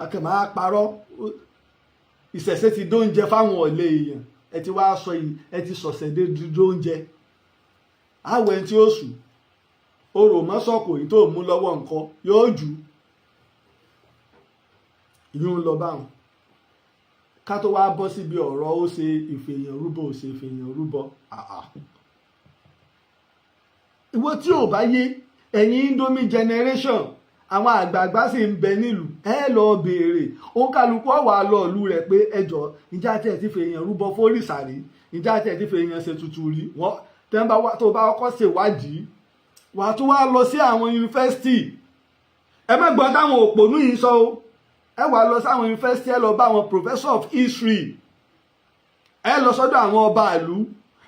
akẹ́mọ̀ á parọ́ ìṣẹ̀ṣe ti dóúnjẹ fáwọn ọ̀lẹ èèyàn ẹ ti wá sọ yìí ẹ ti sọ̀sẹ̀ dé dóúnjẹ àwẹ̀ tí ó sùn orò mọ́sọ̀kò yìí tó mú lọ́wọ́ nǹkan yóò jù yún lọ báwọn ká tó wá bọ́ síbi ọ̀rọ̀ ó ṣe ìfèèyàn rúbọ ó ṣe ìfèèyàn rúbọ ìwọ tí ò bá yé ẹ̀yin Indomie generation àwọn àgbààgbà sì ń bẹ nílùú ẹ lọ béèrè òun kálukú ọ̀wà lọ ìlú rẹ̀ pé ẹjọ́ ìjà tí ẹ ti fèèyàn rúbọ fórìṣà rí ìjà tí ẹ ti fèèyàn ṣe tutù rí wọn tó bá kọ́kọ́ ṣèwádìí wàá tún wá lọ sí àwọn yunifásitì ẹ má gbọ́ táwọn òpònú yìí sọ o ẹ wá lọ sáwọn yunifásitì ẹ lọ bá àwọn professor of history ẹ lọ sọ́dọ̀ àwọn ọba ìlú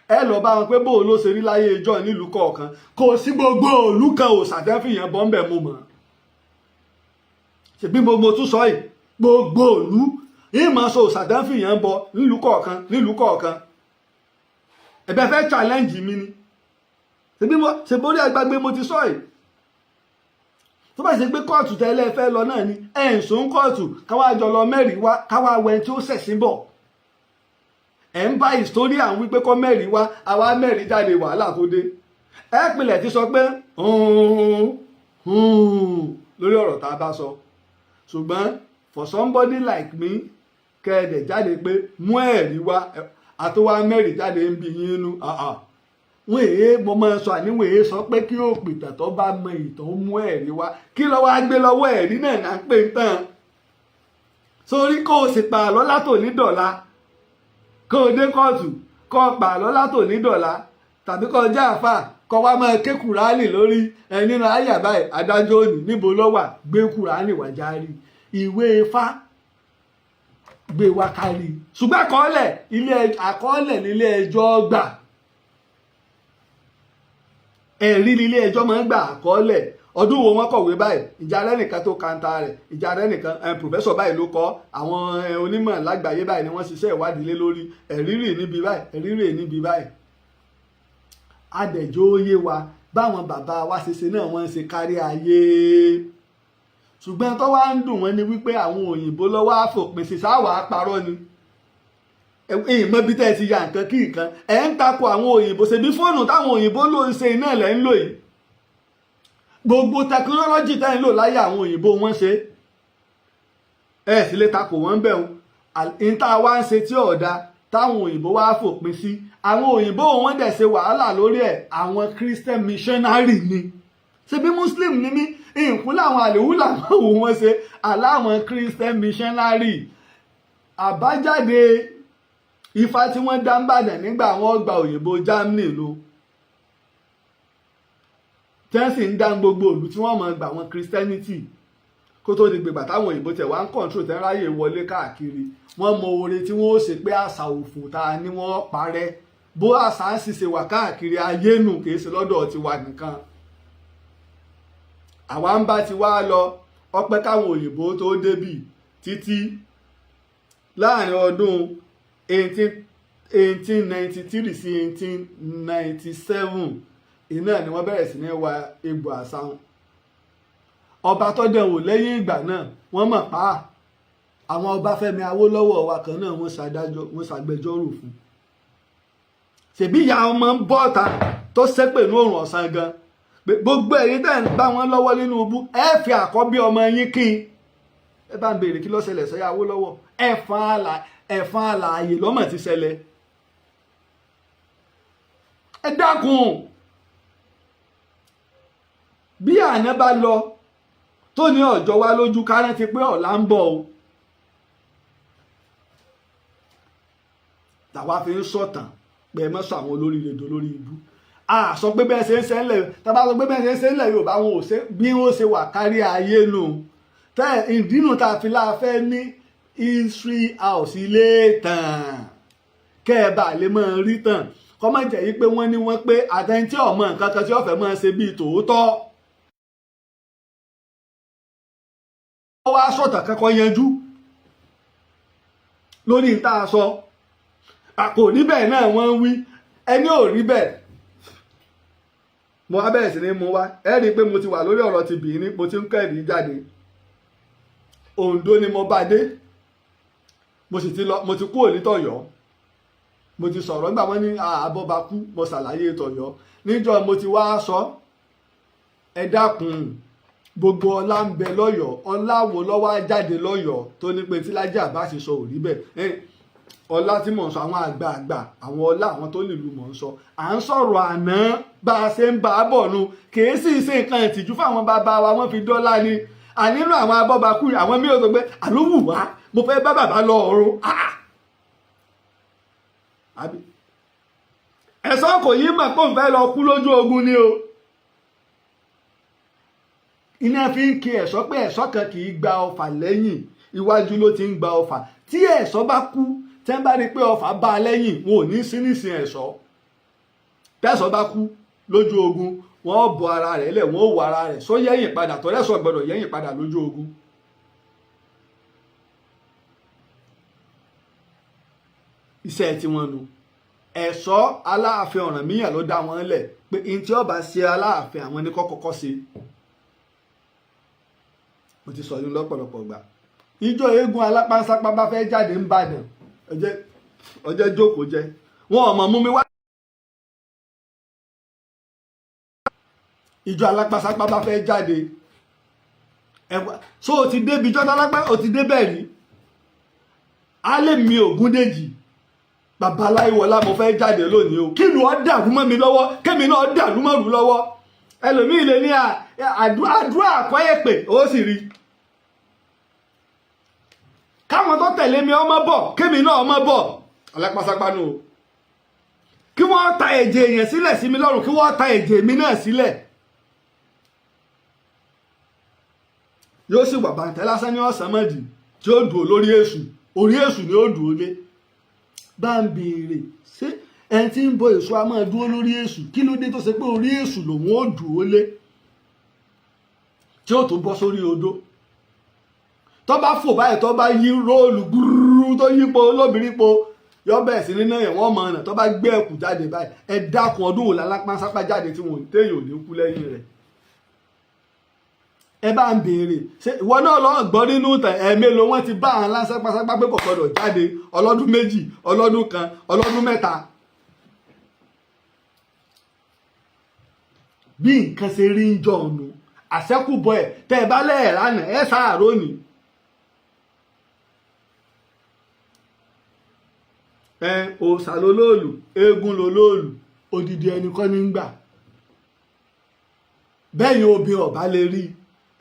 ẹ lọ bá wọn pé bóò ló ṣe rí láyé ìjọ nílùú kọ̀ọ̀kan kò sí gbogbo òlú kan ò ṣàtẹ́fìyàn bọ́m̀bẹ̀ mo mọ̀ ṣèbí mo tún sọ yìí gbogbo òlú ìmọ̀ sọ ṣàtẹ́fìyàn bọ nílùú kọ̀ọ̀kan ẹ̀bẹ̀ fẹ́ challenge mi ni ṣèbórí àgbàgbé mo ti sọ yìí tó bá ṣe pé kóòtù tẹ́lẹ̀ fẹ́ lọ náà ni ẹ̀ ń sún kóòtù káwá jọ lọ mẹ́rìí wá káwá wẹ́n tí ó ṣẹ̀sìn bọ̀ ẹ̀ ń bá ìsítórí àwọn wípé kọ́ mẹ́rìí wá àwa mẹ́rìí jáde wàhálà tó dé ẹ pilẹ̀ ti sọ pé lórí ọ̀rọ̀ tá a bá sọ ṣùgbọ́n for somebody like me kẹ́ẹ̀dẹ̀ jáde pé mú ẹ̀rí wá àtọwá mẹ́rìí jáde ń bi yín inú wọ́n èé mo máa sọ àníwọ̀n èé sọ pé kí òpìtàn tó bá mọ ìtàn mú ẹ̀rí wá kí lọ́wọ́ á gbé lọ́wọ́ ẹ̀rí náà náà pé ń tàn sórí kó o sì pààlọ́ látòní dọ̀la kó o dé kóòtù kó o pààlọ́ látòní dọ̀la tàbí kó o já àfà kó wá máa ké kùránì lórí nínú àyà báyìí adájọ́ òní níbo ló wà gbé kùránì wá járí ìwé Ifá gbé wá kárí ṣùgbọ́n àkọọ́lẹ̀ nílé ẹjọ́ gbà ẹ̀rí nílé ẹjọ́ máa ń gbà àkọọ́lẹ̀ ọdún wo wọ́n kọ̀wé báyìí ìjà rẹ́nìkan tó kanta rẹ̀ ìjà rẹ́nìkan pòfẹ́sọ̀ báyìí ló kọ́ àwọn onímọ̀ lágbàáyé báyìí ni wọ́n ṣiṣẹ́ ìwádìí lé lórí ẹ̀rí rè níbi báyìí ẹ̀rí rè níbi báyìí. adẹ̀jọ́ yé wa báwọn bàbá wa ṣe náà wọ́n ń ṣe kárí ayé ṣùgbọ́n tó wá ń dùn wọ́n ni wípé àwọn òyìnbó lọ́wọ́ àfòpin sí sáwà parọ́ ni ìmọ̀ bí tẹ́ ẹ ti ya nǹkan kí nǹkan ẹ̀ ń takò àwọn òyìnbó ṣebí fóònù táwọn òyìnbó ló ń ṣe iná ẹ̀ ń lò yìí gbogbo tẹkinọ́lọ́jì tẹ́ ń lò láyé àwọn òyìnbó wọ́n ṣe ẹ̀ sì lè takò wọ́n bẹ̀ wọn ìta wá ń ṣe tí ọ̀dà táwọn òyìnbó wá fòpin sí àwọn òyìnbó wọn dẹ̀ ṣe wàhálà lórí ẹ̀ àwọn Christian missionary ni ṣebí Muslim ni mí ìkúnlẹ̀ àwọn àlèwú làwọn òun wọn ṣe aláwọn Christian missionary àbájáde Ifá tí wọ́n dá ń bàdàn nígbà wọ́n gba òyìnbó Germany lọ tẹ́sí ń dá gbogbo ìlú tí wọ́n mọ̀ gbà wọn Christianity kó tó di gbègbà táwọn òyìnbó tẹ̀ wá ń control tẹ́ ráyè wọlé káàkiri wọ́n mọ oore tí wọ́n ó ṣe pé àṣà òfò ta ni wọ́n parẹ́ bó àṣà ń ṣiṣẹ́ wà káàkiri ayé nù kìí ṣe lọ́dọ̀ tiwa nìkan àwa ń bá ti wá lọ ọpẹ́ káwọn òyìnbó tó débì títí láàrin ọdún 1893 sí 1897 iná ni wọ́n bẹ̀rẹ̀ sí ní wa egbò àsáhùn ọba tó dẹ̀wò lẹ́yìn ìgbà náà wọ́n mọ̀ pa àwọn Ọbáfẹ́mi Awólọ́wọ̀ wa kan náà wọ́n ṣàgbẹjọ́rò fún ṣèbí ìyá ọmọ ń bọ́ta tó ṣépè ní òrùn ọ̀sán gan gbogbo ẹ̀yin tẹ́ ń bá wọn lọ́wọ́ nínú ibú ẹ fi àkọ́bí ọmọ yín kí ẹ bá ń béèrè kí ló ṣẹlẹ̀ sọ́yà Awólọ́wọ̀ ẹ̀fọn àlàyé lọ́mọ̀ ti ṣẹlẹ̀ ẹ dákun bí àná bá lọ tó ní ọjọ́ wa lójú kárán ti pé ọ̀la ń bọ̀ o tàwa fi ń sọ̀tàn pé ẹ mọ́ sọ àwọn olórí rèdò lórí ibú a sọ pé bẹ́ẹ̀ ṣe ń ṣe ńlẹ̀ tàbá sọ pé bẹ́ẹ̀ ṣe ń ṣe ńlẹ̀ Yorùbá wọn ò ṣe bí wọ́n ṣe wà kárí ayé nù tẹ́ ìdínú tá a fi láfẹ́ ní history house ilé tàn kẹ́ ẹ bá lè máa rí tàn kọ́ má jẹ́ yí pé wọ́n ní wọ́n pé àtẹ̀ntí ọmọ nǹkan kan tí ó fẹ́ máa ṣe bíi tòótọ́ ó wá sọ̀tàn kankan yanjú lórí ní tá a sọ àpò níbẹ̀ náà wọ́n ń wí ẹni ò rí bẹ́ẹ̀ mo wá bẹ̀rẹ̀ sí ní mo wá ẹ rí i pé mo ti wà lórí ọ̀rọ̀ ti Bìíní mo ti ń kẹ́rìí jáde Oǹdó ni mo bá dé mo ti kú òní tọ̀yọ́ mo ti sọ̀rọ̀ nígbà wọ́n ní àbọ̀bá kú mo ṣàlàyé tọ̀yọ́ níjọ́ mo ti wá sọ ẹ dákun gbogbo ọlá ń bẹ lọ́yọ̀ọ́ ọlá wo lọ́wọ́ á jáde lọ́yọ̀ọ́ tó ní pé tí Laji Abbas sọ ò rí bẹ́ẹ̀ ọlá tí mò ń sọ àwọn àgbààgbà àwọn ọlá àwọn tó nílùú mò ń sọ à ń sọ̀rọ̀ àná bá a ṣe ń bá a bọ̀ nu kìí sì ṣe nǹkan ìtìjú fáwọn bàbá wa wọ́n fi dọ́là ni ànínú àwọn abọ́bakú àwọn mí ò sọ pé àlówù wá mo fẹ́ bá bàbá lọ ọ̀run ẹ̀sọ́ kò yí mọ̀ pé òun fẹ́ lọ kú lójú ogun ni o iná fi ń kí ẹ̀sọ́ pé ẹ̀sọ́ kan kì í gba ọfà lẹ́yìn iwájú ló ti ń gba ọfà tí ẹ̀sọ́ bá kú tẹ́ ń bá rí pé ọfà bá a lẹ́yìn wọn ò ní sí nísìn ẹ̀sọ́ tẹ́sọ́ bá kú lójú ogun wọ́n bọ ara rẹ̀ lẹ̀ wọ́n wọ ara rẹ̀ sọ yẹ́yìn padà tọ́lẹ́sọ̀ gbọ́dọ̀ yẹ́yìn padà lójú ogun. iṣẹ́ tí wọ́n nu ẹ̀sọ́ Aláàfin Ọ̀rànmíyàn ló dá wọn lẹ̀ pé n tí ọba ṣe Aláàfin àwọn ní kọ́kọ́kọ́ ṣe mo ti sọ yín lọ́pọ̀lọpọ̀ gbà ìjọ eégún alápánsápá bá fẹ́ jáde ń bàdàn ọjẹ́ jókòó jẹ́ wọn ò mọ̀ mú mi wá. ìjọ alápánsápá bá fẹ́ jáde so o ti débi ìjọ alápá o ti débẹ̀ rí alẹ́ mi Ògúndèjì babaláyíwọlá mo fẹ́ jáde lónìí o kí ni wọ́n dàrú mọ́ mi lọ́wọ́ kémi náà dàrú mọ́ rú lọ́wọ́ ẹlòmíì lè ní àdúrà àkọ́ èpè ó sì rí káwọn tó tẹ̀lé mi ọmọ bọ̀ kémi náà ọmọ bọ̀ alápásápánú o kí wọ́n ta ẹ̀jẹ̀ èèyàn sílẹ̀ sí mi lọ́rùn kí wọ́n ta ẹ̀jẹ̀ mi náà sílẹ̀ yóò sì wà bàǹtẹ́ lásán ní ọ̀sán mọ́dì tí ó dùn lórí èṣù orí èṣù ni ó dùn lé bá ń béèrè ṣé ẹni tí ń bọ èṣù a máa dúró lórí èṣù kí ló dé tó ṣe pé orí èṣù lòun ó dùn lé tí ó tún bọ́ sórí odó tó bá fò báyìí tó bá yí róòlù gbúrú tó yípo lóbìnrin po yọ bẹ́ẹ̀ sí nínú ẹ̀yẹ̀ wọ́n mọ ọ̀nà tó bá gbé ẹ̀kú jáde báyìí ẹ dákun ọdún wò lálápánsápá jáde tí wọn téèyàn ò ní kú lẹ́yìn rẹ̀ ẹ bá ń béèrè ṣé ìwọ náà lọ gbọ́ nínú ìtàn ẹ̀ẹ́mélòó wọ́n ti bá àwọn lásápásápá pé kò gbọdọ̀ jáde ọlọ́dún méjì ọlọ́dún kan ọlọ́dún mẹ́ta bí nǹkan ṣe rí ń jọ ọ̀nù àṣẹ́kùbọ̀ ẹ̀ tẹ́ ẹ bá lẹ́ẹ̀ lánàá ẹ sáàrò ní òòṣà lolóòlù eégún lolóòlù odidi ẹni kọ́ ní ń gbà bẹ́yìn obìnrin ọ̀bá lè rí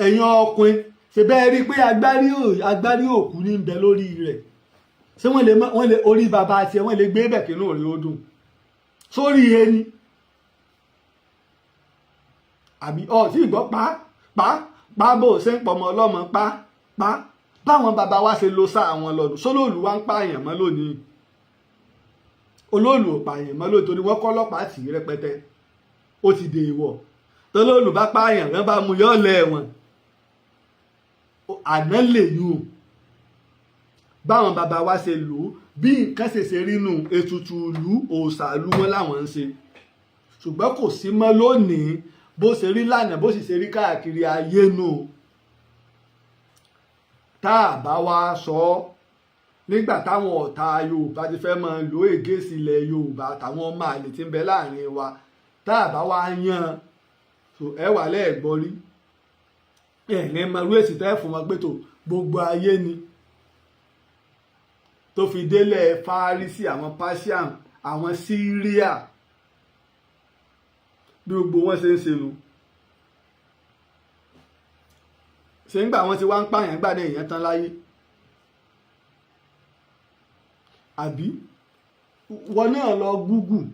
ẹ̀yin ọkùnrin ṣe bẹ́ẹ̀ rí pé agbárí òkú ní ń bẹ lórí rẹ̀ ṣé wọ́n lè orí bàbá tiẹ̀ wọ́n lè gbé bẹ̀ kínú rí ó dùn sórí ẹni àbí tí ìgbọ́ pa bó ṣe ń pọmọ ọlọ́mọ pa báwọn bàbá wa ṣe lo sáà wọn lọ́dún sólóòlù wa ń pààyàn mọ́ lónìí olóòlù ò pààyàn mọ́ lónìí torí wọ́n kọ́ ọlọ́pàá tì í rẹpẹtẹ ó ti dè ìwọ̀ tọ́lọ́ọ̀lù bá pààyàn rán bá mú yọ́ọ̀lẹ̀ ẹ̀wọ̀n àná lè yún un báwọn bàbá wa ṣe lò ó bí nǹkan ṣe rínú ètùtù ìlú òòṣà ìlú wọn láwọn ń ṣe ṣùgbọ́n kò sí mọ́ lónìí bó ṣe rí lánàá bó sì ṣe rí káàkiri ayé nù tá a bá wá sọ ọ́ nígbà táwọn ọ̀tá Yorùbá ti fẹ́ máa lo ègé sílẹ̀ Yorùbá táwọn ọmọ àlè tí ń bẹ láàrin wa tá a bá wá yan so ẹ wà lẹ́ẹ̀gbọ́n rí ẹ̀rín mọ̀rú èsì tẹ́ fún wọn pé tó gbogbo ayé ni tó fi délẹ̀ Fárísì àwọn Persian àwọn Syria bí gbogbo wọn ṣe ń ṣe nu ṣe ń gbà wọn ti wá ń pààyàn gbà ní èèyàn tán láyé àbí wọn náà lọ Google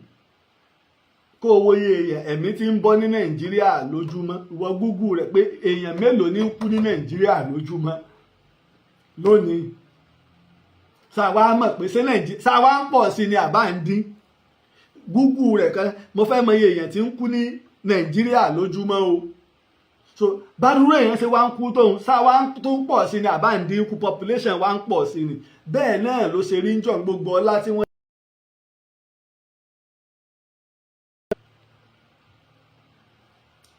kó owó yẹ èèyàn ẹ̀mí tí ń bọ́ ní nàìjíríà lójúmọ́ ìwọ gúgú rẹ̀ pé èèyàn mélòó ní kú ní nàìjíríà lójúmọ́ lónìí ṣàwa mọ̀ pé ṣé nàìjíríà ṣàwa ń pọ̀ sí ni àbá ń dín gúgú rẹ̀ kan mo fẹ́ mọ iye èèyàn tí ń kú ní nàìjíríà lójúmọ́ o so bádúró èèyàn ṣe wá ń kú tóun ṣàwa tó ń pọ̀ sí ni àbá ń dín kú population wa ń pọ̀ sí ni bẹ́ẹ̀ náà ló ṣe rí ń jọ gbogbo ọlá tí wọ́n.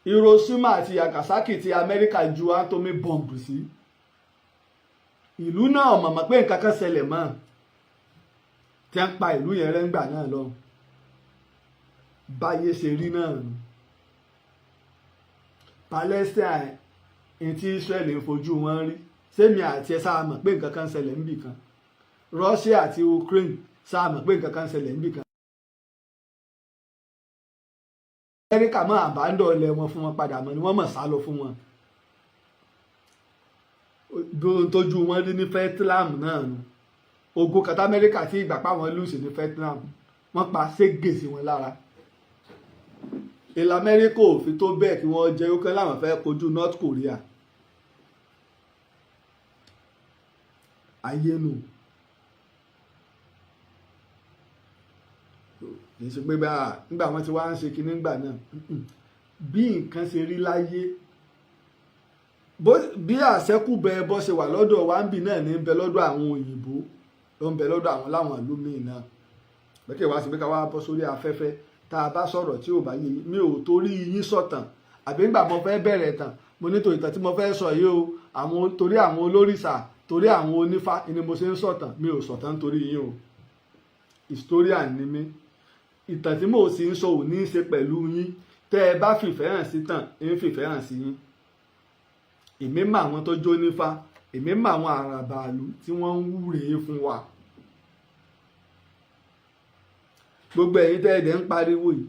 Hiroshima àti Nagasaki ti Amẹ́ríkà ju atomi bọ́ǹbù sí ìlú náà mọ̀mọ́ pé nǹkan kan ṣẹlẹ̀ mọ́ tí wọ́n pa ìlú yẹn rẹ́ngbà náà lọ báyé ṣe rí náà nù Palestine tí Israel ń fojú wọn rí sẹ́mi àti ẹ sáà mọ̀ pé nǹkan kan ṣẹlẹ̀ níbì kan Russia àti Ukraine sáà mọ̀ pé nǹkan kan ṣẹlẹ̀ níbì kan. Amẹ́ríkà mọ́ àbádọ́ ilẹ̀ wọn fún wọn padà mọ́ ni wọ́n mọ̀ sá lọ fún wọn bí ohun tójú wọn rí ní Vietnam náà nù ogun kàtà Amẹ́ríkà tí ìgbà páwọn lùsì ní Vietnam wọ́n pa ségè sí wọn lára ilẹ̀ Amẹ́ríkà ò fi tó bẹ́ẹ̀ kí wọ́n jẹ́ ókè láwọn fẹ́ kojú North Korea ayé nù kì í ṣe pé nígbà wọn ti wá ń ṣe kinní nígbà náà bí nǹkan ṣe rí láyé bí àṣẹ́kùbẹ bọ́ ṣe wà lọ́dọ̀ wa ń bì náà ní bẹ lọ́dọ̀ àwọn òyìnbó ló ń bẹ lọ́dọ̀ àwọn láwọn ìlú míì náà bẹ́kẹ̀ wá sí pé ká wá bọ́ sórí afẹ́fẹ́ tá a bá sọ̀rọ̀ tí ò bá yé mi ò torí yín sọ̀tàn àbí nígbà mo fẹ́ bẹ̀rẹ̀ tàn mo ní ìtàn tí mo fẹ́ sọ yìí o torí àwọn olórìṣà torí àwọn onífá ni mo ṣe ń sọ̀tàn mi ò sọ̀tàn torí yín o historian ni mí ìtàn tí mò ń sì ń sọ ò ní í ṣe pẹ̀lú yín tẹ́ ẹ bá fìfẹ́ hàn sí tàn ń fìfẹ́ hàn sí yín èmi mọ àwọn tó jó nífá èmi mọ àwọn àràbàlù tí wọ́n ń wúre fún wa gbogbo ẹ̀yin tẹ́ ẹ̀dẹ̀ ń pariwo yìí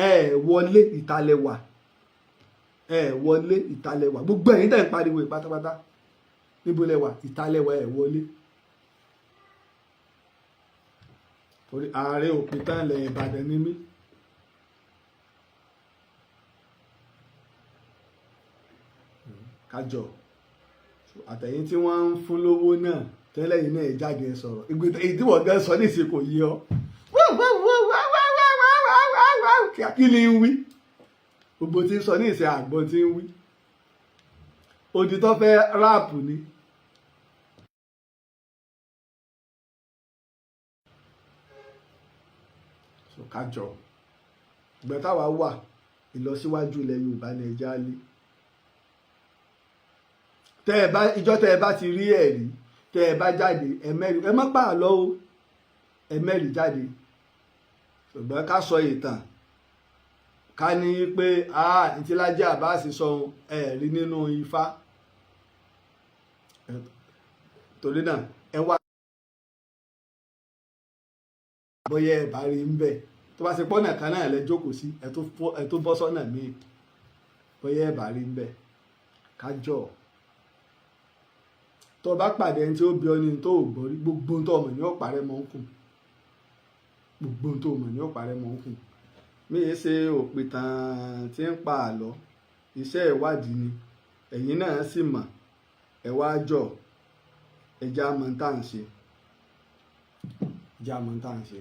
ẹ wọlé ìtàlẹ̀wà ẹ wọlé ìtàlẹ̀wà gbogbo ẹ̀yin tẹ́ ń pariwo yìí pátápátá níbo lẹwà ìtàlẹ̀wà ẹ wọlé torí Aare òpìtàn ilẹ̀ Ìbàdàn ní mí kájọ àtẹ̀yìn tí wọ́n ń fún lówó náà tẹ́lẹ̀ yìí náà jáde ẹ sọ̀rọ̀ ìdíwọ̀ gan sọ ní ìsìnkú yìí ọ kí ni ń wí gbogbo tí ń sọ ní ìsìn àgbọn tí ń wí odi tó fẹ́ ráàpù ni kájọ ìgbẹ́ táwa wà ìlọsíwájú ilẹ̀ Yorùbá nàìjíríà lé ìjọ tẹ́ ẹ bá ti rí ẹ̀rí tẹ́ ẹ bá jáde ẹ̀mẹ́rì ẹ má pààlọ́ o ẹ̀mẹ́rì jáde ṣùgbọ́n ká sọ ìtàn ká ní pé ntí Laji Abbas sọ ẹ̀rí nínú Ifá torí náà ẹ wá bóyá ẹ bá rí ń bẹ̀ tó bá ṣe pọ́nà kan náà lẹ jókòó sí ẹ tó bọ́ sọ́nà míì bóyá ẹ bá rí ń bẹ̀ kájọ tó bá pàdé ẹni tí ó bí ọ ní tó ò gbọ́ rí gbogbo tó ọmọ ní ọ̀pá rẹ mọ́ ń kùn gbogbo tó ọmọ ní ọ̀pá rẹ mọ́ ń kùn mí yé ṣe òpìtàn tí ń pa àlọ́ iṣẹ́ ìwádìí ni ẹ̀yin náà sì mọ̀ ẹ wá jọ ẹja mọ̀ tá à ń ṣe ẹja mọ̀ tá à ń ṣe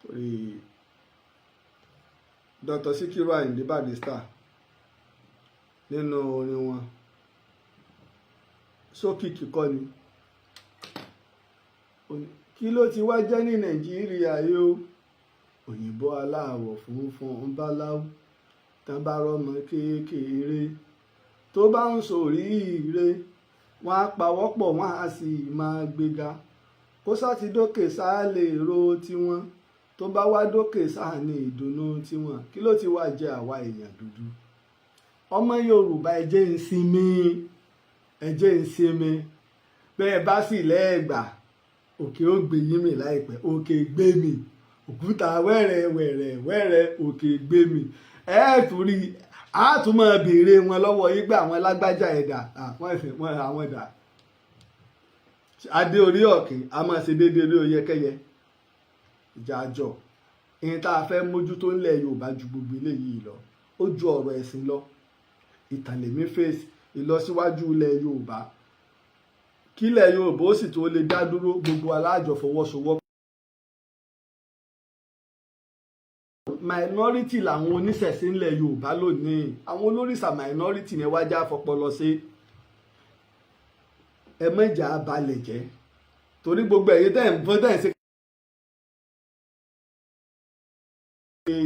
torí Dr. Sikiru Ayinde Barrister nínú orin wọn sókìkì kọ́ ni kí ló ti wá jẹ́ ní Nàìjíríà yóò òyìnbó aláwọ̀ funfun ń bá láwù tán bá rọmọ kékeré tó bá ń ṣoríire wọn á pawọ́pọ̀ wọn á sì máa gbéga kó sá ti dókè sáà lè ro tiwọn tó bá wá dókè sáà ní ìdùnnú tiwọn kí ló ti wá jẹ àwa èèyàn dúdú ọmọ Yorùbá ẹ jẹ́ ń sinmi ẹ jẹ́ ń sinmi bẹ́ẹ̀ bá sì lẹ́ẹ̀gbà òkè ó gbé yín mi láìpẹ́ òkè gbé mi òkúta wẹ́rẹ́ wẹ́rẹ́ wẹ́rẹ́ òkè gbé mi ẹ tún rí a tún máa béèrè wọn lọ́wọ́ yín gbé àwọn lágbájá ẹ̀dà àwọn ẹ̀dà adé orí ọ̀kìn a máa ṣe déédéé orí oyẹkẹyẹ ìjà àjọ ìyẹn tá a fẹ́ mójútó ńlẹ̀ Yorùbá ju gbogbo eléyìí lọ, ó ju ọ̀rọ̀ ẹ̀sìn lọ. Ìtàn lèmi fèsì, ìlọsíwájú ilẹ̀ Yorùbá, kílẹ̀ Yorùbá ó sì tó lè dá dúró, gbogbo alájọ fọwọ́sowọ́pọ̀. Minority làwọn oníṣẹ̀ṣe ńlẹ̀ Yorùbá lónìí, àwọn olórìṣà minority ni wájà fọpọlọ sí. Ẹ mẹ́jà balẹ̀ jẹ́, torí gbogbo ẹ̀yẹ tẹ̀ ń fọ́n tẹ̀ ń ṣe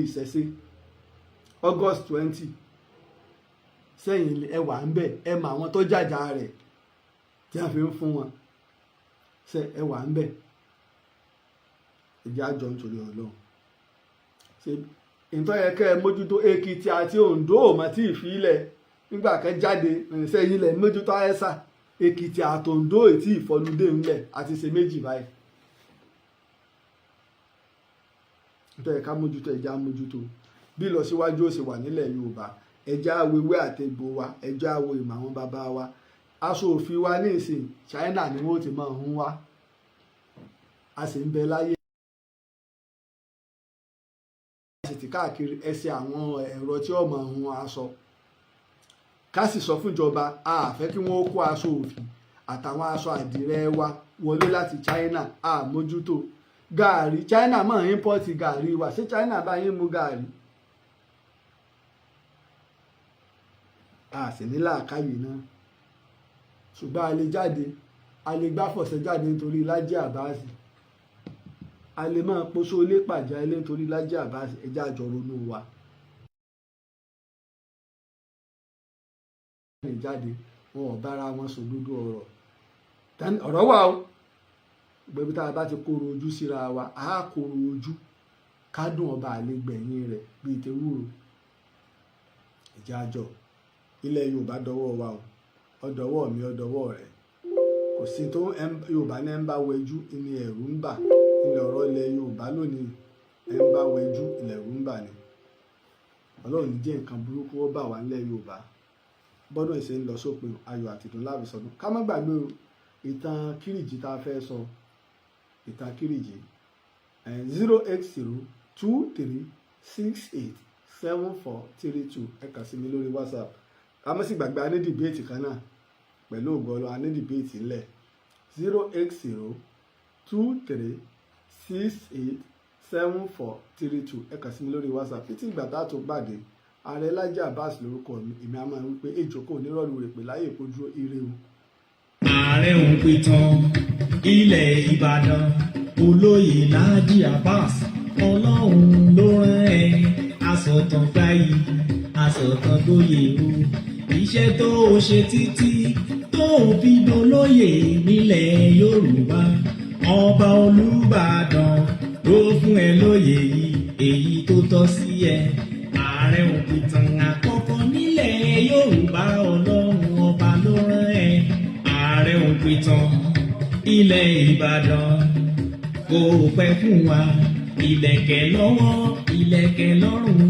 ìṣẹ̀ṣe August 20 sẹ́yìn ẹ wà ń bẹ̀, ẹ mọ àwọn tó jàjà rẹ̀ tí a fi ń fún wọn, ṣe ẹ wà ń bẹ̀. Ìjà jọ nítorí Ọlọ́run ṣe ìtọ́ yẹ kẹ́ ẹ mójútó. Èkìtì àti Oǹdó ò mọ̀ tí ì fi ilẹ̀ nígbà kan jáde sẹ́yìn ilẹ̀ mójútó ẹ̀sà. Èkìtì àti Oǹdó ètí ìfọlùdé ńlẹ̀ àti ṣe méjì báyìí. ìtọ́ yẹ ká mójútó ẹja mójútó. Bí lọ síwájú ó sì wà nílẹ̀ Yorùbá, ẹja awewé àtẹgbò wa, ẹja awo ìmọ̀ àwọn bàbá wa. Aṣọ òfin wa ní ìsìn China ni wọ́n ti máa ń wá, a sì ń bẹ láyé ti káàkiri ẹsẹ̀ àwọn ẹ̀rọ tí ọmọ ọ̀hún aṣọ. Ká sì sọ fúnjọba, a fẹ́ kí wọ́n kó aṣọ òfì àtàwọn aṣọ àdìrẹ wa wọlé láti China, a mójútó. Gààrí China máa ń import gààrí wa, ṣé China bá yín mú gààrí? A sì ní làákàyè náà, ṣùgbọ́n a lè jáde, a lè gbáfọ̀sẹ̀ jáde nítorí Laji Abbas, a lè máa poṣó ilé pàjá ilé nítorí Laji Abbas. Ẹjá àjọ ronú wa. Jáde wọn ò bára wọn sòdodo ọ̀rọ̀ wà o. Gbẹ̀bí tá a bá ti kóró ojú síra wa, a kóró ojú kádùn ọba àlegbẹ̀yìn rẹ̀ bíi tewúro. Ẹjá àjọ ilẹ̀ Yorùbá dọwọ́ wa o, ọdọwọ́ mi ọdọwọ́ rẹ̀. Kò sí tó Yorùbá ní ń bá wẹjú ní ẹ̀rù ń bà. Ilẹ̀ ọ̀rọ̀ ilẹ̀ Yorùbá lónìí ẹ̀ ń bá wẹjú ilẹ̀ ẹ̀rù ń bà ni. Ọlọ́run ní jẹ́ nǹkan burúkú ó bà wá nílẹ̀ Yorùbá. Bọ́dún ìṣe ń lọ sópin, ayọ̀ àti ìdùnnú láàbì sọdún. Ká má gbàgbé ìtàn Kírìjí tá a fẹ́ sọ. Ìtàn Kírìjí 08023687432. ẹ kàn sí mi lórí WhatsApp. Ká má sì gbàgbé a ní dìbéètì kan náà pẹ̀lú ògbọ́lọ́, a ní dìbéètì ńlẹ̀ 08023687432. ẹ kàn sí mi lórí WhatsApp. Títí ìgbà tá a tó gbàdé, Ààrẹ Laji Abbas lórúkọ mi. Èmi a máa ń wípé èjòkó onírọ̀lù rẹ̀ pé láyè kó dúró ire o. Ààrẹ òun pìtàn ilẹ̀ Ìbàdàn, olóyè Laji Abbas, Ọlọ́run ló rán ẹ. Asọ̀tàn gbáyì, asọ̀tàn gbóyè o. Iṣẹ́ tó o ṣe títí tó o fi dolóyè nílẹ̀ Yorùbá. Ọba Olúbàdàn ló fún ẹ lóyè yìí, èyí tó tọ́ sí ẹ. Ààrẹ òpìtàn àkọ́kọ́ nílẹ̀ Yorùbá, Ọlọ́run ọba ló rán ẹ. Ààrẹ òpìtàn ilẹ̀ Ìbàdàn, kò pẹ́ fún wa. Ìlẹ̀kẹ̀ lọ́wọ́, ìlẹ̀kẹ̀ lọ́rùn,